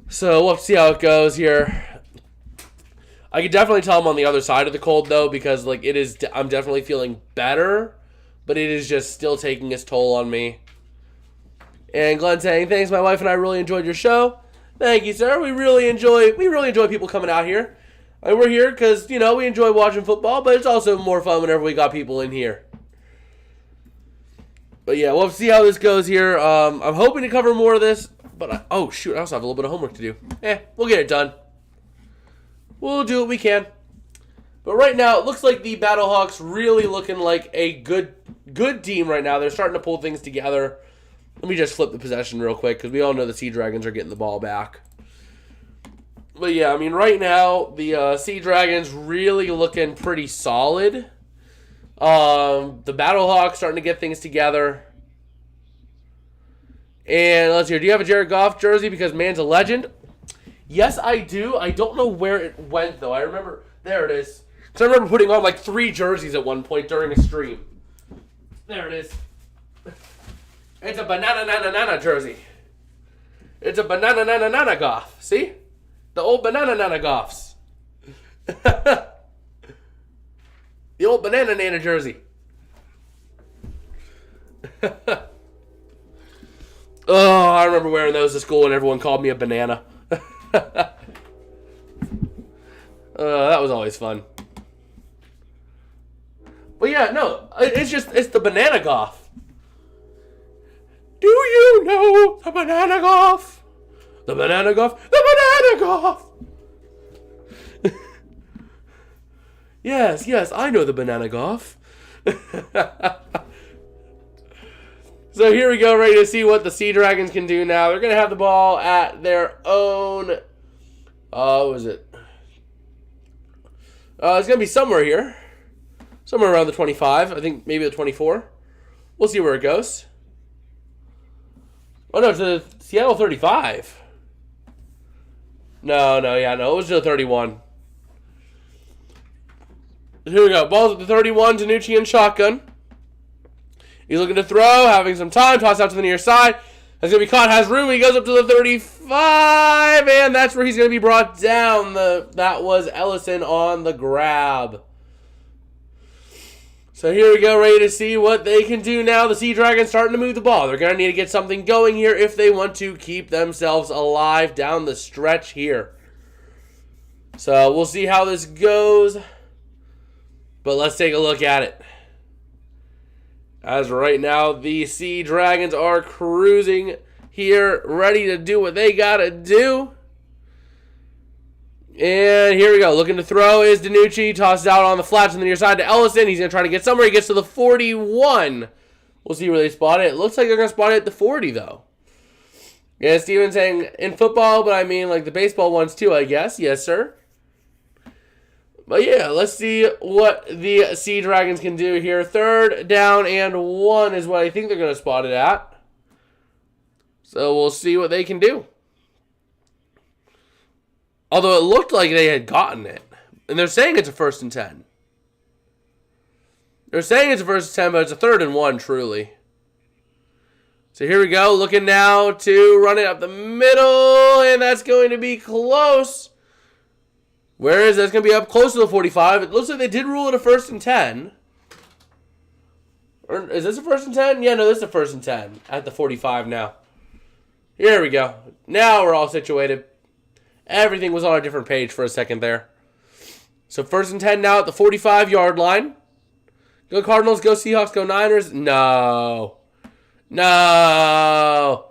So we'll see how it goes here. I can definitely tell I'm on the other side of the cold, though, because like I'm definitely feeling better, but it is just still taking its toll on me. And Glenn saying, thanks, my wife and I really enjoyed your show. Thank you, sir. We really enjoy people coming out here. And we're here because, we enjoy watching football, but it's also more fun whenever we got people in here. But yeah, we'll see how this goes here. I'm hoping to cover more of this, but oh shoot, I also have a little bit of homework to do. We'll get it done. We'll do what we can. But right now, it looks like the Battlehawks really looking like a good team right now. They're starting to pull things together. Let me just flip the possession real quick because we all know the Sea Dragons are getting the ball back. But yeah, I mean, right now, the Sea Dragons really looking pretty solid. The Battlehawks starting to get things together. And let's see here. Do you have a Jared Goff jersey because man's a legend? Yes, I do. I don't know where it went, though. I remember... There it is. So I remember putting on like 3 jerseys at one point during a stream. There it is. It's a banana jersey. It's a banana Goff. See? The old banana Goffs. The old banana jersey. Oh, I remember wearing those to school and everyone called me a banana. That was always fun. But yeah, no, it's the banana Goff. Do you know the banana Goff? The banana Goff? The banana Goff! Yes, I know the banana Goff. So here we go, ready to see what the Sea Dragons can do now. They're going to have the ball at their own... what was it? It's going to be somewhere here. Somewhere around the 25. I think maybe the 24. We'll see where it goes. Oh, no, it's the Seattle 35. No, it was the 31. Here we go. Ball's at the 31. Danucci in shotgun. He's looking to throw, having some time. Toss out to the near side. That's going to be caught. Has room. He goes up to the 35. And that's where he's going to be brought down. That was Ellison on the grab. So here we go, ready to see what they can do now. The Sea Dragons starting to move the ball. They're going to need to get something going here if they want to keep themselves alive down the stretch here. So we'll see how this goes. But let's take a look at it. As right now, the Sea Dragons are cruising here, ready to do what they got to do. And here we go. Looking to throw is Danucci. Tosses out on the flats on the near side to Ellison. He's going to try to get somewhere. He gets to the 41. We'll see where they spot it. It looks like they're going to spot it at the 40, though. Yeah, Steven's saying in football, but I mean like the baseball ones too, I guess. Yes, sir. But yeah, let's see what the Sea Dragons can do here. 3rd down and 1 is what I think they're going to spot it at. So we'll see what they can do. Although it looked like they had gotten it. And they're saying it's a 1st and 10. They're saying it's a 1st and 10, but it's a 3rd and 1, truly. So here we go. Looking now to run it up the middle. And that's going to be close. Where is that? It's going to be up close to the 45. It looks like they did rule it a 1st and 10. Or is this a 1st and 10? Yeah, no, this is a 1st and 10 at the 45 now. Here we go. Now we're all situated. Everything was on a different page for a second there. So 1st and 10 now at the 45-yard line. Go Cardinals, go Seahawks, go Niners. No. The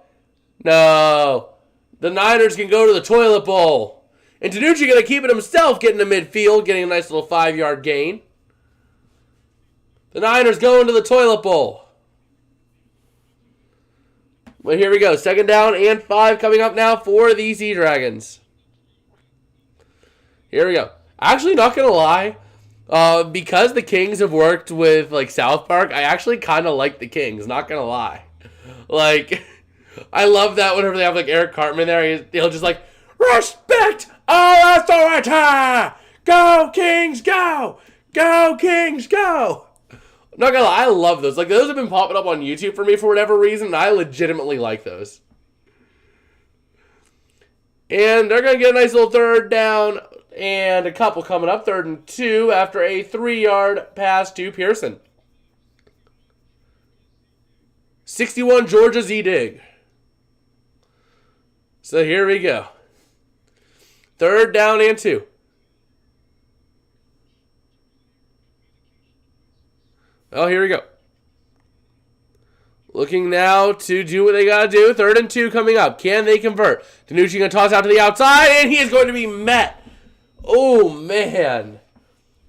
Niners can go to the toilet bowl. And Danucci going to keep it himself, getting to midfield, getting a nice little 5-yard gain. The Niners going to the toilet bowl. But here we go. 2nd down and 5 coming up now for the Sea Dragons. Here we go. Actually, not going to lie. Because the Kings have worked with, like, South Park, I actually kind of like the Kings. Not going to lie. Like, I love that whenever they have, like, Eric Cartman there. He'll just, like, respect all authority! Go, Kings, go! Go, Kings, go! Not going to lie, I love those. Like, those have been popping up on YouTube for me for whatever reason, and I legitimately like those. And they're going to get a nice little 3rd down. And a couple coming up, 3rd and 2 after a 3-yard pass to Pearson. 61 Georgia Z-Dig. So here we go. 3rd down and 2. Oh, here we go. Looking now to do what they got to do. 3rd and 2 coming up. Can they convert? DiNucci going to toss out to the outside, and he is going to be met. Oh, man.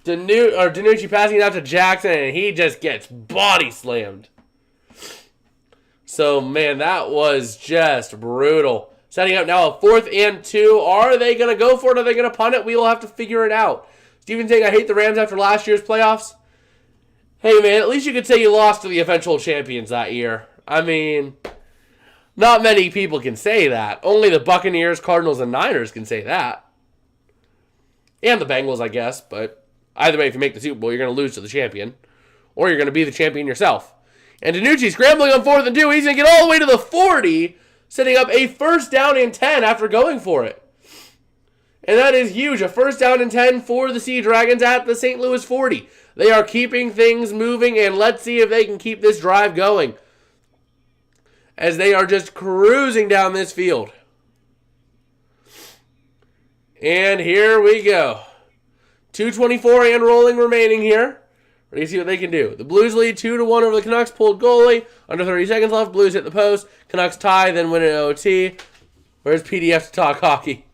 DiNucci passing it out to Jackson, and he just gets body slammed. So, man, that was just brutal. Setting up now a 4th and 2. Are they going to go for it? Are they going to punt it? We will have to figure it out. Steven saying, I hate the Rams after last year's playoffs. Hey, man, at least you could say you lost to the eventual champions that year. I mean, not many people can say that. Only the Buccaneers, Cardinals, and Niners can say that. And the Bengals, I guess. But either way, if you make the Super Bowl, you're going to lose to the champion. Or you're going to be the champion yourself. And DiNucci scrambling on 4th and 2. He's going to get all the way to the 40, setting up a 1st down and 10 after going for it. And that is huge. A 1st down and 10 for the Sea Dragons at the St. Louis 40. They are keeping things moving, and let's see if they can keep this drive going, as they are just cruising down this field. And here we go. 2:24 and rolling remaining here. Ready to see what they can do. The Blues lead 2-1 over the Canucks. Pulled goalie. Under 30 seconds left. Blues hit the post. Canucks tie, then win an OT. Where's PDF to talk hockey?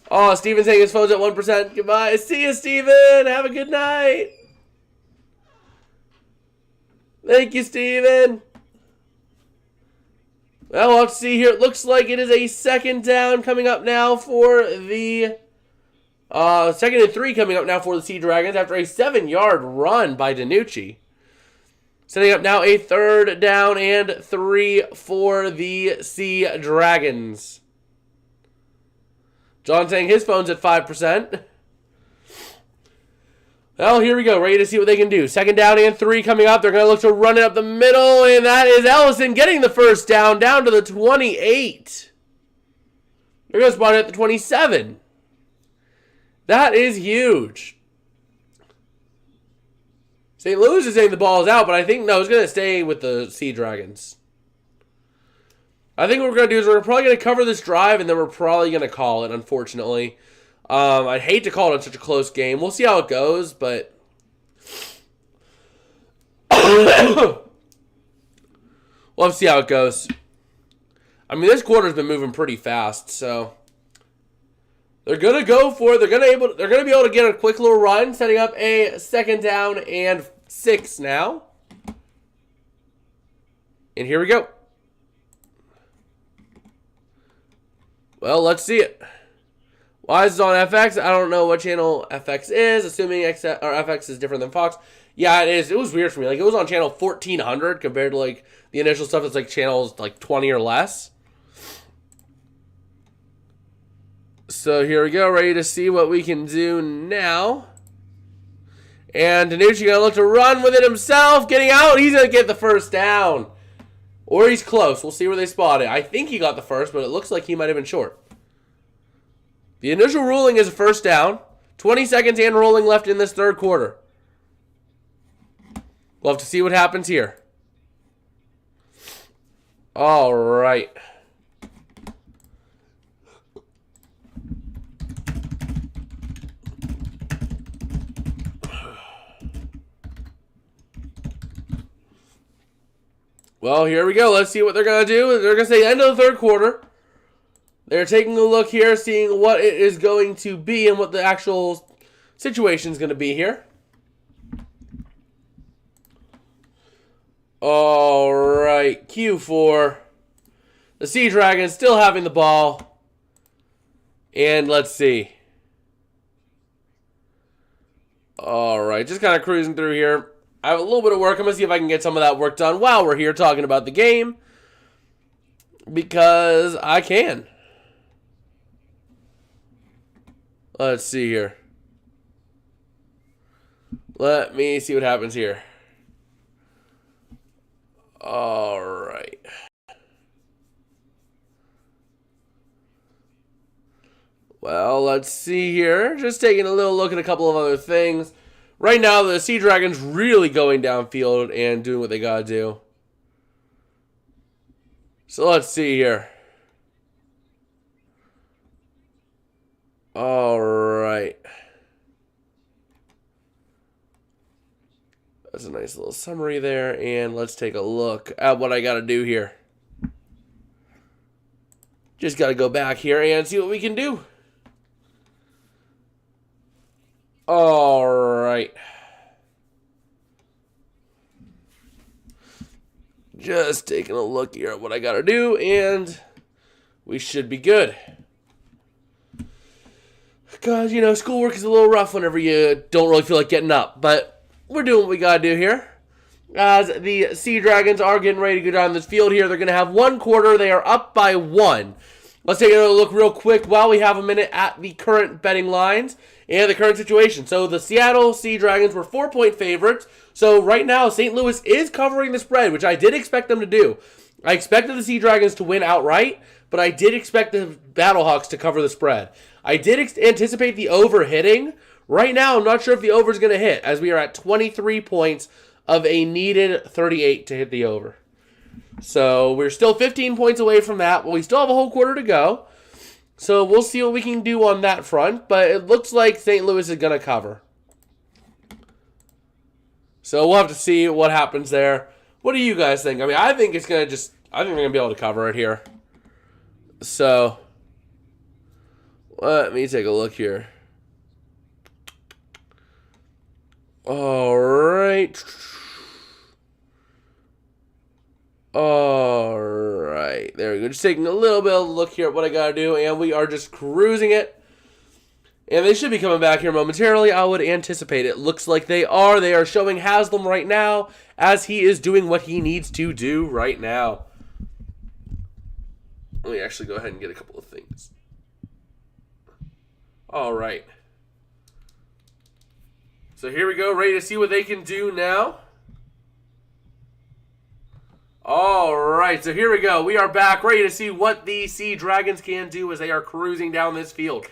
Oh, Steven saying his phone's at 1%. Goodbye. See you, Steven. Have a good night. Thank you, Steven. Well, we'll have to see here. It looks like it is a 2nd down coming up now for the... 2nd and 3 coming up now for the Sea Dragons after a 7-yard run by DiNucci. Setting up now a 3rd down and 3 for the Sea Dragons. John saying his phone's at 5%. Well, here we go. Ready to see what they can do. 2nd down and 3 coming up. They're going to look to run it up the middle, and that is Ellison getting the 1st down to the 28. They're going to spot it at the 27. That is huge. St. Louis is saying the ball is out, but I think, no, it's going to stay with the Sea Dragons. I think what we're going to do is we're probably going to cover this drive, and then we're probably going to call it, unfortunately. I'd hate to call it in such a close game. We'll see how it goes, but... we'll have to see how it goes. I mean, this quarter's been moving pretty fast, so... They're going to go for it. They're going to be able to get a quick little run, setting up a 2nd down and 6 now. And here we go. Well, let's see it. Why is it on FX? I don't know what channel FX is, assuming FX is different than Fox. Yeah, it is. It was weird for me. Like, it was on channel 1400 compared to, like, the initial stuff that's, like, channels, like, 20 or less. So here we go, ready to see what we can do now. And DiNucci going to look to run with it himself, getting out. He's going to get the 1st down. Or he's close. We'll see where they spot it. I think he got the 1st, but it looks like he might have been short. The initial ruling is a 1st down. 20 seconds and rolling left in this 3rd quarter. We'll have to see what happens here. All right. Well, here we go. Let's see what they're going to do. They're going to say end of the 3rd quarter. They're taking a look here, seeing what it is going to be and what the actual situation is going to be here. All right. Q4. The Sea Dragons still having the ball. And let's see. All right. Just kind of cruising through here. I have a little bit of work. I'm going to see if I can get some of that work done while we're here talking about the game. Because I can. Let's see here. Let me see what happens here. All right. Well, let's see here. Just taking a little look at a couple of other things. Right now, the Sea Dragons really going downfield and doing what they got to do. So let's see here. All right. That's a nice little summary there. And let's take a look at what I got to do here. Just got to go back here and see what we can do. All right. Just taking a look here at what I got to do, and we should be good. Because, you know, schoolwork is a little rough whenever you don't really feel like getting up. But we're doing what we got to do here. As the Sea Dragons are getting ready to go down this field here, they're going to have one quarter. They are up by 1. Let's take a look real quick while we have a minute at the current betting lines and the current situation. So the Seattle Sea Dragons were 4-point favorites. So right now, St. Louis is covering the spread, which I did expect them to do. I expected the Sea Dragons to win outright, but I did expect the Battlehawks to cover the spread. I did anticipate the over hitting. Right now, I'm not sure if the over is going to hit, as we are at 23 points of a needed 38 to hit the over. So we're still 15 points away from that, but we still have a whole quarter to go. So we'll see what we can do on that front, but it looks like St. Louis is going to cover. So we'll have to see what happens there. What do you guys think? I mean, I think it's going to I think they're going to be able to cover it here. So let me take a look here. All right. All right. There we go. Just taking a little bit of a look here at what I got to do, and we are just cruising it. And they should be coming back here momentarily. I would anticipate it. Looks like they are. They are showing Haslam right now as he is doing what he needs to do right now. Let me actually go ahead and get a couple of things. All right. So here we go, ready to see what they can do now. All right, so here we go. We are back, ready to see what the Sea Dragons can do as they are cruising down this field.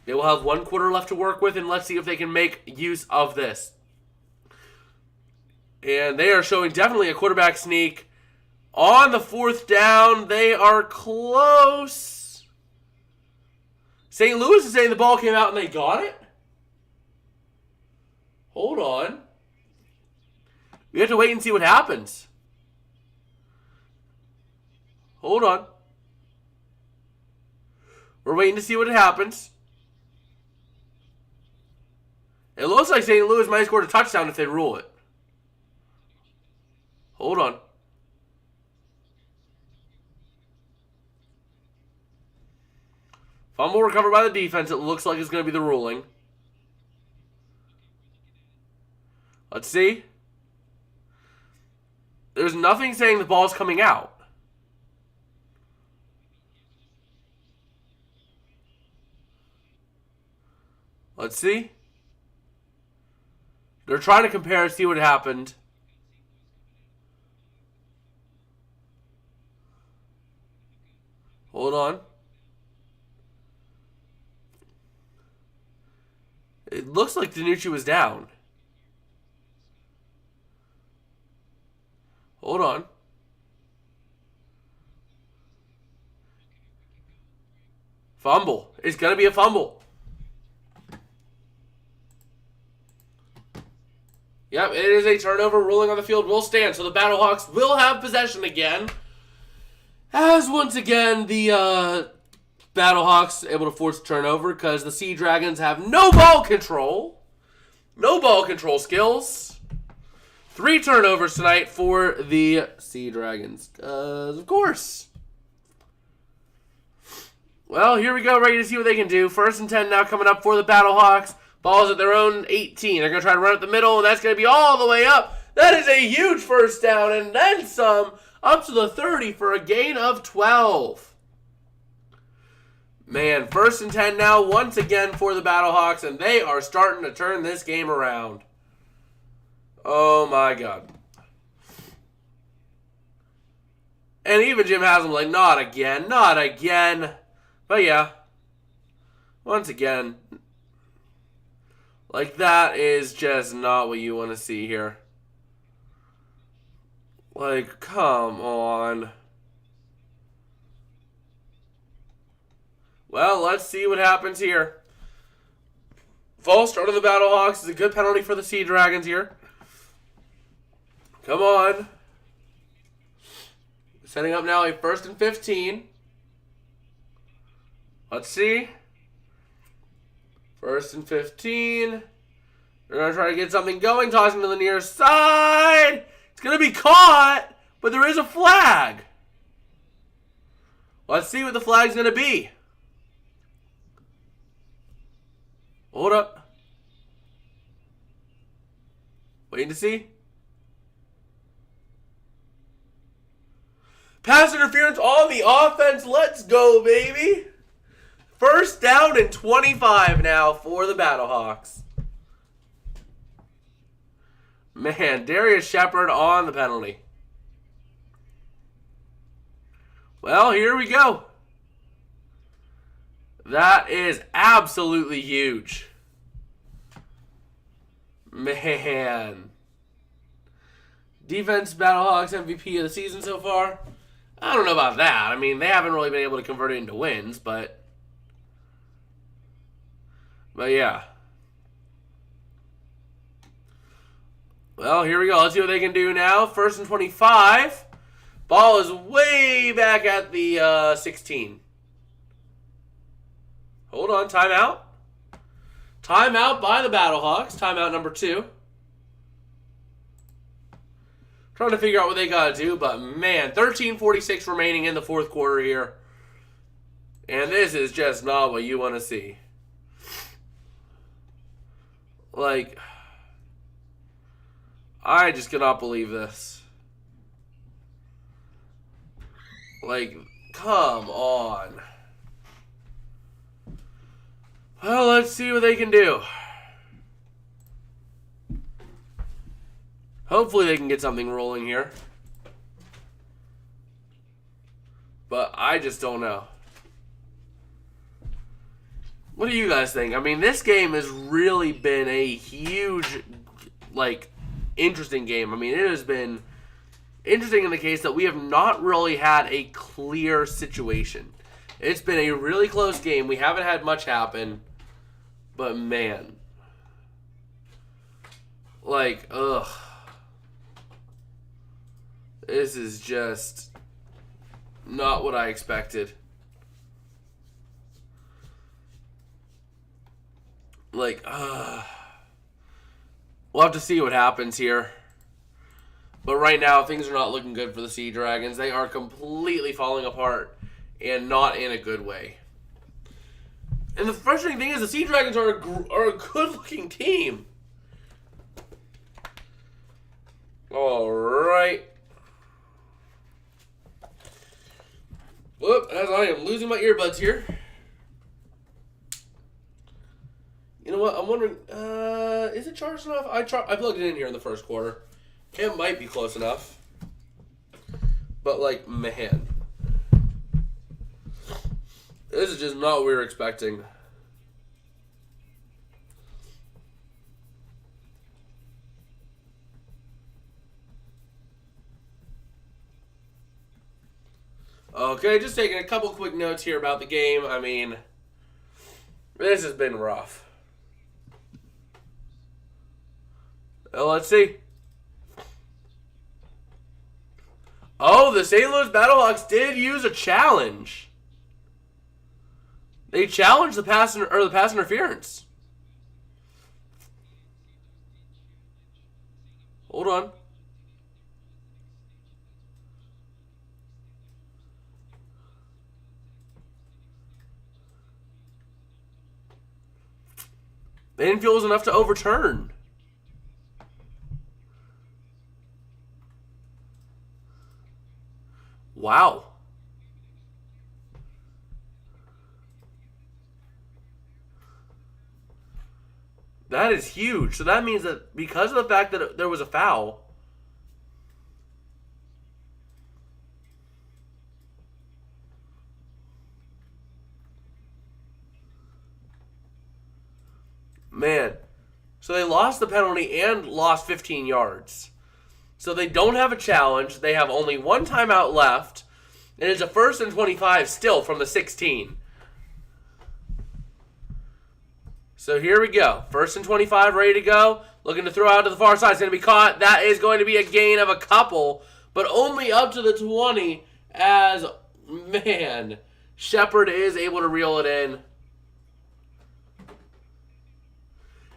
They will have one quarter left to work with, and let's see if they can make use of this. And they are showing definitely a quarterback sneak. On the 4th down, they are close. St. Louis is saying the ball came out and they got it? Hold on. We have to wait and see what happens. Hold on. We're waiting to see what happens. It looks like St. Louis might have scored a touchdown if they rule it. Hold on. Fumble recovered by the defense. It looks like it's going to be the ruling. Let's see. There's nothing saying the ball's coming out. Let's see. They're trying to compare, see what happened. Hold on. It looks like DiNucci was down. Hold on. Fumble. It's going to be a fumble. Yep, it is a turnover. Ruling on the field will stand. So the Battlehawks will have possession again. As once again, the Battlehawks able to force a turnover because the Sea Dragons have no ball control. No ball control skills. 3 turnovers tonight for the Sea Dragons. Because, of course. Well, here we go. Ready to see what they can do. 1st and 10 now coming up for the Battlehawks. Ball's at their own 18. They're going to try to run up the middle, and that's going to be all the way up. That is a huge first down, and then some, up to the 30 for a gain of 12. Man, 1st and 10 now once again for the Battlehawks, and they are starting to turn this game around. Oh, my God. And even Jim Haslam like, not again, not again. But, yeah, once again, like, that is just not what you want to see here. Like, come on. Well, let's see what happens here. False start on the Battlehawks is a good penalty for the Sea Dragons here. Come on. Setting up now a 1st and 15. Let's see. 1st and 15. They're going to try to get something going. Tossing to the near side. It's going to be caught, but there is a flag. Let's see what the flag's going to be. Hold up. Waiting to see. Pass interference on the offense. Let's go, baby. 1st down and 25 now for the Battlehawks. Man, Darius Shepard on the penalty. Well, here we go. That is absolutely huge. Man. Defense Battlehawks MVP of the season so far. I don't know about that. I mean, they haven't really been able to convert it into wins, but yeah. Well, here we go. Let's see what they can do now. 1st and 25. Ball is way back at the 16. Hold on. Timeout. Timeout by the Battlehawks. Timeout number 2. Trying to figure out what they got to do, but man, 13:46 remaining in the 4th quarter here. And this is just not what you want to see. Like, I just cannot believe this. Like, come on. Well, let's see what they can do. Hopefully they can get something rolling here. But I just don't know. What do you guys think? I mean, this game has really been a huge, like, interesting game. I mean, it has been interesting in the case that we have not really had a clear situation. It's been a really close game. We haven't had much happen. But, man. Like, ugh. This is just not what I expected. Like, we'll have to see what happens here. But right now, things are not looking good for the Sea Dragons. They are completely falling apart, and not in a good way. And the frustrating thing is the Sea Dragons are a good-looking team. All right. Whoop, as I am losing my earbuds here. You know what? I'm wondering, is it charged enough? I plugged it in here in the 1st quarter. It might be close enough. But, like, man. This is just not what we were expecting. Okay, just taking a couple quick notes here about the game. I mean, this has been rough. Well, let's see. Oh, the St. Louis Battlehawks did use a challenge. They challenged the pass interference. Hold on. They didn't feel it was enough to overturn. Wow. That is huge. So that means that because of the fact that there was a foul, man, so they lost the penalty and lost 15 yards. So they don't have a challenge. They have only one timeout left. And it's a 1st and 25 still from the 16. So here we go. 1st and 25, ready to go. Looking to throw out to the far side. It's going to be caught. That is going to be a gain of a couple, but only up to the 20 as, man, Shepard is able to reel it in.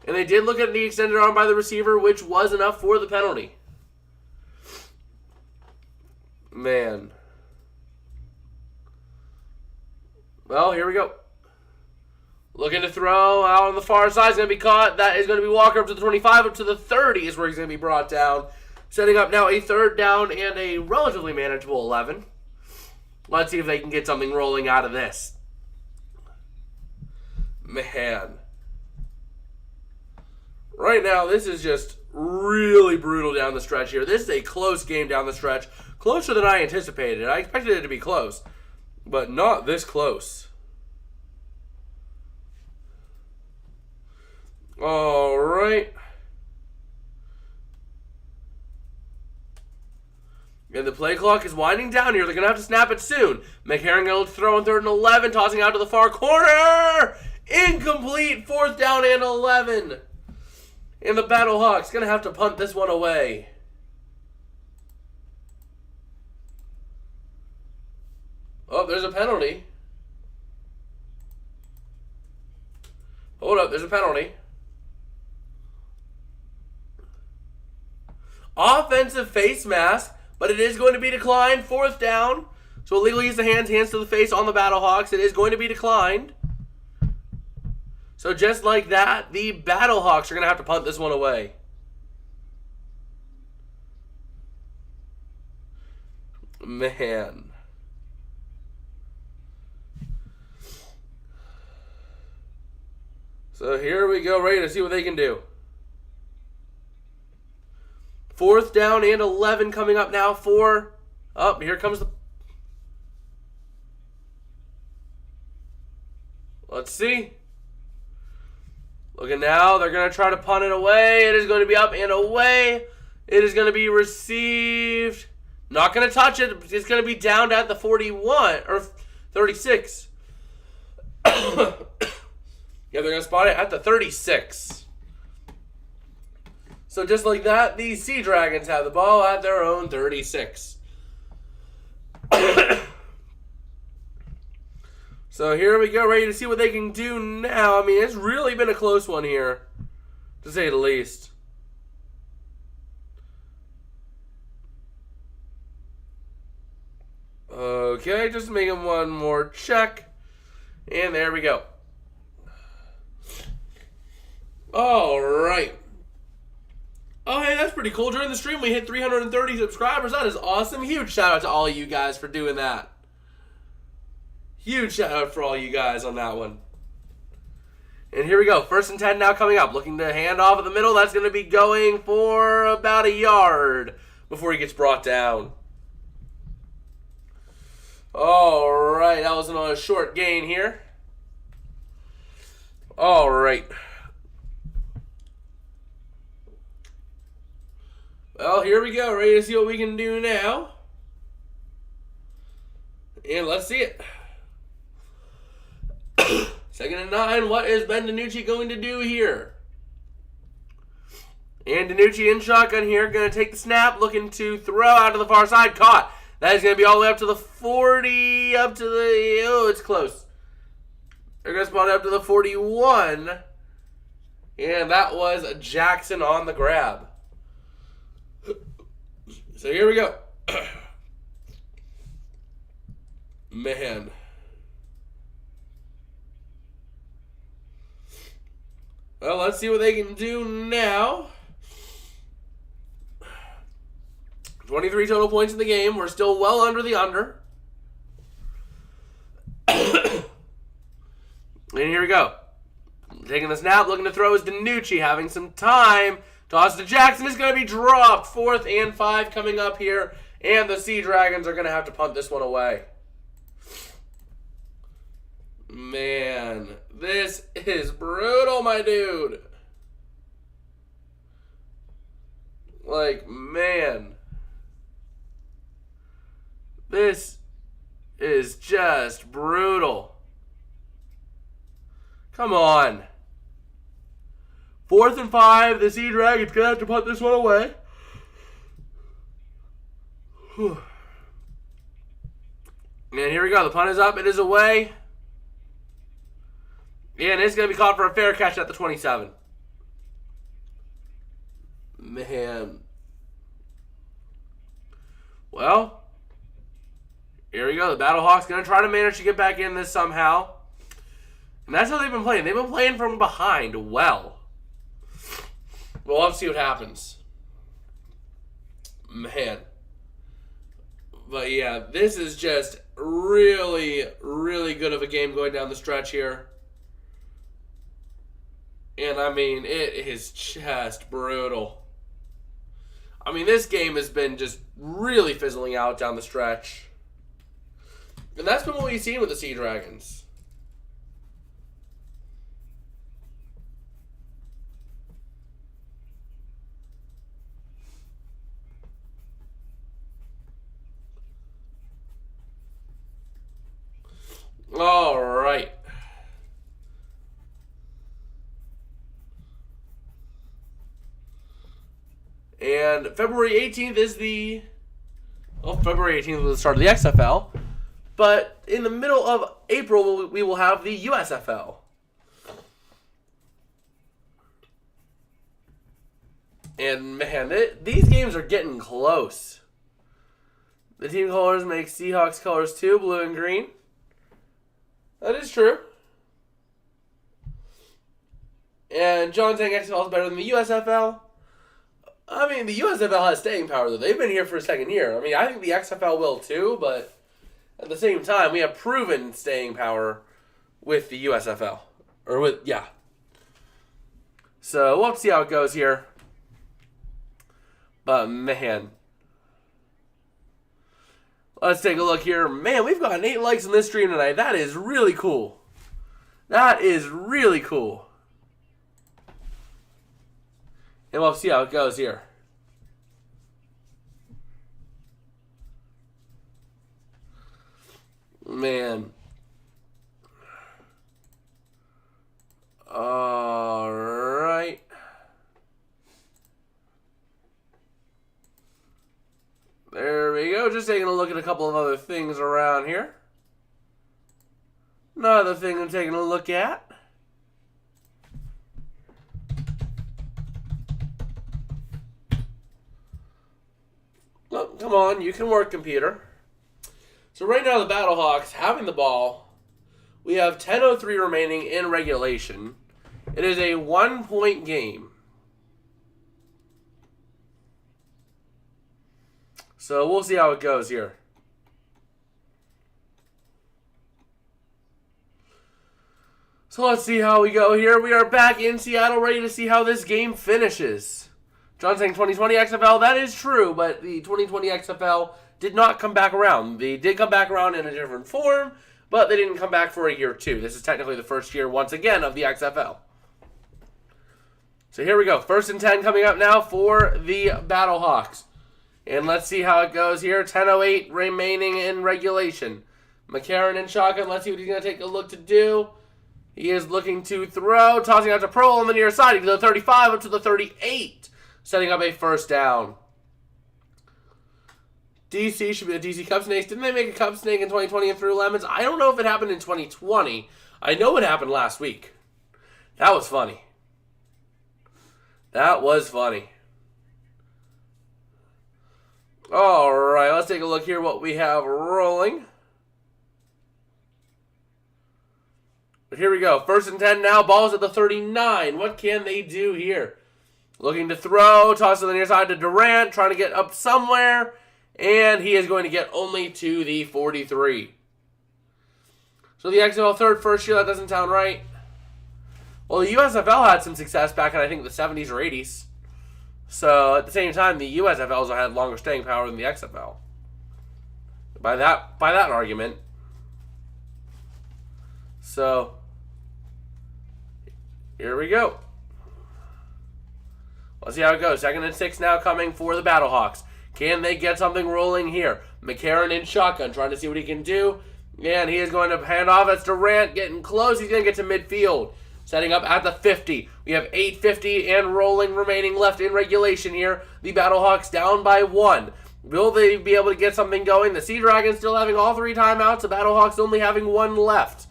And they did look at the extended arm by the receiver, which was enough for the penalty. Man. Well, here we go. Looking to throw out on the far side. Is going to be caught. That is going to be Walker up to the 25, up to the 30 is where he's going to be brought down. Setting up now a 3rd down and a relatively manageable 11. Let's see if they can get something rolling out of this. Man. Right now, this is just really brutal down the stretch here. This is a close game down the stretch. Closer than I anticipated. I expected it to be close, but not this close. All right. And the play clock is winding down here. They're going to have to snap it soon. McHerron going to throw on 3rd and 11, tossing out to the far corner. Incomplete, 4th down and 11. And the Battlehawks going to have to punt this one away. Oh, there's a penalty. Hold up, there's a penalty. Offensive face mask, but it is going to be declined. 4th down. So illegal use of hands to the face on the Battlehawks. It is going to be declined. So just like that, the Battlehawks are going to have to punt this one away. Man. So here we go, ready to see what they can do. 4th down and 11 coming up now for... Oh, here comes the... Let's see. Looking now, they're going to try to punt it away. It is going to be up and away. It is going to be received. Not going to touch it. It's going to be down at the 41 or 36. Yeah, they're going to spot it at the 36. So just like that, the Sea Dragons have the ball at their own 36. So here we go, ready to see what they can do now. I mean, it's really been a close one here, to say the least. Okay, just making one more check. And there we go. All right. Oh, hey, that's pretty cool. During the stream, we hit 330 subscribers. That is awesome. Huge shout out to all of you guys for doing that. Huge shout out for all you guys on that one. And here we go. 1st and 10 now coming up. Looking to hand off in the middle. That's going to be going for about a yard before he gets brought down. All right. That was a short gain here. All right. Well, here we go. Ready to see what we can do now. And let's see it. 2nd and 9. What is Ben DiNucci going to do here? And DiNucci in shotgun here. Going to take the snap. Looking to throw out to the far side. Caught. That is going to be all the way up to the 40. Up to the... Oh, it's close. They're going to spot up to the 41. And that was Jackson on the grab. So here we go. Man. Well, let's see what they can do now. 23 total points in the game. We're still well under the under. And here we go. Taking the snap, looking to throw is DiNucci, having some time. Toss to Jackson is going to be dropped. 4th and 5 coming up here. And the Sea Dragons are going to have to punt this one away. Man, this is brutal, my dude. Like, man. This is just brutal. Come on. 4th and 5. The Sea Dragons going to have to put this one away. And here we go. The punt is up. It is away. And it's going to be called for a fair catch at the 27. Man. Well, here we go. The Battlehawks going to try to manage to get back in this somehow. And that's how they've been playing. They've been playing from behind well. We'll have to see what happens. Man. But yeah, this is just really, really good of a game going down the stretch here. And I mean, it is just brutal. I mean, this game has been just really fizzling out down the stretch. And that's been what we've seen with the Sea Dragons. All right. And February 18th is the... Well, February 18th was the start of the XFL. But in the middle of April, we will have the USFL. And, man, these games are getting close. The team colors make Seahawks colors too, blue and green. That is true. And John saying XFL is better than the USFL. I mean, the USFL has staying power, though. They've been here for a second year. I mean, I think the XFL will, too, but at the same time, we have proven staying power with the USFL. Yeah. So, we'll have to see how it goes here. But, man. Let's take a look here. Man, we've got 8 likes on this stream tonight. That is really cool. That is really cool. And we'll see how it goes here. Man. All right. There we go. Just taking a look at a couple of other things around here. Another thing I'm taking a look at. Oh, come on, you can work, computer. So right now the Battlehawks having the ball. We have 10:03 remaining in regulation. It is a 1-point game. So we'll see how it goes here. So let's see how we go here. We are back in Seattle, ready to see how this game finishes. John saying 2020 XFL, that is true, but the 2020 XFL did not come back around. They did come back around in a different form, but they didn't come back for a year two. This is technically the first year, once again, of the XFL. So here we go. 1st and 10 coming up now for the Battlehawks. And let's see how it goes here. 10:08 remaining in regulation. McCarron in shotgun. Let's see what he's going to take a look to do. He is looking to throw, tossing out to Pearl on the near side. He goes the 35 up to the 38. Setting up a first down. DC should be the DC Cup Snakes. Didn't they make a Cup Snake in 2020 and threw lemons? I don't know if it happened in 2020. I know it happened last week. That was funny. That was funny. All right, let's take a look here what we have rolling. But here we go. 1st and 10 now. Ball's at the 39. What can they do here? Looking to throw, toss to the near side to Durant, trying to get up somewhere, and he is going to get only to the 43. So the XFL first year, that doesn't sound right. Well, the USFL had some success back in, I think, the 70s or 80s. So at the same time, the USFL also had longer staying power than the XFL. By that argument. So here we go. Let's see how it goes. 2nd and 6 now coming for the Battlehawks. Can they get something rolling here? McCarron in shotgun, trying to see what he can do. And he is going to hand off. That's Durant getting close. He's going to get to midfield. Setting up at the 50. We have 8:50 and rolling remaining left in regulation here. The Battlehawks down by 1. Will they be able to get something going? The Sea Dragons still having all 3 timeouts. The Battlehawks only having 1 left.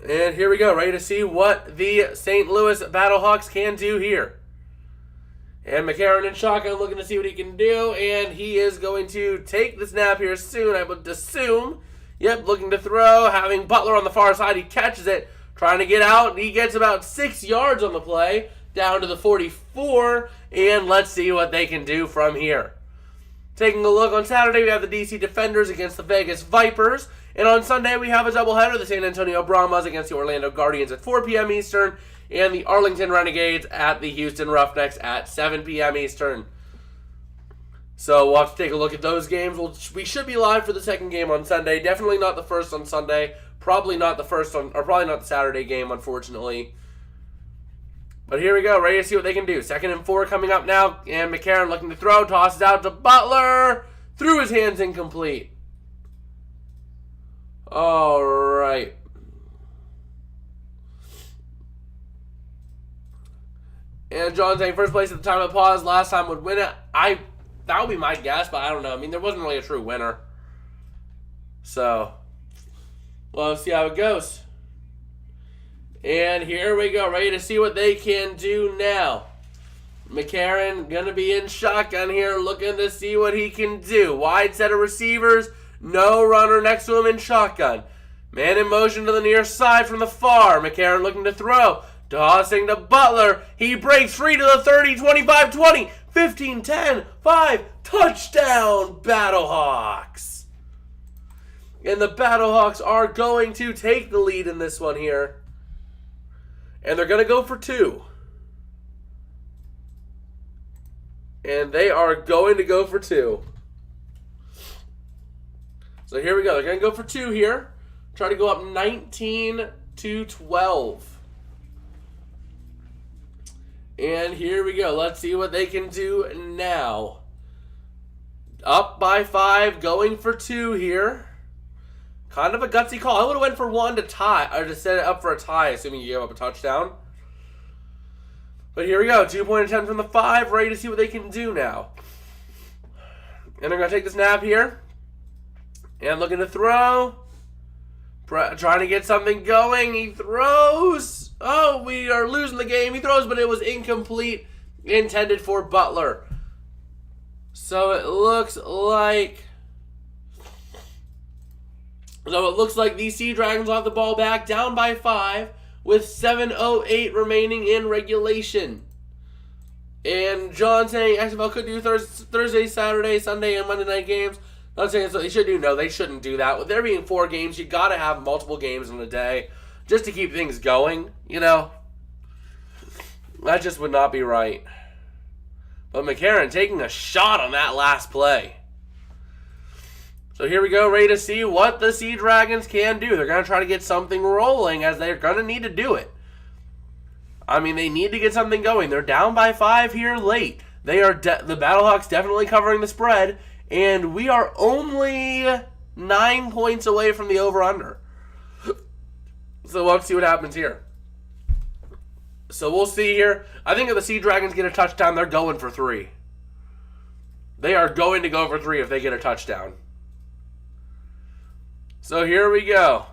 And here we go. Ready to see what the St. Louis Battlehawks can do here. And McCarron in shotgun looking to see what he can do. And he is going to take the snap here soon, I would assume. Yep, looking to throw. Having Butler on the far side. He catches it. Trying to get out. He gets about 6 yards on the play. Down to the 44. And let's see what they can do from here. Taking a look on Saturday, we have the DC Defenders against the Vegas Vipers. And on Sunday, we have a doubleheader. The San Antonio Brahmas against the Orlando Guardians at 4 p.m. Eastern. And the Arlington Renegades at the Houston Roughnecks at 7 p.m. Eastern. So we'll have to take a look at those games. We should be live for the second game on Sunday. Definitely not the first on Sunday. Probably not the probably not the Saturday game, unfortunately. But here we go, ready to see what they can do. 2nd and 4 coming up now. And McCarron looking to throw, tosses out to Butler. Through his hands, incomplete. All right. And John saying first place at the time of pause. Last time would win it. That would be my guess, but I don't know. I mean, there wasn't really a true winner. So, well, let's see how it goes. And here we go. Ready to see what they can do now. McCarron going to be in shotgun here, looking to see what he can do. Wide set of receivers. No runner next to him in shotgun. Man in motion to the near side from the far. McCarron looking to throw. Tossing to Butler. He breaks free to the 30, 25, 20, 15, 10, 5. Touchdown, Battlehawks. And the Battlehawks are going to take the lead in this one here. And they're going to go for 2. And they are going to go for 2. So here we go. They're going to go for 2 here. Try to go up 19-12. And here we go. Let's see what they can do now. Up by 5, going for 2 here. Kind of a gutsy call. I would have went for 1 to tie, or to set it up for a tie, assuming you gave up a touchdown. But here we go. 2-point attempt from the 5. Ready to see what they can do now. And they're going to take the snap here. And looking to throw. Trying to get something going. He throws. Oh, we are losing the game. He throws, but it was incomplete. Intended for Butler. So it looks like the Sea Dragons will have the ball back, down by 5, with 7:08 remaining in regulation. And John saying XFL could do Thursday, Saturday, Sunday, and Monday night games. Not saying that's what they should do. No, they shouldn't do that. With there being 4 games, you got to have multiple games in a day just to keep things going, you know. That just would not be right. But McCarron taking a shot on that last play. So here we go, ready to see what the Sea Dragons can do. They're going to try to get something rolling, as they're going to need to do it. I mean, they need to get something going. They're down by 5 here late. They are the Battlehawks definitely covering the spread, and we are only 9 points away from the over-under. So let's see what happens here. So we'll see here. I think if the Sea Dragons get a touchdown, they're going for 3. They are going to go for 3 if they get a touchdown. So here we go.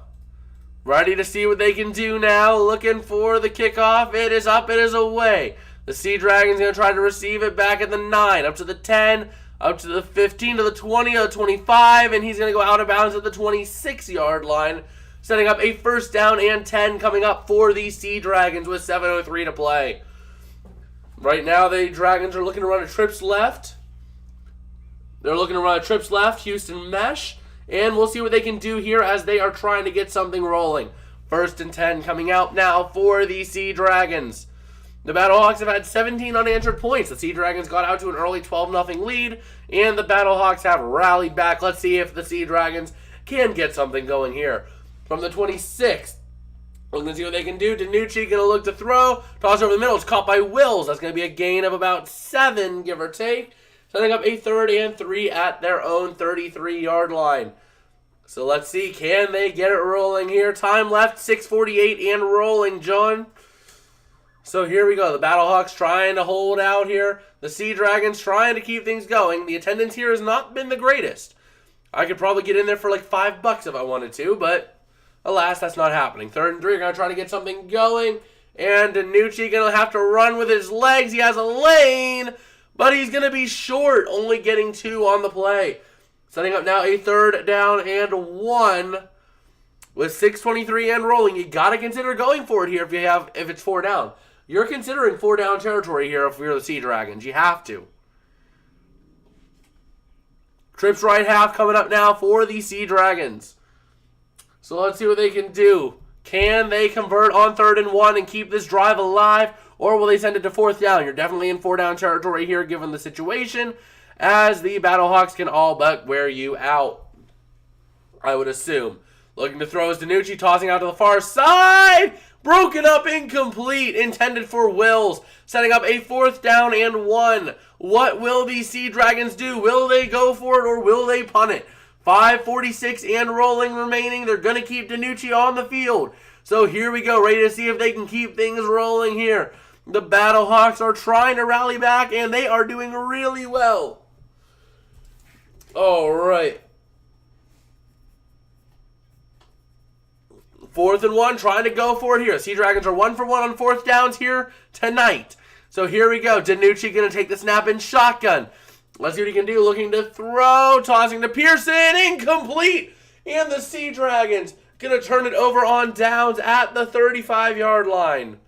Ready to see what they can do now. Looking for the kickoff. It is up. It is away. The Sea Dragons going to try to receive it back at the 9. Up to the 10. Up to the 15. To the 20. To the 25. And he's going to go out of bounds at the 26-yard line. Setting up a first down and 10 coming up for the Sea Dragons with 7:03 to play. Right now the Dragons are looking to run a trips left. They're looking to run a trips left. Houston mesh. And we'll see what they can do here as they are trying to get something rolling. First and 10 coming out now for the Sea Dragons. The Battlehawks have had 17 unanswered points. The Sea Dragons got out to an early 12-0 lead, and the Battlehawks have rallied back. Let's see if the Sea Dragons can get something going here. From the 26th, we're going to see what they can do. Danucci going to look to throw. Toss over the middle. It's caught by Wills. That's going to be a gain of about 7, give or take. Setting up a 3rd and 3 at their own 33-yard line. So let's see, can they get it rolling here? Time left, 6:48 and rolling, John. So here we go. The Battlehawks trying to hold out here. The Sea Dragons trying to keep things going. The attendance here has not been the greatest. I could probably get in there for like $5 if I wanted to, but alas, that's not happening. 3rd and 3, we're going to try to get something going. And Danucci going to have to run with his legs. He has a lane, but he's going to be short, only getting 2 on the play. Setting up now a 3rd down and 1 with 6:23 and rolling. You got to consider going for it here if it's 4 down. You're considering 4 down territory here if you're the Sea Dragons. You have to. Trips right half coming up now for the Sea Dragons. So let's see what they can do. Can they convert on 3rd and 1 and keep this drive alive? Or will they send it to 4th down? You're definitely in 4 down territory here given the situation, as the Battlehawks can all but wear you out, I would assume. Looking to throw is Danucci, tossing out to the far side. Broken up, incomplete, intended for Wills. Setting up a 4th down and 1. What will the Sea Dragons do? Will they go for it or will they punt it? 5:46 and rolling remaining. They're going to keep Danucci on the field. So here we go, ready to see if they can keep things rolling here. The Battlehawks are trying to rally back, and they are doing really well. All right. 4th and 1, trying to go for it here. Sea Dragons are 1 for 1 on 4th downs here tonight. So here we go. Danucci going to take the snap in shotgun. Let's see what he can do. Looking to throw, tossing to Pearson, incomplete. And the Sea Dragons going to turn it over on downs at the 35-yard line.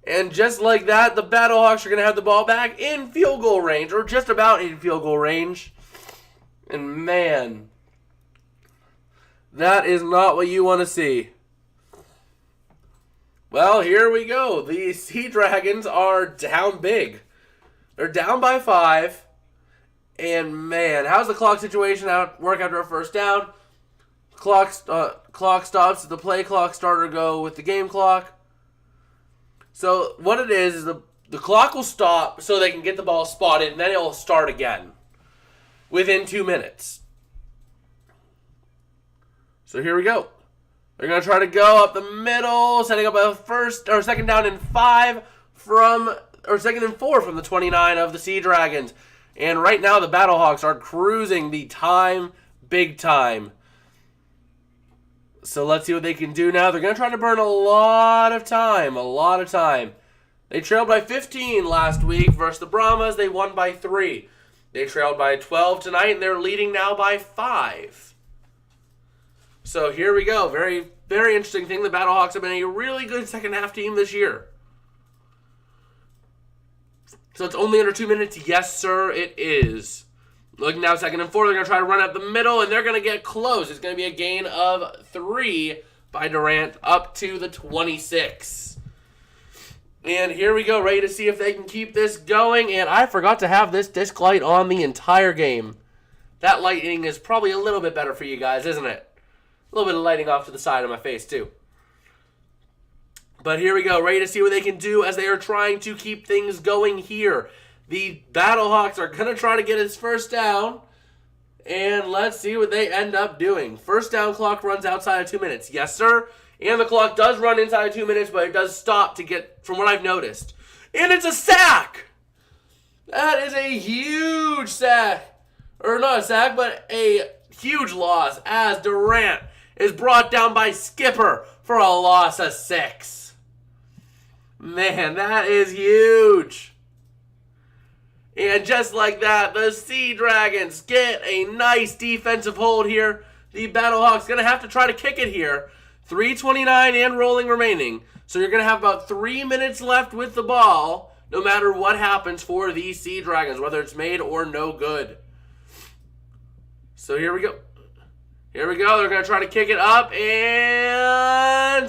And just like that, the Battlehawks are going to have the ball back in field goal range, or just about in field goal range. And man, that is not what you want to see. Well, here we go. The Sea Dragons are down big. They're down by 5. And man, how's the clock situation work after a 1st down? Clock stops. The play clock starter go with the game clock. So what it is the clock will stop so they can get the ball spotted, and then it will start again within 2 minutes. So here we go. They're going to try to go up the middle, setting up a 2nd down and 5 2nd and 4 from the 29 of the Sea Dragons. And right now the Battlehawks are cruising the time big time. So let's see what they can do now. They're going to try to burn a lot of time. They trailed by 15 last week versus the Brahmas. They won by 3. They trailed by 12 tonight, and they're leading now by 5. So here we go. Very, very interesting thing. The Battlehawks have been a really good second-half team this year. So it's only under 2 minutes. Yes, sir, it is. Looking now, 2nd and 4. They're going to try to run up the middle, and they're going to get close. It's going to be a gain of 3 by Durant up to the 26. And here we go, ready to see if they can keep this going. And I forgot to have this disc light on the entire game. That lighting is probably a little bit better for you guys, isn't it? A little bit of lighting off to the side of my face, too. But here we go, ready to see what they can do as they are trying to keep things going here. The Battlehawks are going to try to get his 1st down. And let's see what they end up doing. 1st down clock runs outside of 2 minutes. Yes, sir. And the clock does run inside of 2 minutes, but it does stop to get, from what I've noticed. And it's a sack! That is a huge sack. Or not a sack, but a huge loss as Durant is brought down by Skipper for a loss of 6. Man, that is huge. And just like that, the Sea Dragons get a nice defensive hold here. The Battlehawks going to have to try to kick it here. 3:29 and rolling remaining. So you're going to have about 3 minutes left with the ball, no matter what happens for the Sea Dragons, whether it's made or no good. So here we go. Here we go. They're going to try to kick it up, and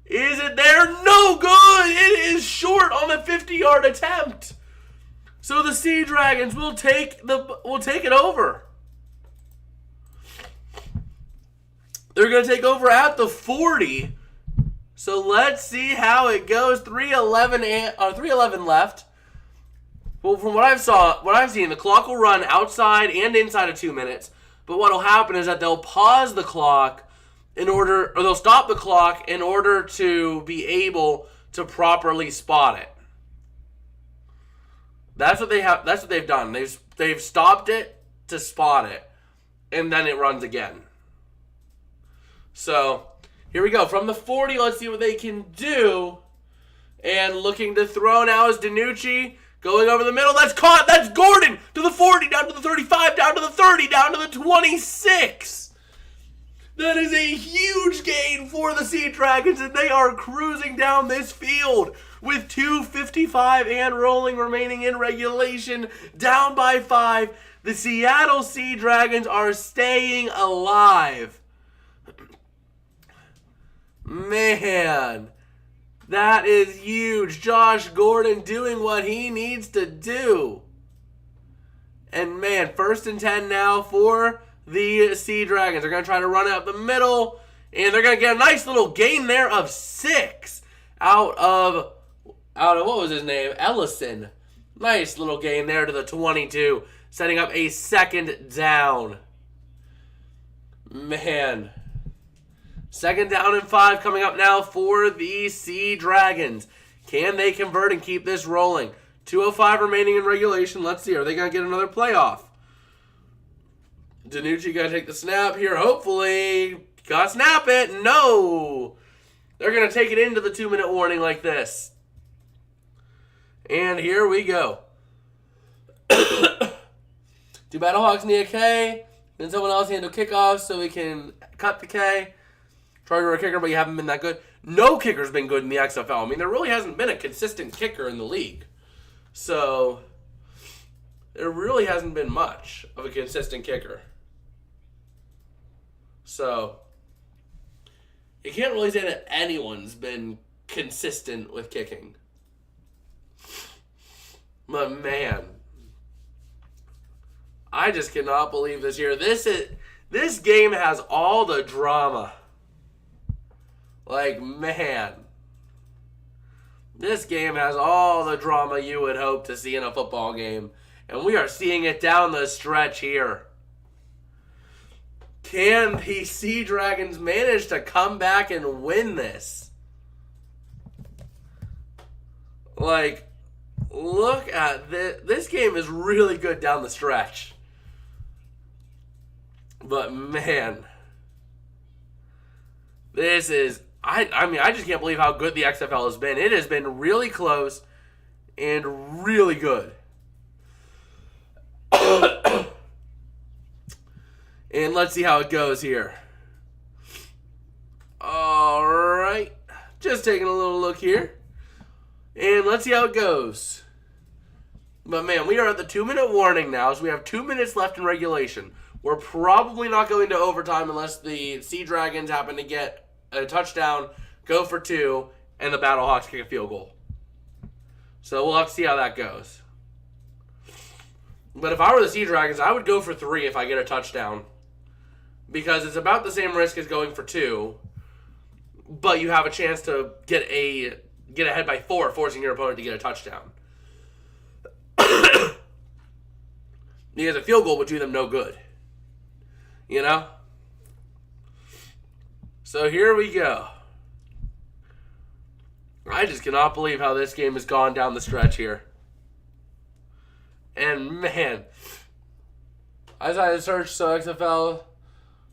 is it there? No good. It is short on the 50-yard attempt. So the Sea Dragons will take it over. They're going to take over at the 40. So let's see how it goes. 3:11 left. Well, from what I've seen, the clock will run outside and inside of 2 minutes. But what will happen is that they'll pause the clock or they'll stop the clock in order to be able to properly spot it. That's what they've done. They've stopped it to spot it, and then it runs again. So here we go. From the 40, let's see what they can do. And looking to throw now is DiNucci. Going over the middle. That's caught. That's Gordon to the 40, down to the 35, down to the 30, down to the 26. That is a huge gain for the Sea Dragons, and they are cruising down this field with 2:55 and rolling remaining in regulation, down by 5. The Seattle Sea Dragons are staying alive. Man, that is huge. Josh Gordon doing what he needs to do. And man, 1st and 10 now for the Sea Dragons. They're going to try to run it up the middle, and they're going to get a nice little gain there of 6 out of what was his name? Ellison. Nice little gain there to the 22, setting up a 2nd down. Man. 2nd down and 5 coming up now for the Sea Dragons. Can they convert and keep this rolling? 2:05 remaining in regulation. Let's see. Are they going to get another playoff? DiNucci got to take the snap here. Hopefully. Got to snap it. No. They're going to take it into the 2-minute warning like this. And here we go. 2 Battlehawks need a K. Then someone else handle kickoffs so we can cut the K. Try to a kicker, but you haven't been that good. No kicker's been good in the XFL. I mean, there really hasn't been a consistent kicker in the league. So, there really hasn't been much of a consistent kicker. So, you can't really say that anyone's been consistent with kicking. But man, I just cannot believe this year. This game has all the drama. Like, man, this game has all the drama you would hope to see in a football game. And we are seeing it down the stretch here. Can the Sea Dragons manage to come back and win this? Like, look at this. This game is really good down the stretch. But, man, this is... I mean, I just can't believe how good the XFL has been. It has been really close and really good. And let's see how it goes here. All right. Just taking a little look here. And let's see how it goes. But, man, we are at the 2-minute warning now, so we have 2 minutes left in regulation. We're probably not going to overtime unless the Sea Dragons happen to get a touchdown, go for 2, and the Battlehawks kick a field goal. So we'll have to see how that goes. But if I were the Sea Dragons, I would go for 3 if I get a touchdown. Because it's about the same risk as going for 2. But you have a chance to get ahead by 4, forcing your opponent to get a touchdown. Because a field goal would do them no good. You know? So here we go. I just cannot believe how this game has gone down the stretch here. And man, I decided to search XFL,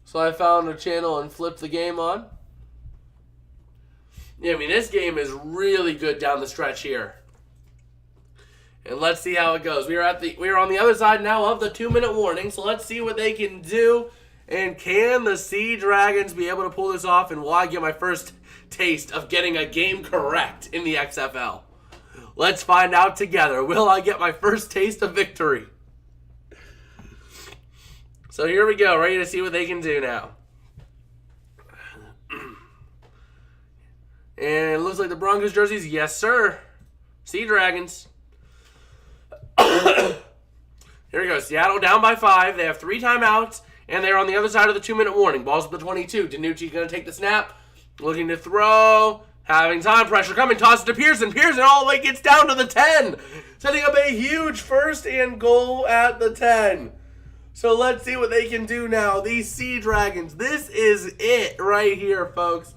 so I found a channel and flipped the game on. Yeah, I mean, this game is really good down the stretch here. And let's see how it goes. We are on the other side now of the 2-minute warning, so let's see what they can do. And can the Sea Dragons be able to pull this off? And will I get my first taste of getting a game correct in the XFL? Let's find out together. Will I get my first taste of victory? So here we go. Ready to see what they can do now. And it looks like the Broncos jerseys. Yes, sir. Sea Dragons. Here we go. Seattle down by 5. They have 3 timeouts. And they're on the other side of the 2-minute warning. Ball's at the 22. DiNucci going to take the snap. Looking to throw. Having time, pressure coming, toss it to Pearson. Pearson all the way gets down to the 10. Setting up a huge 1st and goal at the 10. So let's see what they can do now. These Sea Dragons, this is it right here, folks.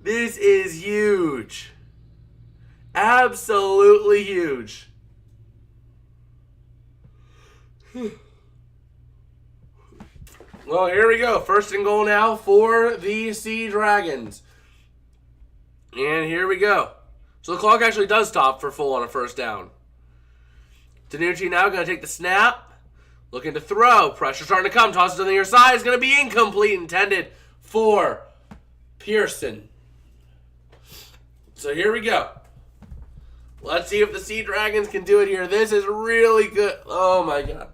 This is huge. Absolutely huge. Well, here we go. 1st and goal now for the Sea Dragons. And here we go. So the clock actually does stop for full on a 1st down. DiNucci now going to take the snap. Looking to throw. Pressure starting to come. Tosses to the near side. It's going to be incomplete. Intended for Pearson. So here we go. Let's see if the Sea Dragons can do it here. This is really good. Oh my god.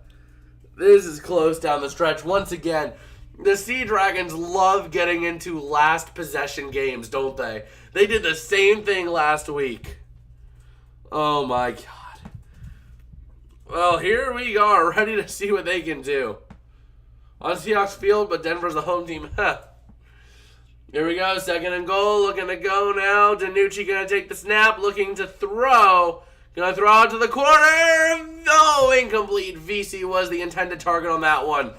This is close down the stretch. Once again, the Sea Dragons love getting into last possession games, don't they? They did the same thing last week. Oh my god. Well, here we are, ready to see what they can do. On Seahawks Field, but Denver's the home team. Here we go, 2nd and goal, looking to go now. DiNucci going to take the snap, looking to throw. Going to throw out to the corner. No, incomplete. VC was the intended target on that one.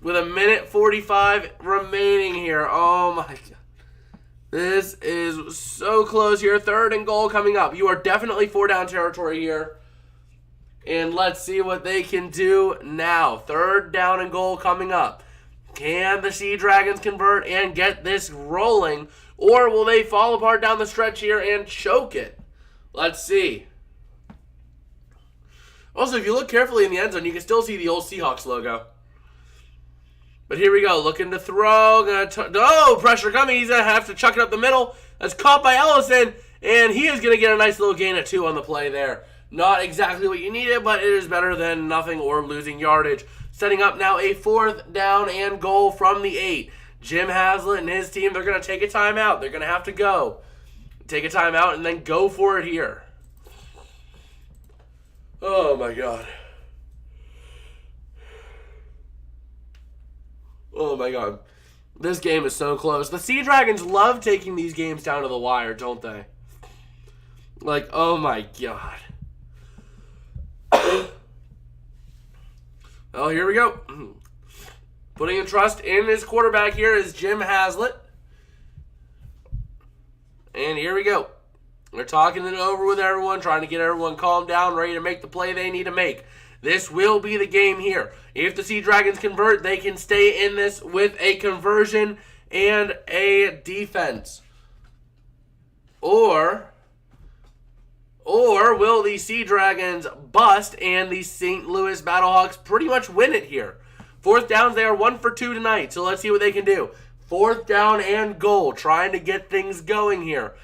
With 1:45 remaining here. Oh my god. This is so close here. 3rd and goal coming up. You are definitely 4-down territory here. And let's see what they can do now. 3rd down and goal coming up. Can the Sea Dragons convert and get this rolling? Or will they fall apart down the stretch here and choke it? Let's see. Also, if you look carefully in the end zone, you can still see the old Seahawks logo. But here we go. Looking to throw. Pressure coming. He's going to have to chuck it up the middle. That's caught by Ellison. And he is going to get a nice little gain of 2 on the play there. Not exactly what you needed, but it is better than nothing or losing yardage. Setting up now a 4th down and goal from the 8. Jim Haslett and his team, they're going to take a timeout. They're going to have to go. Take a timeout and then go for it here. Oh, my God. Oh, my God. This game is so close. The Sea Dragons love taking these games down to the wire, don't they? Like, oh, my God. Well, here we go. Putting in trust in his quarterback here is Jim Haslett. And here we go. They're talking it over with everyone, trying to get everyone calmed down, ready to make the play they need to make. This will be the game here. If the Sea Dragons convert, they can stay in this with a conversion and a defense. Or will the Sea Dragons bust and the St Louis Battlehawks pretty much win it here? 4th downs, they are 1 for 2 tonight, so let's see what they can do. 4th down and goal, trying to get things going here.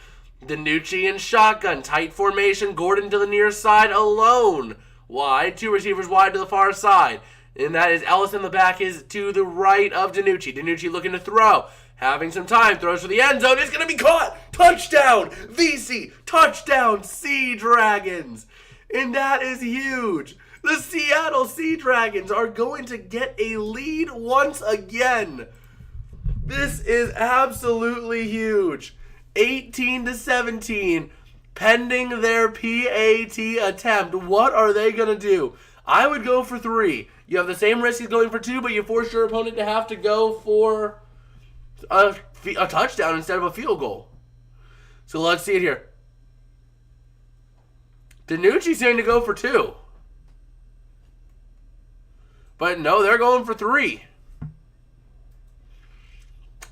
DiNucci in shotgun, tight formation, Gordon to the near side alone. Wide, 2 receivers wide to the far side. And that is Ellis in the back is to the right of DiNucci. DiNucci looking to throw. Having some time, throws for the end zone. It's going to be caught. Touchdown, VC. Touchdown, Sea Dragons. And that is huge. The Seattle Sea Dragons are going to get a lead once again. This is absolutely huge. 18-17, pending their PAT attempt. What are they going to do? I would go for 3. You have the same risk as going for 2, but you force your opponent to have to go for a touchdown instead of a field goal. So let's see it here. DiNucci's going to go for 2. But no, they're going for 3.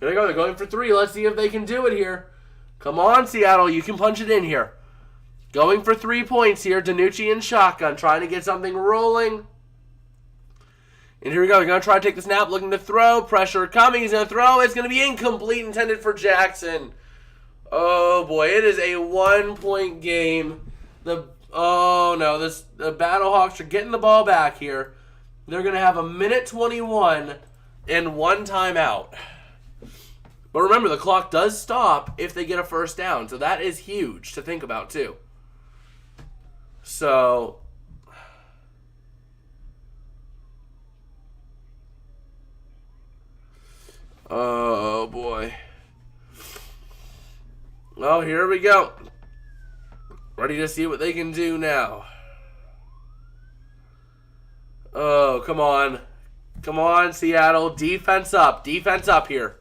There they go. They're going for 3. Let's see if they can do it here. Come on, Seattle. You can punch it in here. Going for 3 points here. DiNucci in shotgun. Trying to get something rolling. And here we go. They're going to try to take the snap. Looking to throw. Pressure coming. He's going to throw. It's going to be incomplete. Intended for Jackson. Oh, boy. It is a 1-point game. The Battlehawks are getting the ball back here. They're going to have 1:21 and 1 timeout. But remember, the clock does stop if they get a 1st down. So that is huge to think about, too. So, oh, boy. Well, here we go. Ready to see what they can do now. Oh, come on. Come on, Seattle. Defense up. Defense up here.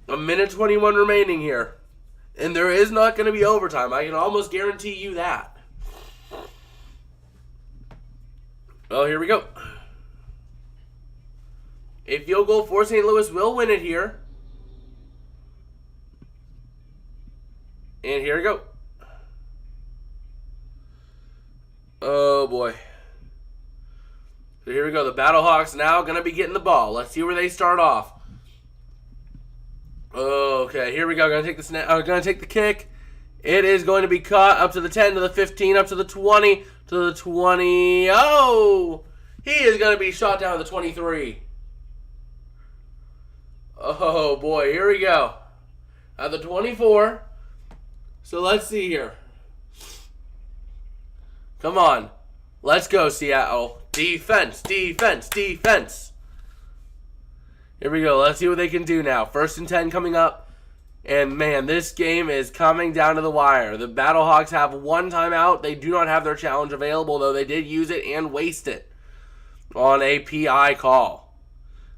1:21 remaining here. And there is not going to be overtime. I can almost guarantee you that. Well, here we go. A field goal for St. Louis will win it here. And here we go. Oh, boy. So here we go. The Battlehawks now going to be getting the ball. Let's see where they start off. Okay, here we go. Going to take the snap. Going to take the kick. It is going to be caught up to the 10, to the 15, up to the 20, to the 20. Oh! He is going to be shot down to the 23. Oh, boy. Here we go. At the 24. So let's see here. Come on. Let's go, Seattle. Defense, defense, defense. Here we go. Let's see what they can do now. 1st and 10 coming up. And, man, this game is coming down to the wire. The Battlehawks have one timeout. They do not have their challenge available, though they did use it and waste it on a PI call.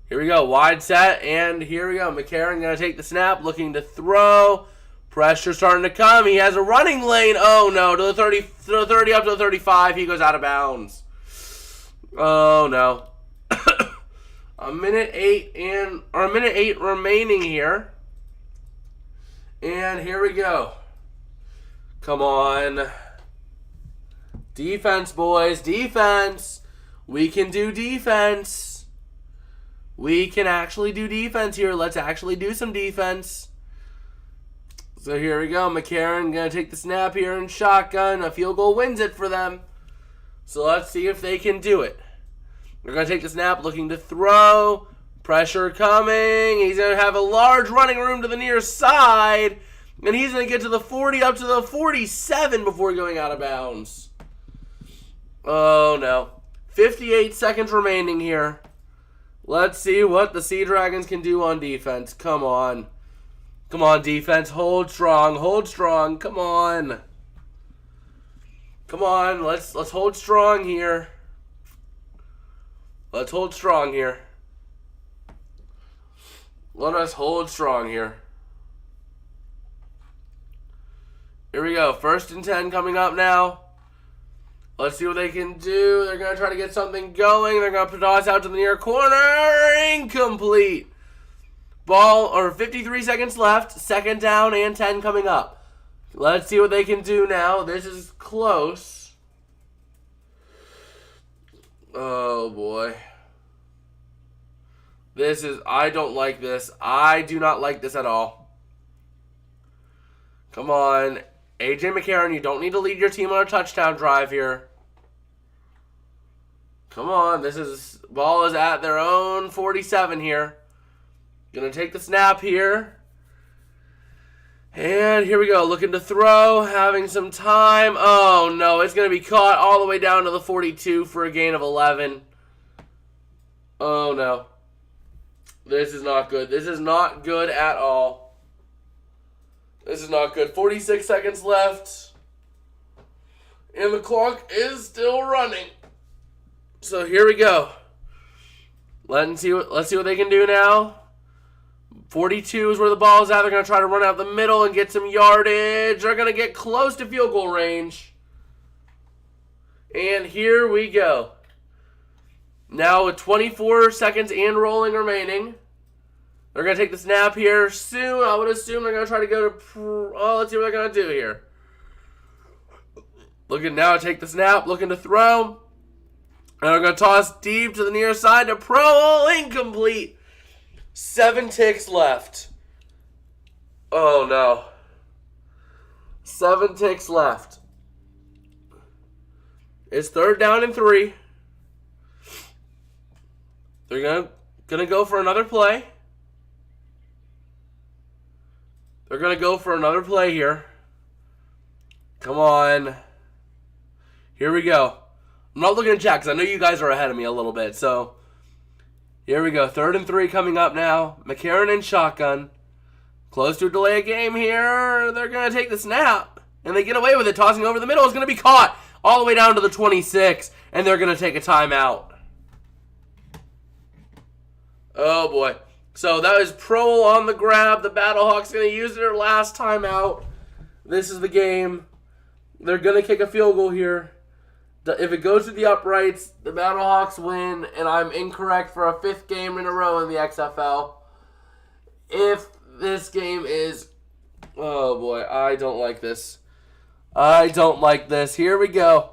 Here we go. Wide set, and here we go. McCarron going to take the snap, looking to throw. Pressure starting to come. He has a running lane. Oh, no. To the 30, up to the 35. He goes out of bounds. Oh, no. A minute 8 remaining here. And here we go. Come on. Defense, boys. Defense. We can do defense. We can actually do defense here. Let's actually do some defense. So here we go. McCarron going to take the snap here and shotgun. A field goal wins it for them. So let's see if they can do it. They're going to take the snap, looking to throw. Pressure coming. He's going to have a large running room to the near side. And he's going to get to the 40, up to the 47 before going out of bounds. Oh, no. 58 seconds remaining here. Let's see what the Sea Dragons can do on defense. Come on. Come on, defense. Hold strong. Hold strong. Come on. Come on. Let's hold strong here. Let's hold strong here. Let us hold strong here. Here we go. 1st and 10 coming up now. Let's see what they can do. They're going to try to get something going. They're going to toss out to the near corner. Incomplete. Ball, or 53 seconds left. 2nd down and 10 coming up. Let's see what they can do now. This is close. Oh, boy. I don't like this. I do not like this at all. Come on. A.J. McCarron, you don't need to lead your team on a touchdown drive here. Come on. Ball is at their own 47 here. Gonna take the snap here. And here we go. Looking to throw. Having some time. Oh, no. It's going to be caught all the way down to the 42 for a gain of 11. Oh, no. This is not good. This is not good at all. This is not good. 46 seconds left. And the clock is still running. So here we go. Let's see what they can do now. 42 is where the ball is at. They're going to try to run out the middle and get some yardage. They're going to get close to field goal range. And here we go. Now with 24 seconds and rolling remaining. They're going to take the snap here soon. I would assume they're going to try to go to... let's see what they're going to do here. Looking now to take the snap. Looking to throw. And they're going to toss deep to the near side to Pro. Incomplete. 7 ticks left. Oh, no. 7 ticks left. It's 3rd down and 3. They're gonna go for another play. They're going to go for another play here. Come on. Here we go. I'm not looking at chat because I know you guys are ahead of me a little bit. So, here we go. 3rd and 3 coming up now. McCarron in shotgun. Close to a delay of game here. They're going to take the snap. And they get away with it. Tossing over the middle is going to be caught all the way down to the 26. And they're going to take a timeout. Oh, boy. So that is Pro on the grab. The Battlehawks going to use their last timeout. This is the game. They're going to kick a field goal here. If it goes to the uprights, the Battlehawks win. And I'm incorrect for a 5th game in a row in the XFL. If this game is... Oh, boy. I don't like this. I don't like this. Here we go.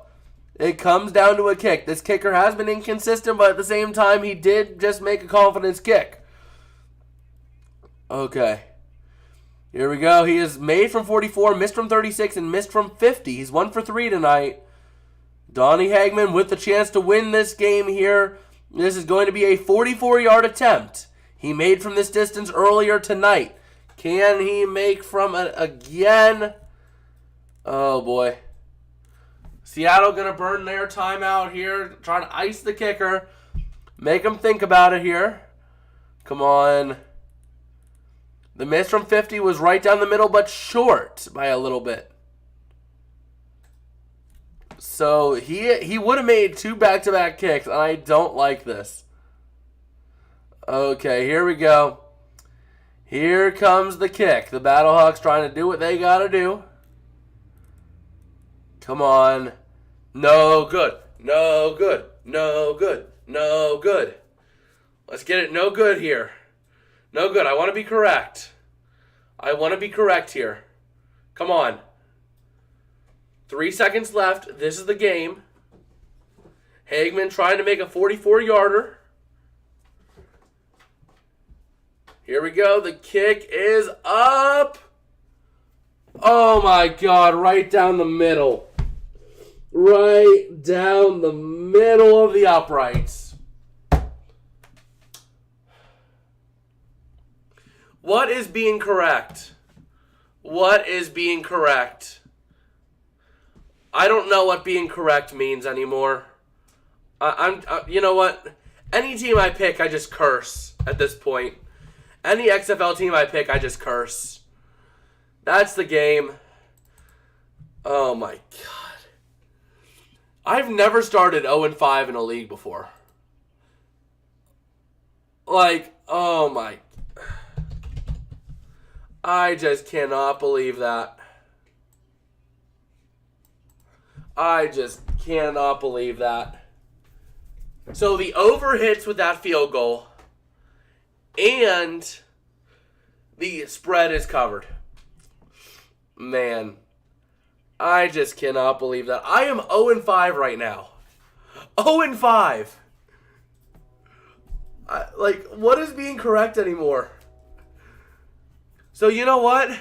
It comes down to a kick. This kicker has been inconsistent, but at the same time, he did just make a confidence kick. Okay. Here we go. He is made from 44, missed from 36, and missed from 50. He's 1 for 3 tonight. Donnie Hagman with the chance to win this game here. This is going to be a 44-yard attempt. He made from this distance earlier tonight. Can he make from it again? Oh, boy. Seattle going to burn their timeout here. Trying to ice the kicker. Make him think about it here. Come on. The miss from 50 was right down the middle, but short by a little bit. So he would have made 2 back-to-back kicks, and I don't like this. Okay, here we go. Here comes the kick. The Battlehawks trying to do what they got to do. Come on. No good. No good. No good. No good. Let's get it no good here. No good. I want to be correct. I want to be correct here. Come on. 3 seconds left. This is the game. Hagman trying to make a 44-yarder. Here we go. The kick is up. Oh, my God. Right down the middle. Right down the middle of the uprights. What is being correct? What is being correct? I don't know what being correct means anymore. You know what? Any team I pick, I just curse at this point. Any XFL team I pick, I just curse. That's the game. Oh my God. I've never started 0-5 in a league before. Like, oh my. I just cannot believe that. I just cannot believe that. So the over hits with that field goal, and the spread is covered. Man, I just cannot believe that. I am 0-5 right now. 0-5. Like, what is being correct anymore? So you know what?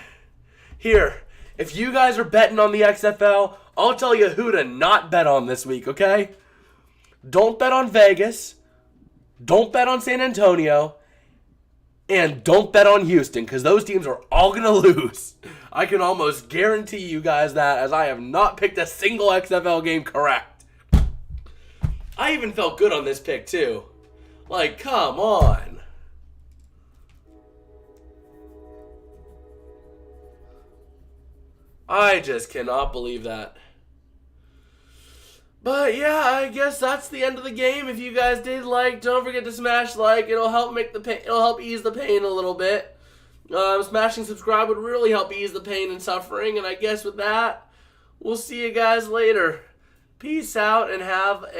Here, if you guys are betting on the XFL, I'll tell you who to not bet on this week, okay? Don't bet on Vegas. Don't bet on San Antonio. And don't bet on Houston, because those teams are all going to lose. I can almost guarantee you guys that, as I have not picked a single XFL game correct. I even felt good on this pick, too. Like, come on. I just cannot believe that. But yeah, I guess that's the end of the game. If you guys did like, don't forget to smash like. It'll help make the pain. It'll help ease the pain a little bit. Smashing subscribe would really help ease the pain and suffering. And I guess with that, we'll see you guys later. Peace out and have a